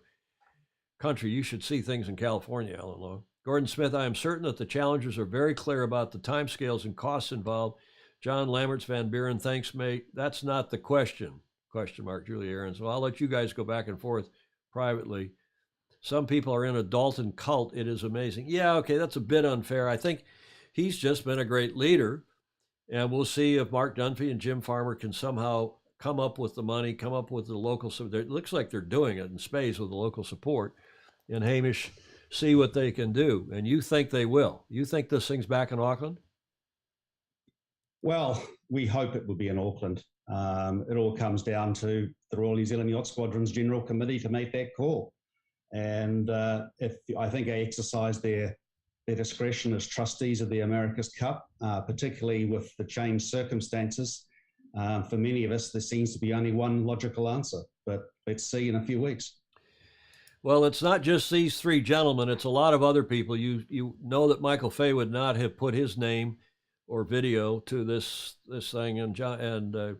country. You should see things in California, Alan Long. Gordon Smith, I am certain that the challengers are very clear about the timescales and costs involved. John Lamberts, Van Buren, thanks, mate. That's not the question. Question mark, Julie Aarons. Well, I'll let you guys go back and forth privately. Some people are in a Dalton cult. It is amazing. Yeah, okay, that's a bit unfair. I think he's just been a great leader, and we'll see if Mark Dunphy and Jim Farmer can somehow come up with the money, come up with the local support. It looks like they're doing it in spades with the local support. And Hamish, see what they can do. And you think they will. You think this thing's back in Auckland? Well, we hope it will be in Auckland. It all comes down to the Royal New Zealand Yacht Squadron's General Committee to make that call. And if I think they exercise their discretion as trustees of the America's Cup, particularly with the changed circumstances, for many of us, there seems to be only one logical answer, but let's see in a few weeks. Well, it's not just these three gentlemen. It's a lot of other people. You know that Michael Fay would not have put his name or video to this thing, and a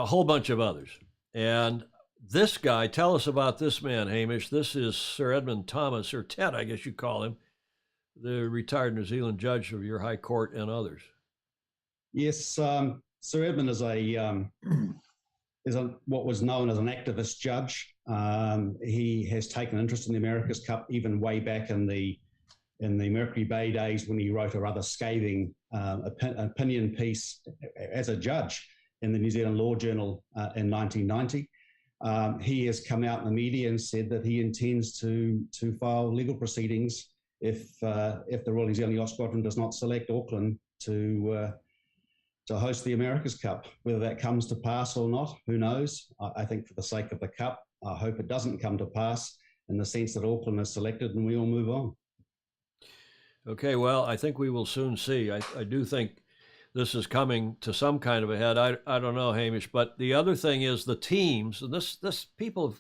whole bunch of others. And this guy, tell us about this man, Hamish. This is Sir Edmund Thomas, or Ted, I guess you call him, the retired New Zealand judge of your High Court and others. Yes, Sir Edmund is what was known as an activist judge. He has taken interest in the America's Cup even way back in the Mercury Bay days, when he wrote a rather scathing opinion piece as a judge in the New Zealand Law Journal in 1990. He has come out in the media and said that he intends to file legal proceedings if the Royal New Zealand Yacht Squadron does not select Auckland to host the America's Cup. Whether that comes to pass or not, who knows? I think for the sake of the Cup, I hope it doesn't come to pass, in the sense that Auckland is selected and we all move on. Okay, well, I think we will soon see. I do think this is coming to some kind of a head. I don't know, Hamish, but the other thing is the teams, and this people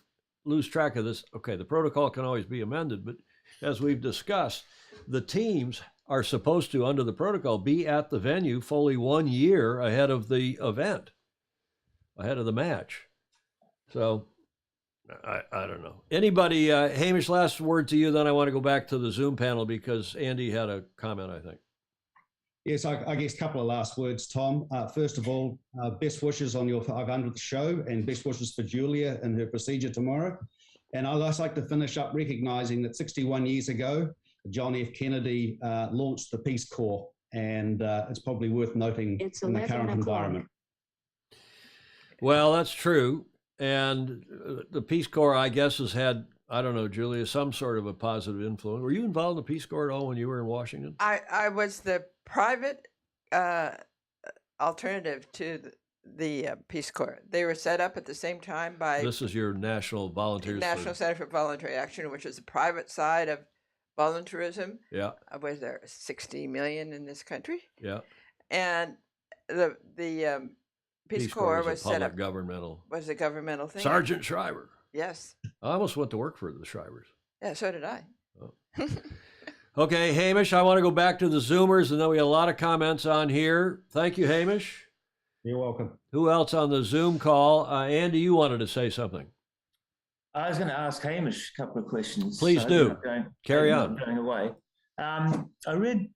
lose track of this. Okay, the protocol can always be amended, but as we've discussed, the teams are supposed to, under the protocol, be at the venue fully 1 year ahead of the event, ahead of the match. So I don't know. Anybody, Hamish, last word to you, then I want to go back to the Zoom panel because Andy had a comment, I think. Yes, I guess a couple of last words, Tom. First of all, best wishes on your 500th show and best wishes for Julia and her procedure tomorrow. And I'd just like to finish up recognising that 61 years ago, John F. Kennedy launched the Peace Corps, and it's probably worth noting in the current environment. Well, that's true. And the Peace Corps, I guess, has had, I don't know, Julia, some sort of a positive influence. Were you involved in the Peace Corps at all when you were in Washington? I was the private alternative to the Peace Corps. They were set up at the same time by... This is your National Volunteers. National Center for Voluntary Action, which is the private side of volunteerism. Yeah. Was there 60 million in this country? Yeah. And the Peace Corps was set up. Governmental. Was a governmental thing. Sergeant Shriver. Yes. I almost went to work for the Shrivers. Yeah, so did I. Oh. Okay, Hamish, I want to go back to the Zoomers, and then we have a lot of comments on here. Thank you, Hamish. You're welcome. Who else on the Zoom call? Andy, you wanted to say something. I was going to ask Hamish a couple of questions. Please do. Carry on. Not going away. I read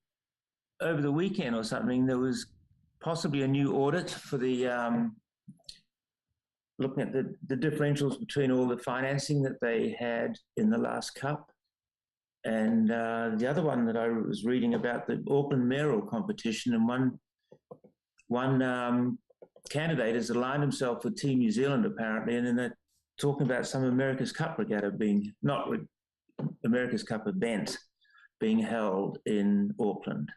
over the weekend or something there was possibly a new audit for the looking at the differentials between all the financing that they had in the last Cup. And the other one that I was reading about, the Auckland mayoral competition, and one candidate has aligned himself with Team New Zealand apparently, and then they're talking about some America's Cup regatta being, not America's Cup event being held in Auckland.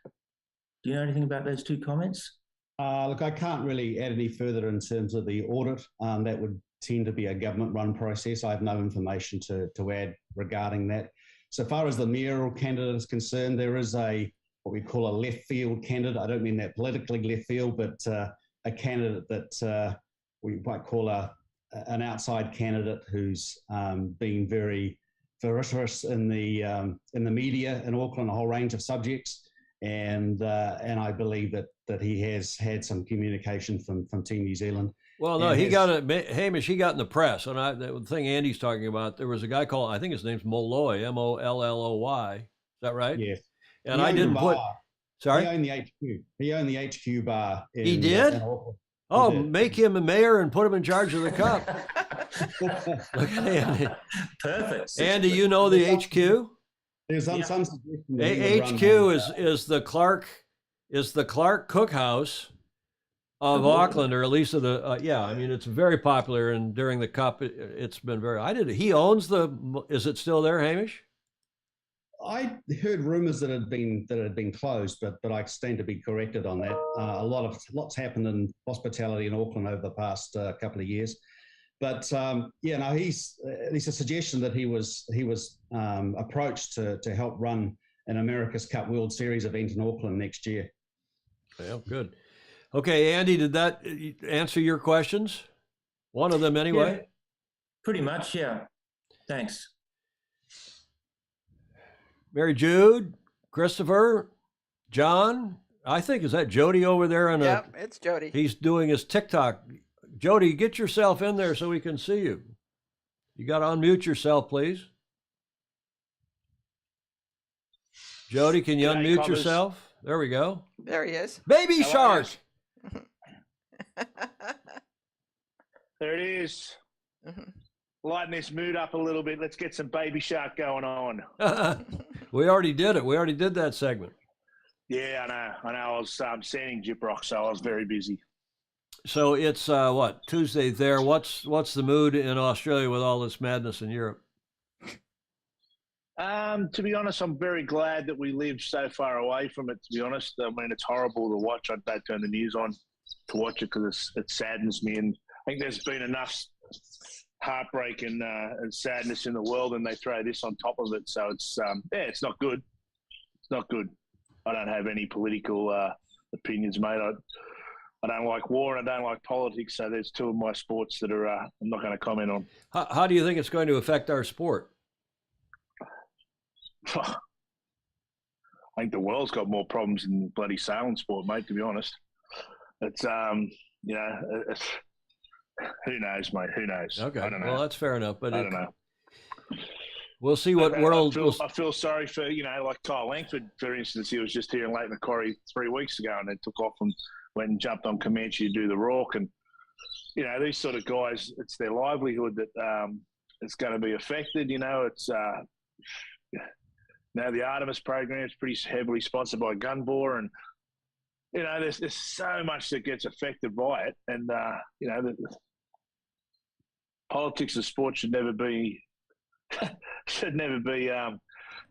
Do you know anything about those two comments? Look, I can't really add any further in terms of the audit. That would tend to be a government-run process. I have no information to add regarding that. So far as the mayoral candidate is concerned, there is what we call a left field candidate. I don't mean that politically left field, but a candidate that we might call an outside candidate who's been very vociferous in the media in Auckland, a whole range of subjects. And I believe that he has had some communication from Team New Zealand. Well, no, he got it. Hamish, he got in the press. And the thing Andy's talking about, there was a guy called, I think his name's Molloy, Mollloy. Is that right? Yes. And I didn't put, sorry? He owned the HQ. He owned the HQ bar. He did? Oh, make him a mayor and put him in charge of the Cup. Look at Andy. Perfect. Andy, you know the HQ? There's some suggestion. HQ is the Clark Cookhouse of Auckland, or at least of the I mean, it's very popular, and during the Cup it's been very. He owns is it still there, Hamish? I heard rumors that it had been closed, but I stand to be corrected on that. Lots happened in hospitality in Auckland over the past couple of years. But there's a suggestion that he was approached to help run an America's Cup World Series event in Auckland next year. Yeah, good. Okay, Andy, did that answer your questions? One of them, anyway. Yeah, pretty much, yeah. Thanks. Mary Jude, Christopher, John. I think is that Jody over there? Yep, it's Jody. He's doing his TikTok. Jody, get yourself in there so we can see you. You got to unmute yourself, please. Jody, can you unmute yourself? There we go. There he is. Baby Shark. There it is. Lighten this mood up a little bit. Let's get some Baby Shark going on. We already did it. We already did that segment. Yeah, I know. I was sanding Gyprock, so I was very busy. So it's what, Tuesday there. What's the mood in Australia with all this madness in Europe? To be honest, I'm very glad that we live so far away from it, to be honest. I mean, it's horrible to watch. I don't turn the news on to watch it because it saddens me. And I think there's been enough heartbreak and sadness in the world, and they throw this on top of it. So it's it's not good. It's not good. I don't have any political opinions, mate. I don't like war and I don't like politics. So there's two of my sports that are I'm not going to comment on. How do you think it's going to affect our sport? I think the world's got more problems than bloody sailing sport, mate, to be honest. It's Who knows, mate? Who knows? Okay, I don't know. well, that's fair enough. But I don't know. We'll see what I world. I feel sorry for, like Kyle Langford, for instance. He was just here in Lake Macquarie 3 weeks ago, and then took off and went and jumped on Comanche to do the Rourke. And these sort of guys, it's their livelihood that it's going to be affected. It's now the Artemis program is pretty heavily sponsored by Gunvor, and there's so much that gets affected by it. And the politics of sport should never be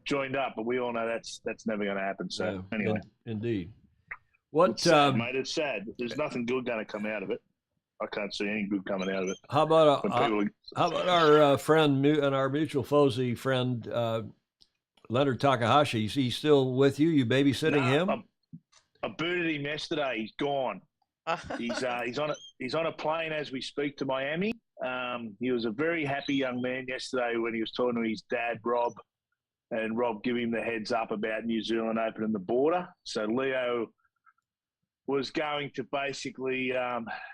joined up, but we all know that's never going to happen. So anyway, indeed. What, it's sad, mate? It's sad. There's nothing good going to come out of it. I can't see any good coming out of it. How about our friend and our mutual foesy friend Leonard Takahashi? Is he still with you? You babysitting him? I booted him yesterday. He's gone. He's on a plane as we speak to Miami. He was a very happy young man yesterday when he was talking to his dad, Rob, and Rob gave him the heads up about New Zealand opening the border. So Leo was going to basically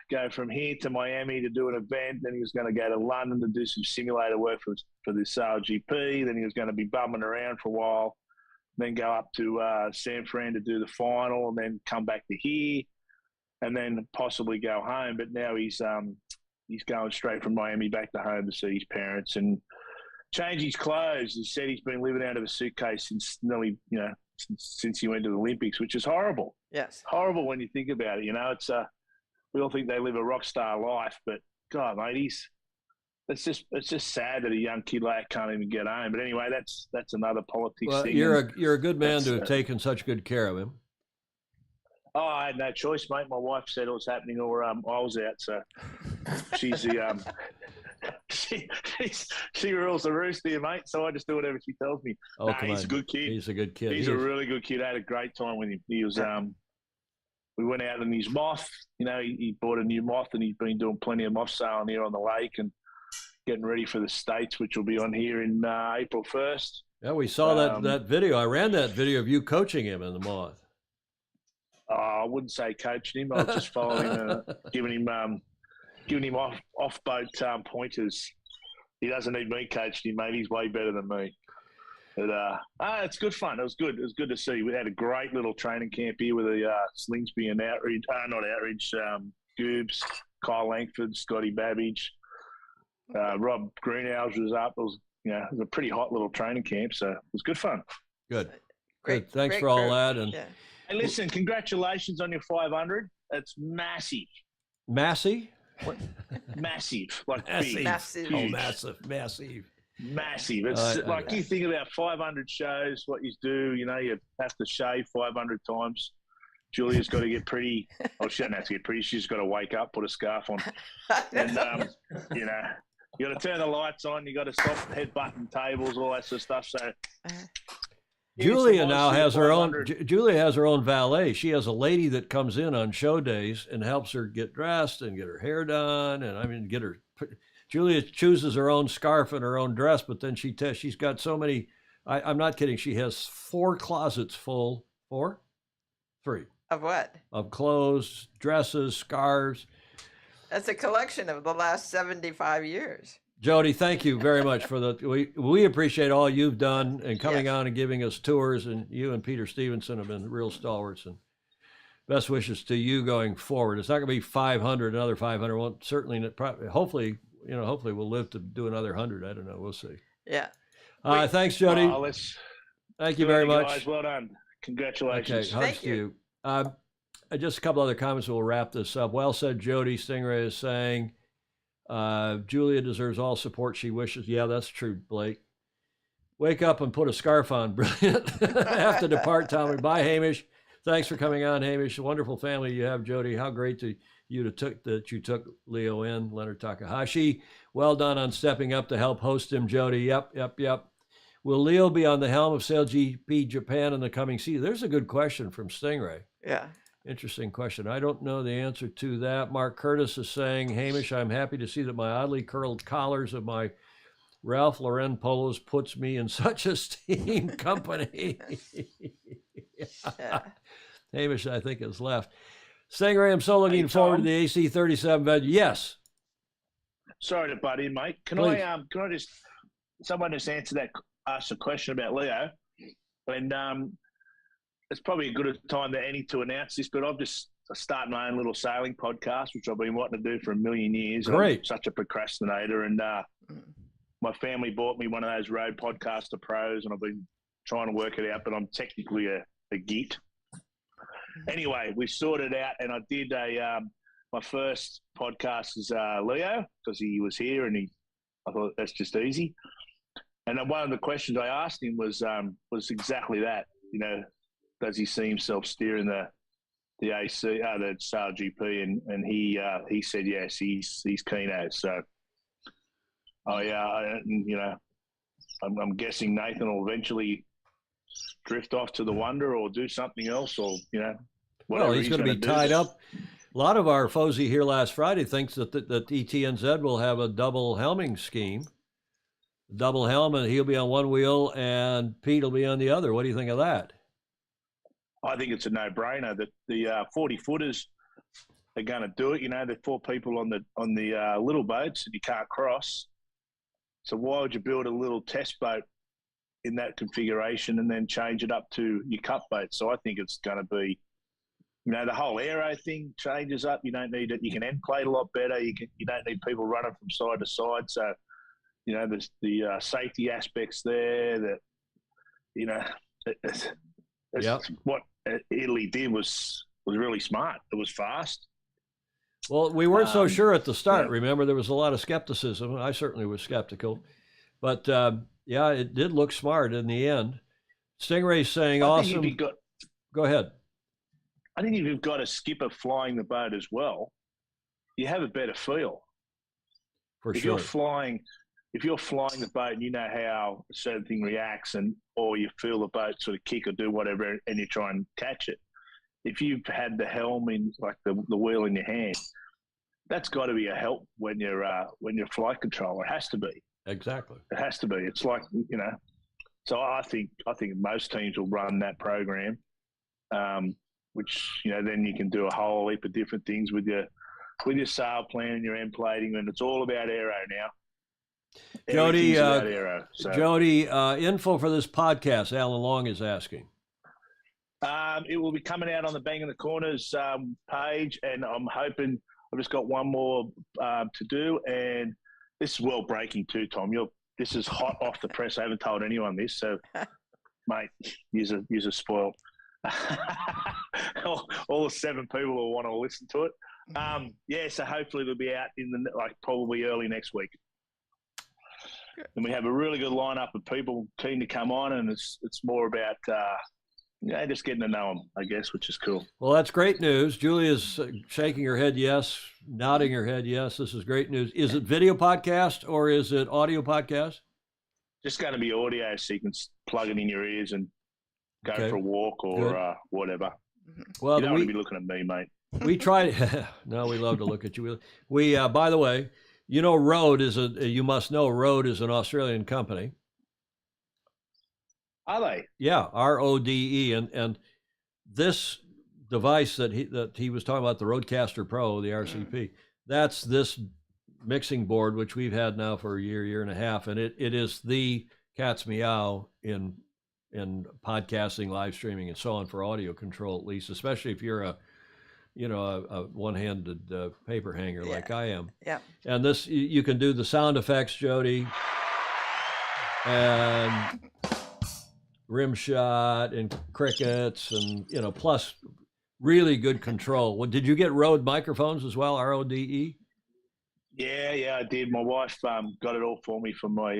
go from here to Miami to do an event. Then he was going to go to London to do some simulator work for the SailGP. Then he was going to be bumming around for a while, then go up to San Fran to do the final, and then come back to here, and then possibly go home. But now he's going straight from Miami back to home to see his parents and change his clothes. He said he's been living out of a suitcase since nearly, since he went to the Olympics, which is horrible. Yes. Horrible when you think about it. It's we all think they live a rock star life, but God, mate, it's just sad that a young kid like that can't even get home. But anyway, that's another politics thing. You're a good man to have taken such good care of him. Oh, I had no choice, mate. My wife said it was happening, or I was out. So she's the she rules the roost here, mate. So I just do whatever she tells me. Oh, he's a good kid. He's a good kid. He's a really good kid. I had a great time with him. He was we went out in his moth. He bought a new moth, and he's been doing plenty of moth sailing here on the lake and getting ready for the States, which will be on here in April 1st. Yeah, we saw that video. I ran that video of you coaching him in the moth. I wouldn't say coaching him. I was just following him, giving him off boat pointers. He doesn't need me coaching him, mate. He's way better than me. But it's good fun. It was good. It was good to see. We had a great little training camp here with the Slingsby and Goobs, Kyle Langford, Scotty Babbage, Rob Greenhouse was up. It was a pretty hot little training camp, so it was good fun. Good. Thanks for all that. And hey, listen, congratulations on your 500. It's massive. Massy? What? Massive, like massive. Big, massive. Oh, massive. Massive. It's you think about 500 shows, what you do. You have to shave 500 times. Julia's got to get pretty. Oh, she doesn't have to get pretty. She's got to wake up, put a scarf on, and you got to turn the lights on. You got to stop headbutting tables, all that sort of stuff. So. Julia now has her own. Julia has her own valet. She has a lady that comes in on show days and helps her get dressed and get her hair done. And get her. Julia chooses her own scarf and her own dress, but then she's got so many. I'm not kidding. She has 4 closets full. 4, 3 of what? Of clothes, dresses, scarves. That's a collection of the last 75 years. Jody, thank you very much for we appreciate all you've done and coming on and giving us tours, and you and Peter Stevenson have been real stalwarts, and best wishes to you going forward. It's not going to be 500, another 500. Well, certainly, hopefully we'll live to do another 100. I don't know. We'll see. Yeah. Thanks, Jody. Thank you very much. Guys. Well done. Congratulations. Okay, hugs to you. Just a couple other comments. We'll wrap this up. Well said, Jody. Stingray is saying, Julia deserves all support she wishes. Yeah, that's true, Blake. Wake up and put a scarf on. Brilliant. Have to depart, Tommy. Bye, Hamish. Thanks for coming on, Hamish. A wonderful family you have, Jody. How great that you took Leo in. Leonard Takahashi. Well done on stepping up to help host him, Jody. Yep. Will Leo be on the helm of SailGP Japan in the coming season? There's a good question from Stingray. Yeah. Interesting question. I don't know the answer to that. Mark Curtis is saying, Hamish, I'm happy to see that my oddly curled collars of my Ralph Lauren polos puts me in such esteemed company. Hamish, I think, has left. Stingray, I'm so looking forward to the AC-37 venue. Yes. sorry to butt in, mate. Can Please. I just someone just asked a question about Leo, and it's probably a good time that Annie to announce this, but I've just started my own little sailing podcast, which I've been wanting to do for a million years. Great. I'm such a procrastinator, and my family bought me one of those Road Podcaster Pros, and I've been trying to work it out, but I'm technically a git. Anyway, we sorted it out, and I did my first podcast is Leo, because he was here, and I thought that's just easy. And then one of the questions I asked him was exactly that. You know, does he see himself steering the AC, the Sail GP? And he said yes, he's keen as. So, I'm guessing Nathan will eventually drift off to the Wonder or do something else, or whatever. Well, he's going to be tied up. A lot of our Fozy here last Friday thinks that ETNZ will have a double helming scheme. Double helmet, he'll be on one wheel and Pete will be on the other. What do you think of that? I think it's a no-brainer that the 40-footers are going to do it. You know, there are 4 people on the little boats and you can't cross. So why would you build a little test boat in that configuration and then change it up to your cup boat? So I think it's going to be, the whole aero thing changes up. You don't need it. You can end plate a lot better. You don't need people running from side to side. So, there's the safety aspects there that, what Italy did was really smart. It was fast. Well, we weren't so sure at the start. Yeah. Remember, there was a lot of skepticism. I certainly was skeptical. But, it did look smart in the end. Stingray's saying awesome. Go ahead. I think if you've got a skipper flying the boat as well, you have a better feel. If you're flying the boat and you know how a certain thing reacts, or you feel the boat sort of kick or do whatever, and you try and catch it, if you've had the helm in, like the wheel in your hand, that's got to be a help when you're flight controller. It has to be. Exactly. It has to be. It's like, So I think most teams will run that program, which then you can do a whole heap of different things with your sail plan and your end plating, and it's all about aero now. Jody, info for this podcast, Alan Long is asking. It will be coming out on the Bang in the Corners page, and I'm hoping I've just got one more to do, and this is well breaking too, Tom. This is hot off the press. I haven't told anyone this, so mate, you're spoiled. all 7 people will want to listen to it. So hopefully it'll be out in probably early next week. Good. And we have a really good lineup of people keen to come on, and it's more about just getting to know them, I guess, which is cool. Well, that's great news. Julia's shaking her head yes, nodding her head yes. This is great news. Is it video podcast or is it audio podcast? Just going to be audio, so you can plug it in your ears and go for a walk or whatever. Well, you don't want to be looking at me, mate. We tried. No, we love to look at you. We, by the way, Rode is Rode is an Australian company. Are they? Yeah, RODE, and this device that he was talking about, the Rodecaster Pro, the RCP, that's this mixing board which we've had now for a year and a half, and it is the cat's meow in podcasting, live streaming, and so on for audio control, at least, especially if you're a one-handed paper hanger like I am. Yeah. And this, you can do the sound effects, Jody, and rim shot and crickets, and plus really good control. Well, did you get Rode microphones as well? RODE? Yeah, I did. My wife got it all for me for my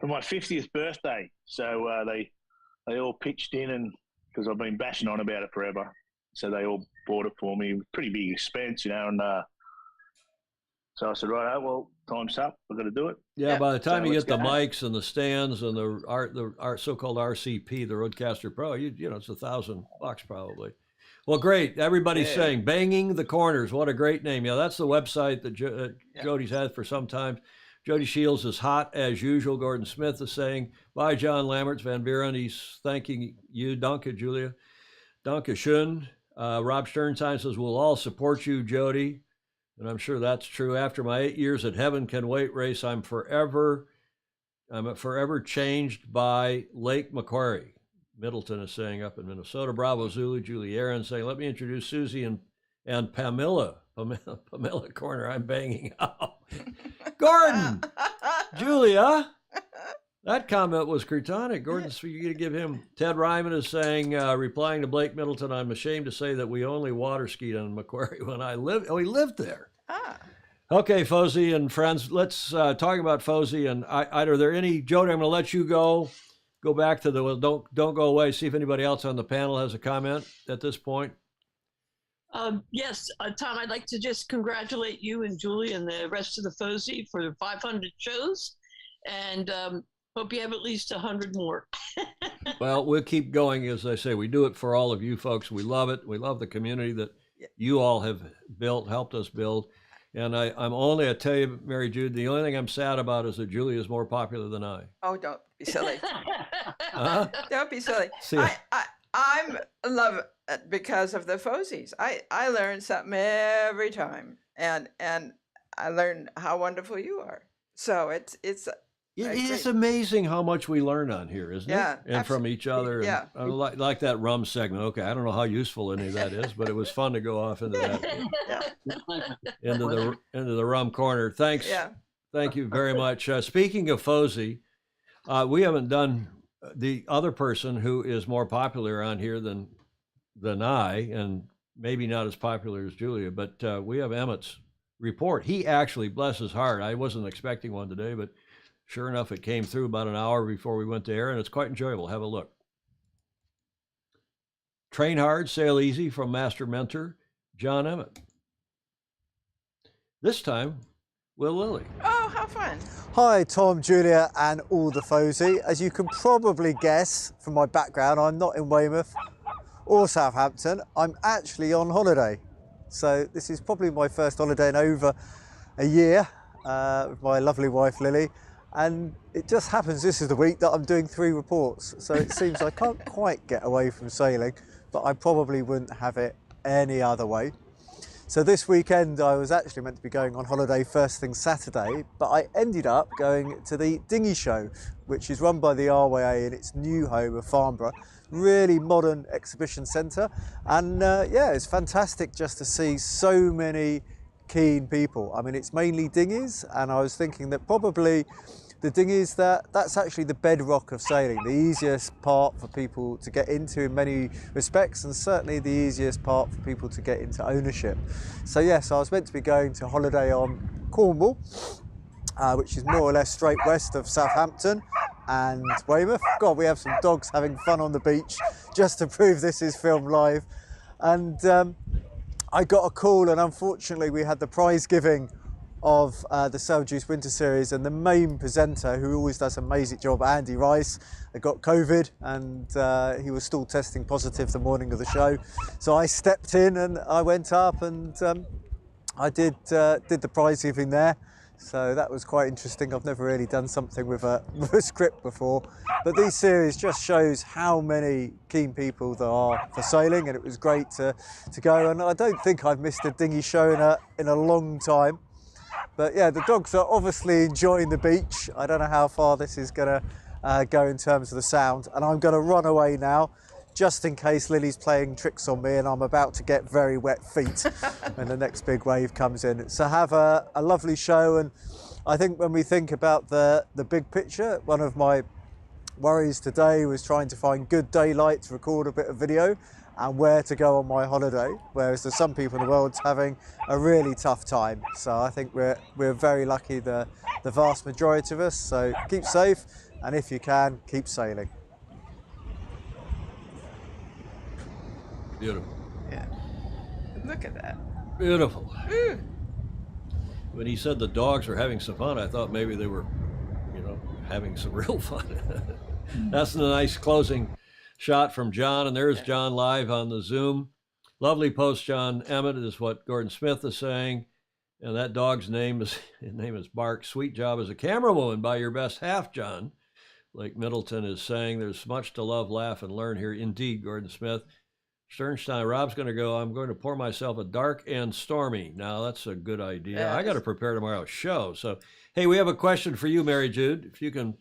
50th birthday. So they all pitched in, and because I've been bashing on about it forever, so they all bought it for me. Pretty big expense, and so I said, right, well, time's up. I've got to do it. Yeah, by the time you get the mics and the stands and the so-called RCP, the Rodecaster Pro, it's $1,000 probably. Well, great. Everybody's saying Banging the Corners. What a great name. Yeah, that's the website that Jody's had for some time. Jody Shields is hot as usual. Gordon Smith is saying, bye, John Lammerts, Van Buren. He's thanking you. Danke, Julia. Danke schön. Rob Sternstein says, we'll all support you, Jody. And I'm sure that's true. After my 8 years at Heaven Can Wait race, I'm forever changed by Lake Macquarie. Middleton is saying up in Minnesota. Bravo Zulu, Julie Aaron saying, let me introduce Susie and Pamela. Pamela Corner, I'm banging out. Gordon, Julia. That comment was cretonic. Gordon, you're going to give him. Ted Ryman is saying, replying to Blake Middleton, I'm ashamed to say that we only water skied on Macquarie when I lived. Oh, he lived there. Ah. Okay, Fozy and friends, let's talk about Fozy. And are there any, Jody, I'm going to let you go back to the, don't go away, see if anybody else on the panel has a comment at this point. Yes, Tom, I'd like to just congratulate you and Julie and the rest of the Fozy for the 500 shows. And hope you have at least 100 more. Well, we'll keep going. As I say, we do it for all of you folks. We love it. We love the community that you all have built, helped us build. And I tell you, Mary Jude, the only thing I'm sad about is that Julie is more popular than I. Oh, don't be silly. Huh? Don't be silly. See, I'm love it because of the Fozys. I learn something every time, and I learn how wonderful you are. So it's it is amazing how much we learn on here, isn't it? And from each other. And yeah. like that rum segment. Okay, I don't know how useful any of that is, but it was fun to go off into that. into the rum corner. Thanks. Yeah. Thank you very much. Speaking of Fozy, we haven't done the other person who is more popular on here than I, and maybe not as popular as Julia, but we have Emmett's report. He actually, bless his heart, I wasn't expecting one today, but sure enough, it came through about an hour before we went to air, and it's quite enjoyable. Have a look. Train hard, sail easy from Master Mentor, John Emmett. This time, Will Lilly. Oh, how fun. Hi, Tom, Julia, and all the Fozy. As you can probably guess from my background, I'm not in Weymouth or Southampton. I'm actually on holiday. So this is probably my first holiday in over a year with my lovely wife, Lily. And it just happens this is the week that I'm doing 3 reports. So it seems I can't quite get away from sailing, but I probably wouldn't have it any other way. So this weekend I was actually meant to be going on holiday first thing Saturday, but I ended up going to the Dinghy Show, which is run by the RYA in its new home of Farnborough. Really modern exhibition centre. And yeah, it's fantastic just to see so many keen people. I mean, it's mainly dinghies, and I was thinking that probably the dinghies, that's actually the bedrock of sailing, the easiest part for people to get into in many respects, and certainly the easiest part for people to get into ownership. So yes, I was meant to be going to holiday on Cornwall, which is more or less straight west of Southampton and Weymouth. God, we have some dogs having fun on the beach just to prove this is filmed live. And I got a call, and unfortunately we had the prize giving of the Sail Juice Winter Series, and the main presenter, who always does an amazing job, Andy Rice, got COVID, and he was still testing positive the morning of the show. So I stepped in and I went up, and I did the prize giving there. So that was quite interesting. I've never really done something with a script before, but these series just shows how many keen people there are for sailing, and it was great to go. And I don't think I've missed a dinghy show in a long time. But yeah, the dogs are obviously enjoying the beach. I don't know how far this is going to go in terms of the sound, and I'm going to run away now, just in case Lily's playing tricks on me and I'm about to get very wet feet when the next big wave comes in. So have a lovely show, and I think when we think about the big picture, one of my worries today was trying to find good daylight to record a bit of video and where to go on my holiday, whereas there's some people in the world having a really tough time. So I think we're very lucky, the vast majority of us. So keep safe, and if you can, keep sailing. Beautiful. Yeah. Look at that. Beautiful. Ooh. When he said the dogs were having some fun, I thought maybe they were, having some real fun. That's the nice closing shot from John, and there's John live on the Zoom. Lovely post, John Emmett, is what Gordon Smith is saying. And that dog's name is Bark. Sweet job as a camerawoman by your best half, John. Like Middleton is saying, there's much to love, laugh, and learn here. Indeed, Gordon Smith. Sternstein, Rob's going to go, I'm going to pour myself a dark and stormy. Now, that's a good idea. Yes. I got to prepare tomorrow's show. So, hey, we have a question for you, Mary Jude, if you can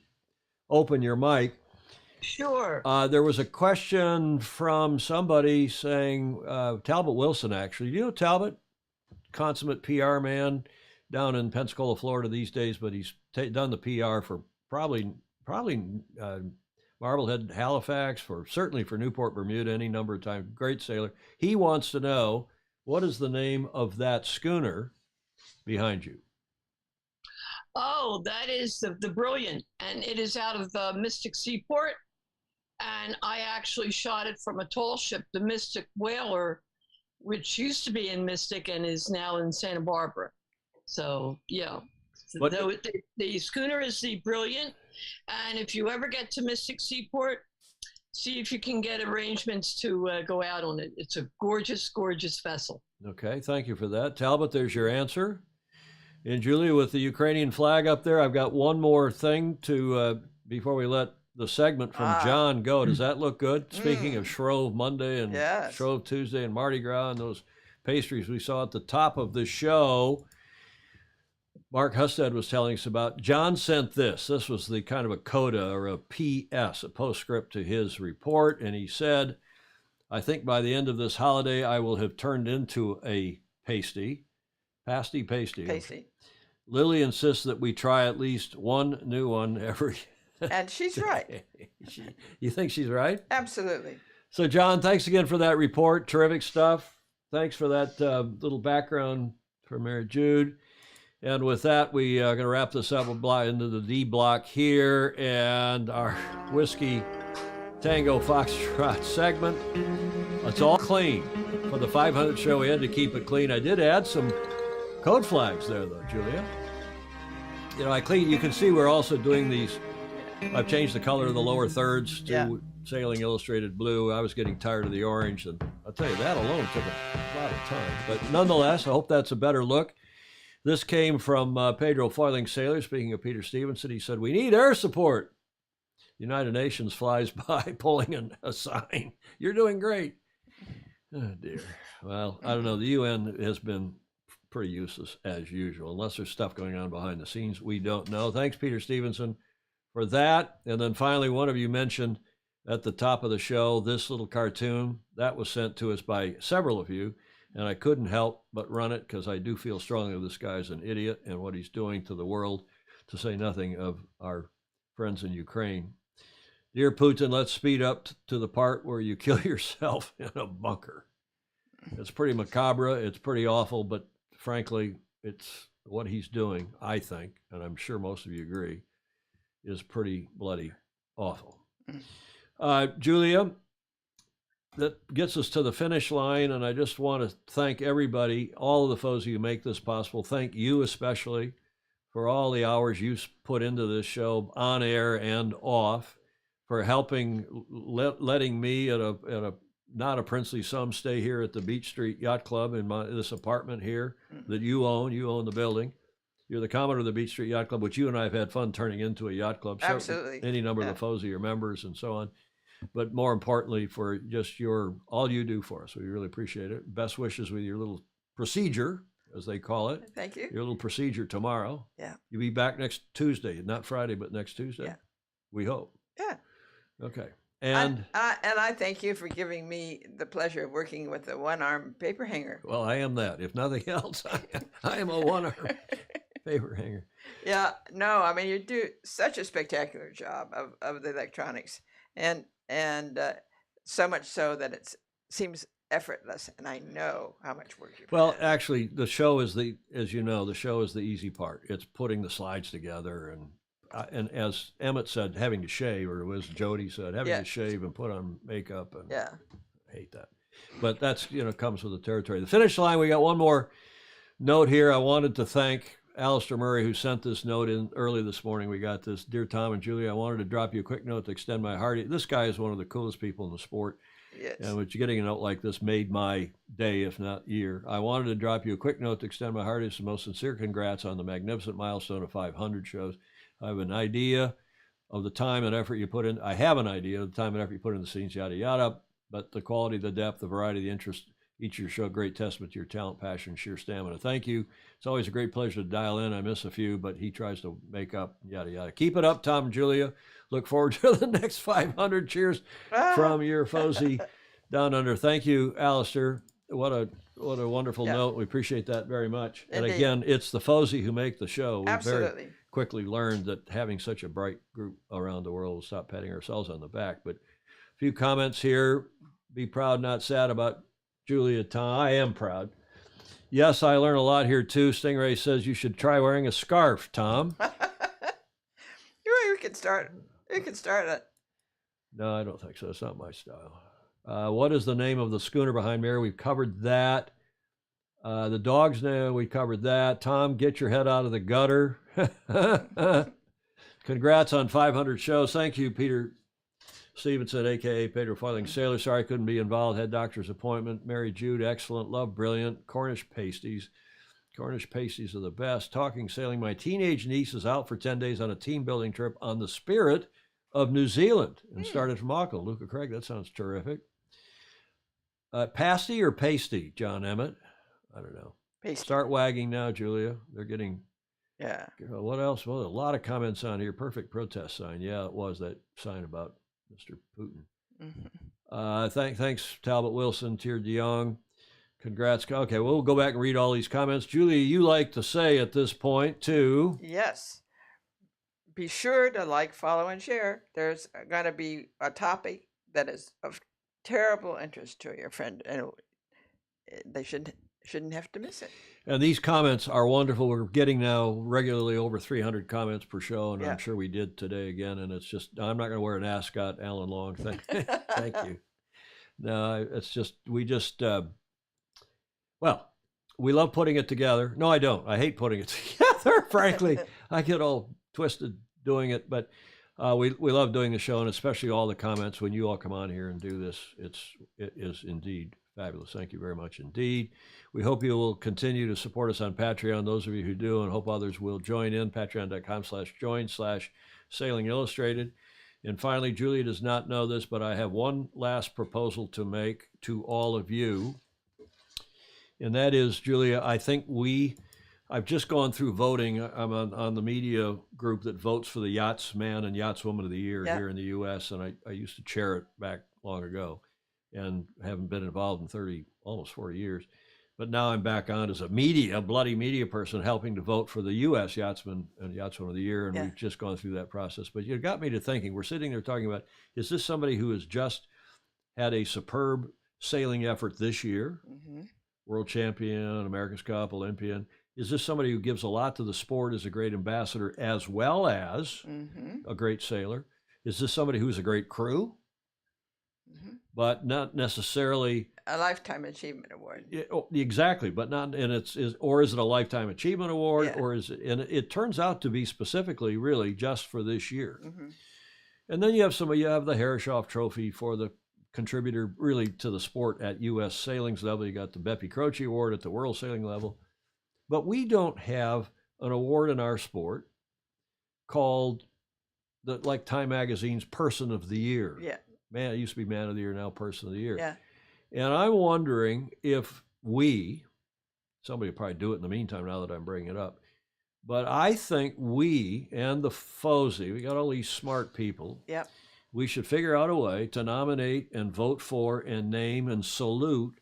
open your mic. Sure. There was a question from somebody saying, Talbot Wilson, actually. You know Talbot? Consummate PR man down in Pensacola, Florida these days, but he's done the PR for probably Marblehead, Halifax, certainly for Newport, Bermuda, any number of times. Great sailor. He wants to know, what is the name of that schooner behind you? Oh, that is the Brilliant, and it is out of Mystic Seaport. And I actually shot it from a tall ship, the Mystic Whaler, which used to be in Mystic and is now in Santa Barbara. So, yeah. The schooner is the Brilliant. And if you ever get to Mystic Seaport, see if you can get arrangements to go out on it. It's a gorgeous, gorgeous vessel. Okay, thank you for that. Talbot, there's your answer. And Julia, with the Ukrainian flag up there, I've got one more thing to, before we let the segment from John go. Does that look good? Speaking of Shrove Monday and Shrove Tuesday and Mardi Gras and those pastries we saw at the top of the show, Mark Husted was telling us about. John sent this. This was the kind of a coda or a PS, a postscript to his report. And he said, I think by the end of this holiday, I will have turned into a pasty. Lily insists that we try at least one new one every And she's right. You think she's right? Absolutely. So, John, thanks again for that report. Terrific stuff. Thanks for that little background for Mary Jude. And with that, we are going to wrap this up into the D block here and our Whiskey Tango Foxtrot segment. It's all clean. For the 500 show, we had to keep it clean. I did add some code flags there, though, Julia. You know, you can see we're also doing these. I've changed the color of the lower thirds to Sailing Illustrated blue. I was getting tired of the orange, and I'll tell you, that alone took a lot of time. But nonetheless, I hope that's a better look. This came from Pedro Foiling Sailor, speaking of Peter Stevenson. He said, we need air support. United Nations flies by pulling a sign. You're doing great. Oh, dear. Well, I don't know. The UN has been pretty useless, as usual, unless there's stuff going on behind the scenes we don't know. Thanks, Peter Stevenson, for that. And then finally, one of you mentioned at the top of the show this little cartoon that was sent to us by several of you, and I couldn't help but run it because I do feel strongly this guy's an idiot and what he's doing to the world, to say nothing of our friends in Ukraine. Dear Putin, let's speed up to the part where you kill yourself in a bunker. It's pretty macabre, it's pretty awful, but frankly, it's what he's doing, I think, and I'm sure most of you agree, is pretty bloody awful. Julia, that gets us to the finish line, and I just want to thank everybody, all of the folks who make this possible. Thank you especially for all the hours you put into this show, on air and off, for helping, letting me at a not a princely sum stay here at the Beach Street Yacht Club in this apartment here that you own. You own the building. You're the commodore of the Beach Street Yacht Club, which you and I have had fun turning into a yacht club. Absolutely. Any number of the foes of your members and so on. But more importantly, for just all you do for us. We really appreciate it. Best wishes with your little procedure, as they call it. Thank you. Your little procedure tomorrow. Yeah. You'll be back next Tuesday, not Friday, but next Tuesday. Yeah. We hope. Yeah. Okay. And I thank you for giving me the pleasure of working with the one-arm paper hanger. Well, I am that. If nothing else, I am a one-arm paper hanger. Yeah, no, I mean, you do such a spectacular job of the electronics, and so much so that it seems effortless, and I know how much work you put Well, in. actually, the show is as you know, the show is the easy part. It's putting the slides together, and as Emmett said, having to shave, or as Jody said, having to shave and put on makeup, and I hate that. But that's, comes with the territory. The finish line, we got one more note here. I wanted to thank Alistair Murray, who sent this note in early this morning. We got this. Dear Tom and Julie, I wanted to drop you a quick note to extend my heart. This guy is one of the coolest people in the sport. Yes. And getting a note like this made my day, if not year. I wanted to drop you a quick note to extend my heartiest and most sincere congrats on the magnificent milestone of 500 shows. I have an idea of the time and effort you put in. I have an idea of the time and effort you put in the scenes, yada, yada. but the quality, the depth, the variety, the interest, each of you show great testament to your talent, passion, sheer stamina. Thank you. It's always a great pleasure to dial in. I miss a few, but he tries to make up, yada, yada. Keep it up, Tom and Julia. Look forward to the next 500 cheers from your Fozy down under. Thank you, Alistair. What a wonderful note. We appreciate that very much. Indeed. And again, it's the Fozy who make the show. We Absolutely. very quickly learned that having such a bright group around the world, we'll stop patting ourselves on the back. But a few comments here. Be proud, not sad about Julia, Tom. I am proud. Yes, I learn a lot here too. Stingray says you should try wearing a scarf, Tom. You can start. You can start it. No, I don't think so. It's not my style. What is the name of the schooner behind Mary? We've covered that. The dog's name, we covered that. Tom, get your head out of the gutter. Congrats on 500 shows. Thank you, Peter Stevenson, a.k.a. Pedro Foiling Sailor. Sorry I couldn't be involved. Had doctor's appointment. Mary Jude, excellent. Love, brilliant. Cornish pasties. Cornish pasties are the best. Talking sailing. My teenage niece is out for 10 days on a team building trip on the Spirit of New Zealand and started from Auckland. Luca Craig, that sounds terrific. Pasty or pasty, John Emmett? I don't know. Pasty. Start wagging now, Julia. They're getting... Yeah. What else? Well, a lot of comments on here. Perfect protest sign. Yeah, it was that sign about Mr. Putin. Mm-hmm. Thanks, Talbot Wilson, Tier DeYoung. Congrats. Okay, we'll go back and read all these comments. Julia, you like to say at this point, too. Yes. Be sure to like, follow, and share. There's going to be a topic that is of terrible interest to your friend, and they shouldn't have to miss it. And these comments are wonderful. We're getting now regularly over 300 comments per show, and I'm sure we did today again. And it's just, I'm not going to wear an ascot, Alan Long. Thank you. No, it's just, well, we love putting it together. No, I don't. I hate putting it together, frankly. I get all twisted doing it, but we love doing the show, and especially all the comments when you all come on here and do this. It is indeed fabulous. Thank you very much indeed. We hope you will continue to support us on Patreon, those of you who do, and hope others will join in. Patreon.com/join/Sailing Illustrated. And finally, Julia does not know this, but I have one last proposal to make to all of you. And that is, Julia, I think I've just gone through voting. I'm on the media group that votes for the Yachtsman and Yachtswoman of the Year here in the U.S., and I used to chair it back long ago and haven't been involved in almost 40 years. But now I'm back on as a bloody media person helping to vote for the U.S. Yachtsman and Yachtswoman of the Year, and we've just gone through that process. But you got me to thinking, we're sitting there talking about, is this somebody who has just had a superb sailing effort this year? Mm-hmm. World champion, America's Cup, Olympian. Is this somebody who gives a lot to the sport, is a great ambassador, as well as a great sailor? Is this somebody who's a great crew, but not necessarily a lifetime achievement award? Exactly, but not. And or is it a lifetime achievement award, or is it? And it turns out to be specifically, really, just for this year. And then you have the Herreshoff Trophy for the contributor really to the sport at U.S. sailings level. You got the Bepi Croce Award at the world sailing level. But we don't have an award in our sport called, like Time Magazine's Person of the Year. Yeah. Man, it used to be Man of the Year, now Person of the Year. Yeah. And I'm wondering if somebody will probably do it in the meantime now that I'm bringing it up, but I think we and the Fozy, we got all these smart people. Yep. We should figure out a way to nominate and vote for and name and salute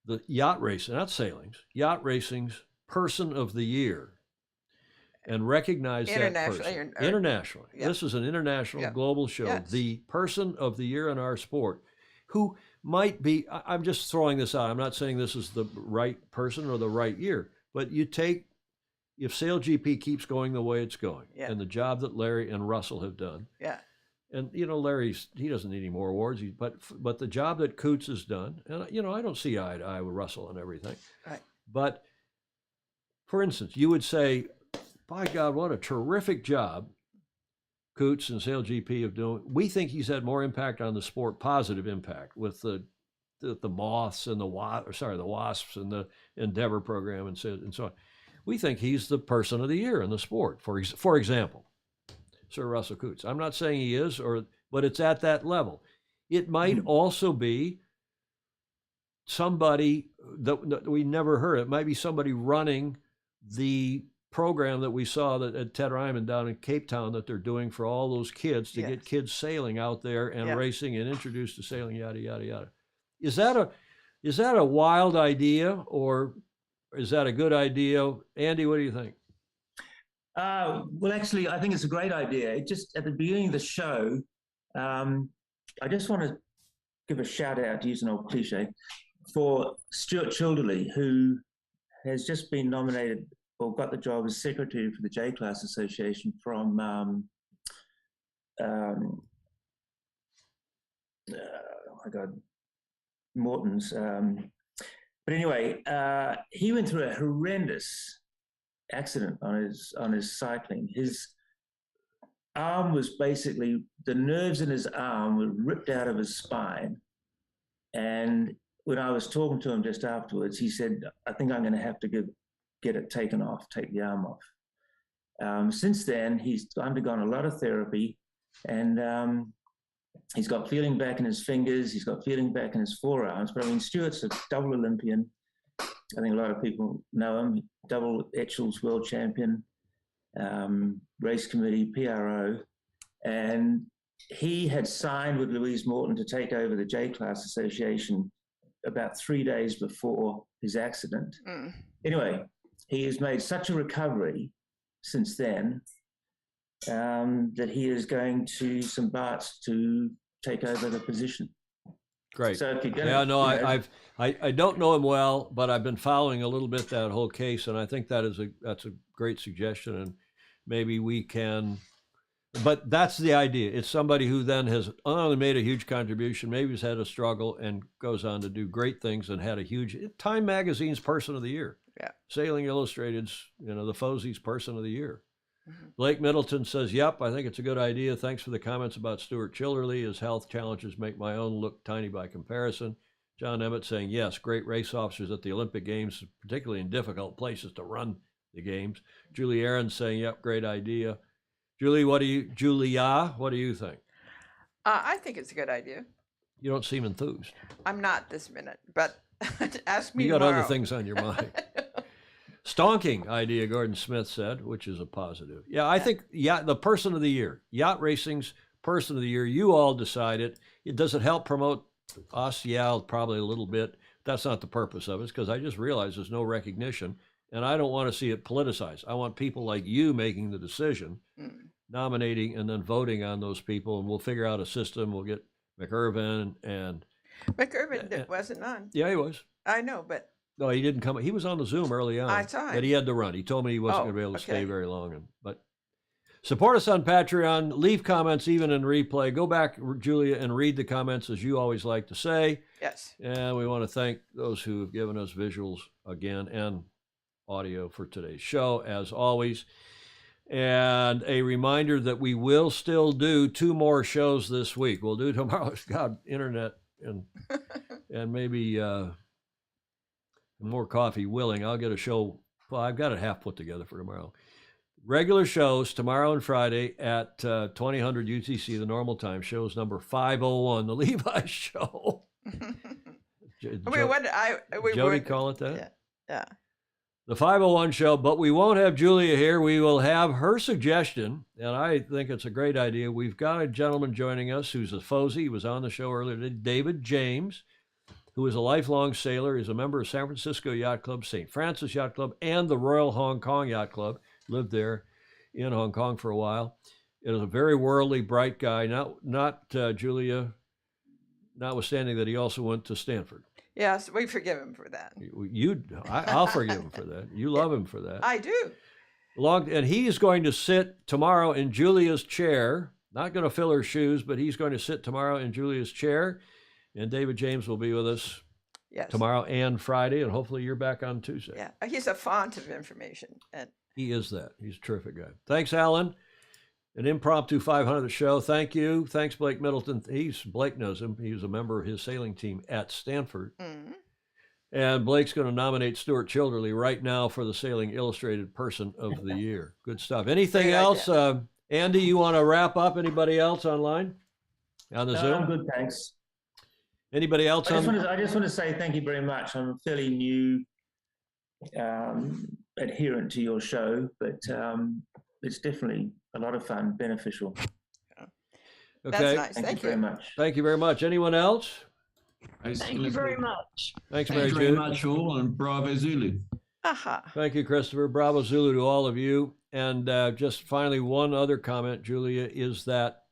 the yacht racing, not sailings, yacht racing's Person of the Year, and recognize that person. Internationally. Yep. This is an international global show. The Person of the Year in our sport, who might be, I'm just throwing this out. I'm not saying this is the right person or the right year, but if Sail GP keeps going the way it's going, and the job that Larry and Russell have done, and he doesn't need any more awards, but the job that Coots has done, and I don't see eye to eye with Russell and everything, right? But for instance, you would say, by God, what a terrific job Coots and Sail GP have done. We think he's had more impact on the sport, positive impact, with the moths and the wasps and the Endeavor program and so on. We think he's the Person of the Year in the sport. For example, Sir Russell Coots. I'm not saying he is, but it's at that level. It might also be somebody that we never heard. It might be somebody running the program that we saw that at Ted Ryman down in Cape Town that they're doing for all those kids to get kids sailing out there and racing and introduced to sailing, yada, yada, yada. Is that a wild idea, or is that a good idea? Andy, what do you think? Well, actually, I think it's a great idea. It just, at the beginning of the show, I just want to give a shout out, to use an old cliche, for Stuart Childerley, who has just been nominated or got the job as secretary for the J-Class Association from oh my God, Morton's. But anyway, he went through a horrendous accident on his cycling. His arm was basically, the nerves in his arm were ripped out of his spine. And when I was talking to him just afterwards, he said, I think I'm going to have to get it taken off, take the arm off. Since then, he's undergone a lot of therapy, and he's got feeling back in his fingers, he's got feeling back in his forearms. But I mean, Stuart's a double Olympian. I think a lot of people know him, double Etchells world champion, race committee, PRO. And he had signed with Louise Morton to take over the J-Class Association about 3 days before his accident. Anyway, he has made such a recovery since then that he is going to St. Bart's to take over the position. Great. So if you're gonna, yeah, no, I don't know him well, but I've been following a little bit that whole case, and I think that's a great suggestion, and maybe we can. But that's the idea. It's somebody who then has not only made a huge contribution, maybe has had a struggle and goes on to do great things and had a huge Time Magazine's Person of the Year. Yeah. Sailing Illustrated's, the Fosey's Person of the Year. Blake Middleton says, yep, I think it's a good idea. Thanks for the comments about Stuart Childerley. His health challenges make my own look tiny by comparison. John Emmett saying, yes, great race officers at the Olympic Games, particularly in difficult places to run the games. Julie Aaron saying, yep, great idea. Julia, what do you think? I think it's a good idea. You don't seem enthused. I'm not this minute, but ask me You got tomorrow. other things on your mind. Stonking idea, Gordon Smith said, which is a positive. Yeah, I think the Person of the Year, yacht racing's Person of the Year, you all decided. Does it help promote us? Yeah, probably a little bit. That's not the purpose of it, because I just realized there's no recognition, and I don't want to see it politicized. I want people like you making the decision, nominating and then voting on those people, and we'll figure out a system. We'll get McIrvin and... McIrvin wasn't on. Yeah, he was. I know, but... No, he didn't come. He was on the Zoom early on. I saw him. But he had to run. He told me he wasn't going to be able to stay very long. But support us on Patreon. Leave comments even in replay. Go back, Julia, and read the comments, as you always like to say. Yes. And we want to thank those who have given us visuals again and audio for today's show, as always. And a reminder that we will still do 2 more shows this week. We'll do tomorrow. God, internet and maybe... more coffee willing, I'll get a show. Well, I've got it half put together for tomorrow. Regular shows tomorrow and Friday at 2000 UTC, the normal time. Shows number 501, the Levi Show. Jody call it that? Yeah. The 501 show, but we won't have Julia here. We will have her suggestion, and I think it's a great idea. We've got a gentleman joining us who's a Fosey. He was on the show earlier today, David James, who is a lifelong sailor. He's a member of San Francisco Yacht Club, St. Francis Yacht Club, and the Royal Hong Kong Yacht Club. Lived there in Hong Kong for a while. It is a very worldly, bright guy. Not Julia, notwithstanding that he also went to Stanford. Yes, we forgive him for that. I'll forgive him for that. You love him for that. I do. And he's going to sit tomorrow in Julia's chair. Not going to fill her shoes, but he's going to sit tomorrow in Julia's chair. And David James will be with us tomorrow and Friday, and hopefully you're back on Tuesday. Yeah, he's a font of information. And he is that. He's a terrific guy. Thanks, Alan. An impromptu 500 show. Thank you. Thanks, Blake Middleton. Blake knows him. He was a member of his sailing team at Stanford. And Blake's going to nominate Stuart Childerley right now for the Sailing Illustrated Person of the Year. Good stuff. Anything else? Andy, you want to wrap up? Anybody else online on the Zoom? I'm good, thanks. Anybody else? I just want to say thank you very much. I'm a fairly new adherent to your show, but it's definitely a lot of fun, beneficial. Okay. That's nice. Thank you very much. Thank you very much. Anyone else? Thank you very much. Thanks, Thanks Mary very Jude. much, all, and bravo Zulu. Aha. Thank you, Christopher. Bravo Zulu to all of you. And just finally, one other comment, Julia, is that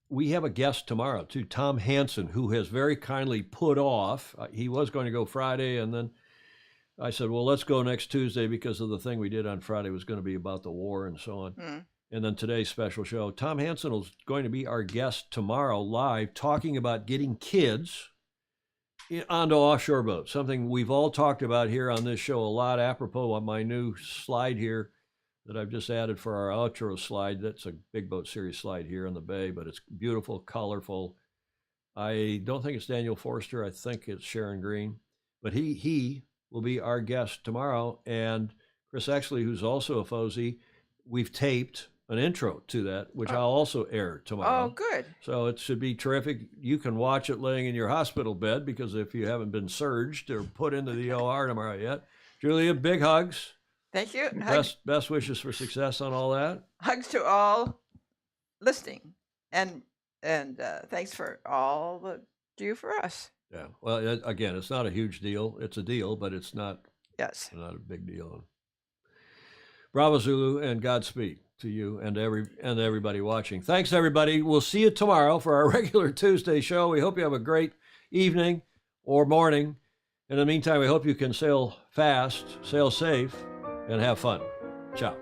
we have a guest tomorrow, too, Tom Hansen, who has very kindly put off. He was going to go Friday, and then I said, well, let's go next Tuesday because of the thing we did on Friday was going to be about the war and so on. And then today's special show. Tom Hansen is going to be our guest tomorrow live, talking about getting kids onto offshore boats, something we've all talked about here on this show a lot, apropos of my new slide here that I've just added for our outro slide. That's a big boat series slide here in the bay, but it's beautiful, colorful. I don't think it's Daniel Forster. I think it's Sharon Green. But he will be our guest tomorrow. And Chris Exley, who's also a FOSI, we've taped an intro to that, which I'll also air tomorrow. Oh, good. So it should be terrific. You can watch it laying in your hospital bed, because if you haven't been surged or put into the OR tomorrow yet. Julia, big hugs. Thank you. Best wishes for success on all that. Hugs to all listening, and thanks for all that you do for us. Yeah. Well, again, it's not a huge deal. It's a deal, but it's not. Yes. Not a big deal. Bravo Zulu, and Godspeed to you and everybody watching. Thanks, everybody. We'll see you tomorrow for our regular Tuesday show. We hope you have a great evening or morning. In the meantime, we hope you can sail fast, sail safe, and have fun. Ciao.